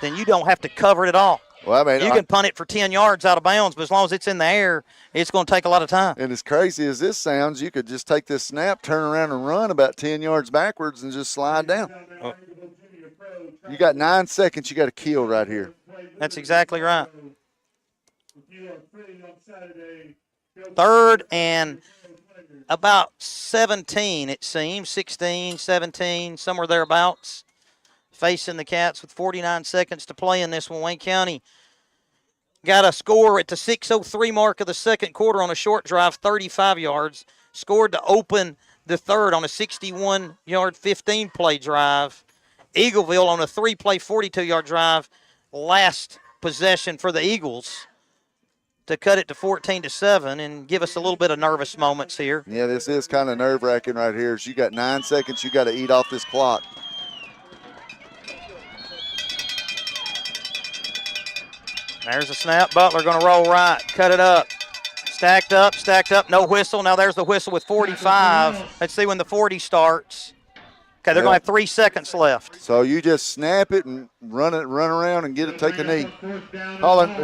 then you don't have to cover it at all. Well, I mean, you can punt it for 10 yards out of bounds, but as long as it's in the air, it's going to take a lot of time. And as crazy as this sounds, you could just take this snap, turn around and run about 10 yards backwards and just slide down. You got 9 seconds you got to kill right here. That's exactly right. Third and about 17, it seems, 16, 17, somewhere thereabouts, facing the Cats with 49 seconds to play in this one. Wayne County got a score at the 6:03 mark of the second quarter on a short drive, 35 yards. Scored to open the third on a 61-yard, 15-play drive. Eagleville on a 3-play, 42-yard drive. Last possession for the Eagles to cut it to 14-7 and give us a little bit of nervous moments here. Yeah, this is kind of nerve-wracking right here. You got 9 seconds. You got to eat off this clock. There's a snap. Butler going to roll right. Cut it up. Stacked up. No whistle. Now there's the whistle with 45. Let's see when the 40 starts. Okay, they're going to have 3 seconds left. So you just snap it and run around and get it, take a knee.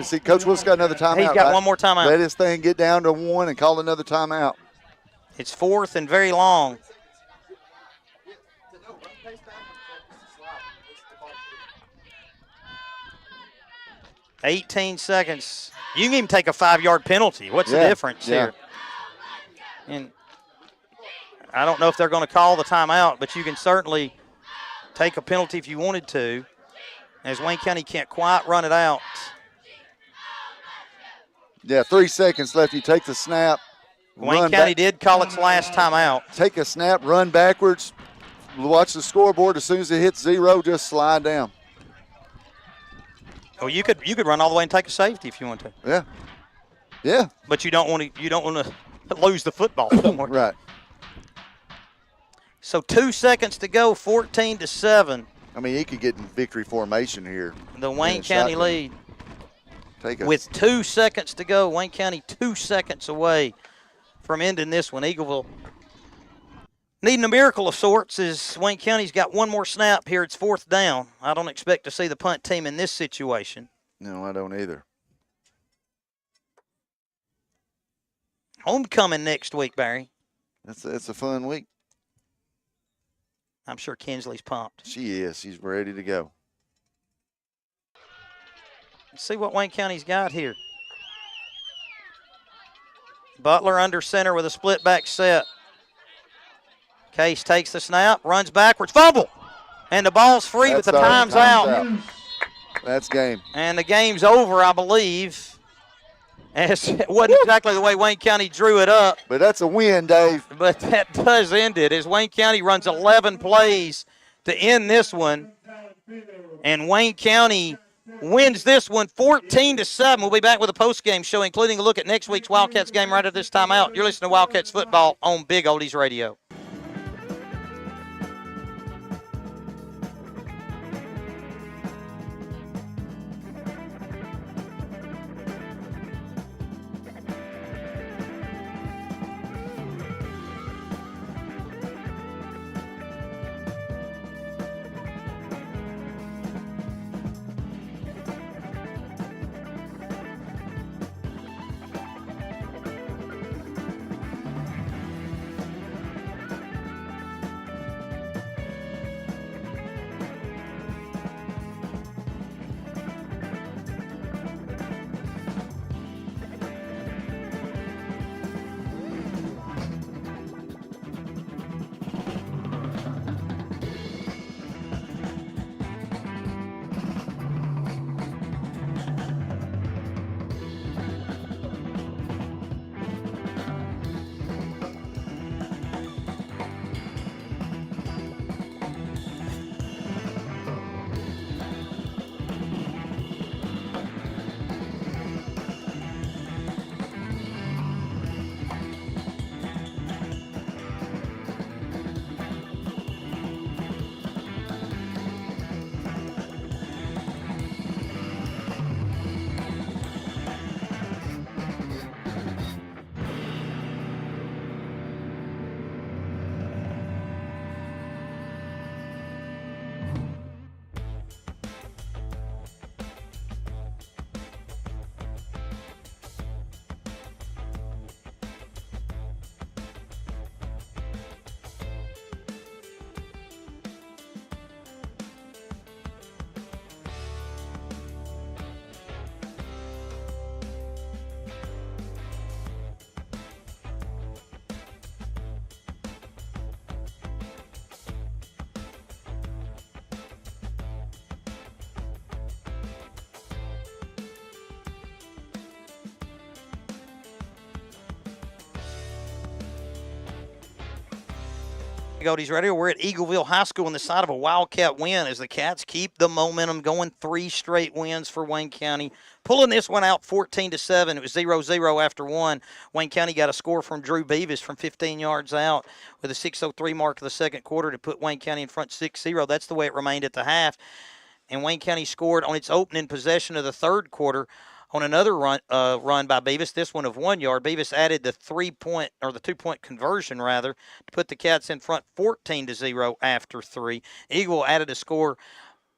See, Coach Willis got another timeout. He's got one more timeout. Let this thing get down to 1 and call another timeout. It's 4th and very long. $18 seconds. You can even take a 5-yard penalty. What's the difference here? And I don't know if they're going to call the timeout, but you can certainly take a penalty if you wanted to, as Wayne County can't quite run it out. Yeah, 3 seconds left. You take the snap. Wayne County did call its last timeout. Take a snap, run backwards, watch the scoreboard. As soon as it hits 0, just slide down. Well, you could run all the way and take a safety if you want to. Yeah. Yeah. But you don't want to lose the football somewhere. Right. So 2 seconds to go, 14-7. I mean, he could get in victory formation here. The Wayne County lead. With 2 seconds to go, Wayne County 2 seconds away from ending this one. Eagleville needing a miracle of sorts as Wayne County's got one more snap here. It's 4th down. I don't expect to see the punt team in this situation. No, I don't either. Homecoming next week, Barry. It's a fun week. I'm sure Kinsley's pumped. She is. She's ready to go. Let's see what Wayne County's got here. Butler under center with a split back set. Case takes the snap, runs backwards, fumble. And the ball's free, but the time's out. That's game. And the game's over, I believe. As it wasn't exactly the way Wayne County drew it up. But that's a win, Dave. But that does end it as Wayne County runs 11 plays to end this one. And Wayne County wins this one 14-7. We'll be back with a post-game show, including a look at next week's Wildcats game right at this time out. You're listening to Wildcats football on Big Oldies Radio. Goldies Radio. We're at Eagleville High School on the side of a Wildcat win as the Cats keep the momentum going. 3 straight wins for Wayne County. Pulling this one out 14-7. It was 0-0 after one. Wayne County got a score from Drew Beavis from 15 yards out with a 6:03 mark of the second quarter to put Wayne County in front 6-0. That's the way it remained at the half. And Wayne County scored on its opening possession of the third quarter on another run by Beavis, this one of 1 yard. Beavis added the 2-point conversion, rather, to put the Cats in front 14-0 after 3. Eagle added a score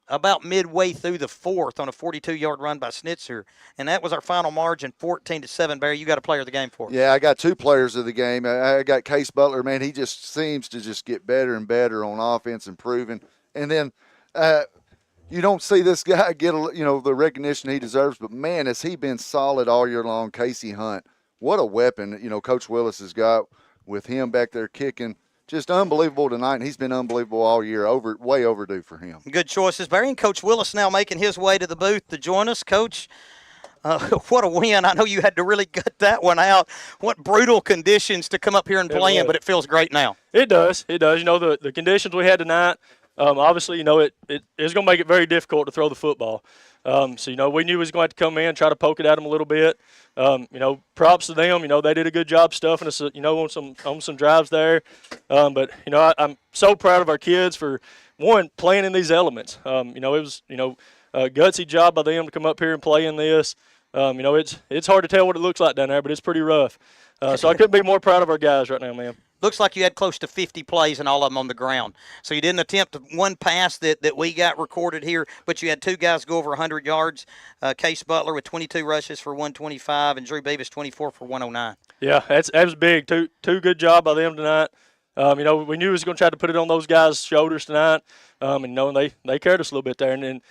about midway through the fourth on a 42-yard run by Snitzer, and that was our final margin, 14-7. Barry, you got a player of the game for us. Yeah, I got 2 players of the game. I got Case Butler. Man, he just seems to just get better and better on offense, improving. And then you don't see this guy get the recognition he deserves, but man, has he been solid all year long. Casey Hunt, what a weapon Coach Willis has got with him back there kicking. Just unbelievable tonight, and he's been unbelievable all year. Way overdue for him. Good choices, Barry. And Coach Willis now making his way to the booth to join us. Coach, what a win. I know you had to really gut that one out. What brutal conditions to come up here and play in, but it feels great now. It does. It does. The conditions we had tonight, obviously, it is going to make it very difficult to throw the football. So, we knew we was going to have to come in, try to poke it at them a little bit. Props to them. They did a good job stuffing us, on some drives there. But I'm so proud of our kids for, one, playing in these elements. It was, a gutsy job by them to come up here and play in this. It's hard to tell what it looks like down there, but it's pretty rough. So I couldn't be more proud of our guys right now, man. Looks like you had close to 50 plays and all of them on the ground. So you didn't attempt one pass that we got recorded here, but you had 2 guys go over 100 yards. Case Butler with 22 rushes for 125 and Drew Beavis 24 for 109. Yeah, that was big. Two good job by them tonight. We knew we was going to try to put it on those guys' shoulders tonight. And they carried us a little bit there. And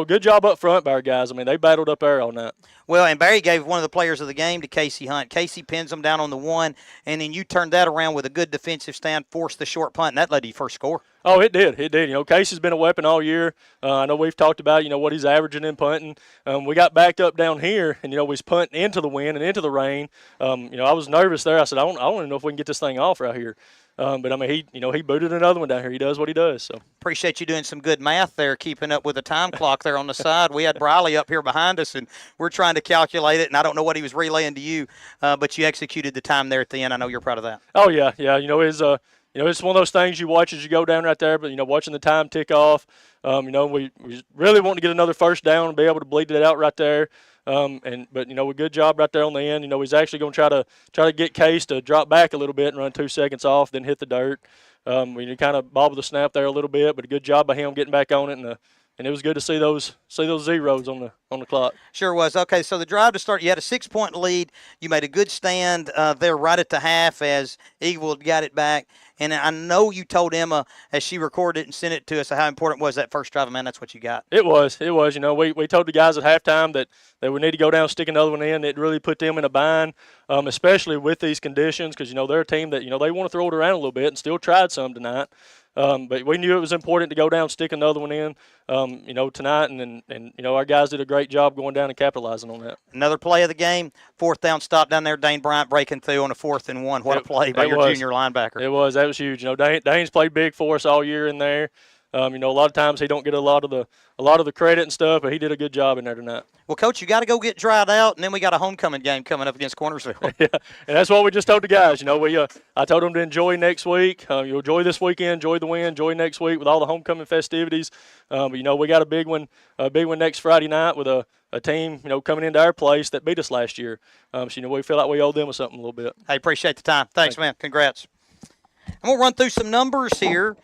good job up front by our guys. They battled up there all night. Well, and Barry gave one of the players of the game to Casey Hunt. Casey pins them down on the 1, and then you turned that around with a good defensive stand, forced the short punt, and that led to your first score. Oh, it did. It did. Casey's been a weapon all year. I know we've talked about, what he's averaging in punting. We got backed up down here, and, we was punting into the wind and into the rain. I was nervous there. I said, I don't even know if we can get this thing off right here. But he booted another one down here. He does what he does. So appreciate you doing some good math there, keeping up with the time clock there on the side. We had Briley up here behind us, and we're trying to calculate it. And I don't know what he was relaying to you, but you executed the time there at the end. I know you're proud of that. Oh yeah. It's one of those things you watch as you go down right there. But watching the time tick off. We really want to get another first down and be able to bleed it out right there. But a good job right there on the end. He's actually going to try to get Case to drop back a little bit and run 2 seconds off, then hit the dirt. We kind of bobbled the snap there a little bit, but a good job by him getting back on it, and it was good to see those zeros on the clock. Sure was. Okay, so the drive to start, you had a 6-point lead. You made a good stand there right at the half as Eagle got it back. And I know you told Emma as she recorded it and sent it to us how important was that first drive. Man, that's what you got. It was. We told the guys at halftime that we need to go down and stick another one in. It really put them in a bind, especially with these conditions because, they're a team that, they want to throw it around a little bit and still tried some tonight. But we knew it was important to go down and stick another one in, tonight. And our guys did a great job going down and capitalizing on that. Another play of the game, 4th down stop down there. Dane Bryant breaking through on a 4th and 1. What a play by your junior linebacker. It was. That was huge. Dane's played big for us all year in there. A lot of times he don't get a lot of the credit and stuff, but he did a good job in there tonight. Well, Coach, you got to go get dried out, and then we got a homecoming game coming up against Cornersville. Yeah, and that's what we just told the guys. I told them to enjoy next week. Enjoy this weekend, enjoy the win, enjoy next week with all the homecoming festivities. But we got a big one next Friday night with a team, coming into our place that beat us last year. So we feel like we owe them something a little bit. I appreciate the time. Thanks, man. Congrats. I'm going to run through some numbers here.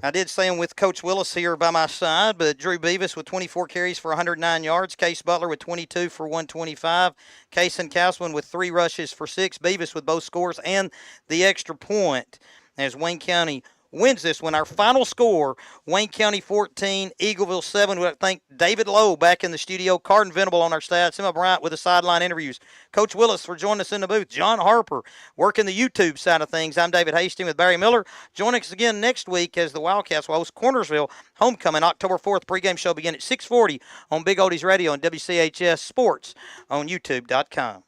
I did say I'm with Coach Willis here by my side, but Drew Beavis with 24 carries for 109 yards. Case Butler with 22 for 125. Case and Castleman with 3 rushes for 6. Beavis with both scores and the extra point as Wayne County wins this one. Our final score, Wayne County 14, Eagleville 7. We thank David Lowe back in the studio, Cardin Venable on our stats, Emma Bryant with the sideline interviews, Coach Willis for joining us in the booth, John Harper working the YouTube side of things. I'm David Hastings with Barry Miller. Join us again next week as the Wildcats will host Cornersville homecoming October 4th. Pregame show begin at 6:40 on Big Oldies Radio and WCHS Sports on YouTube.com.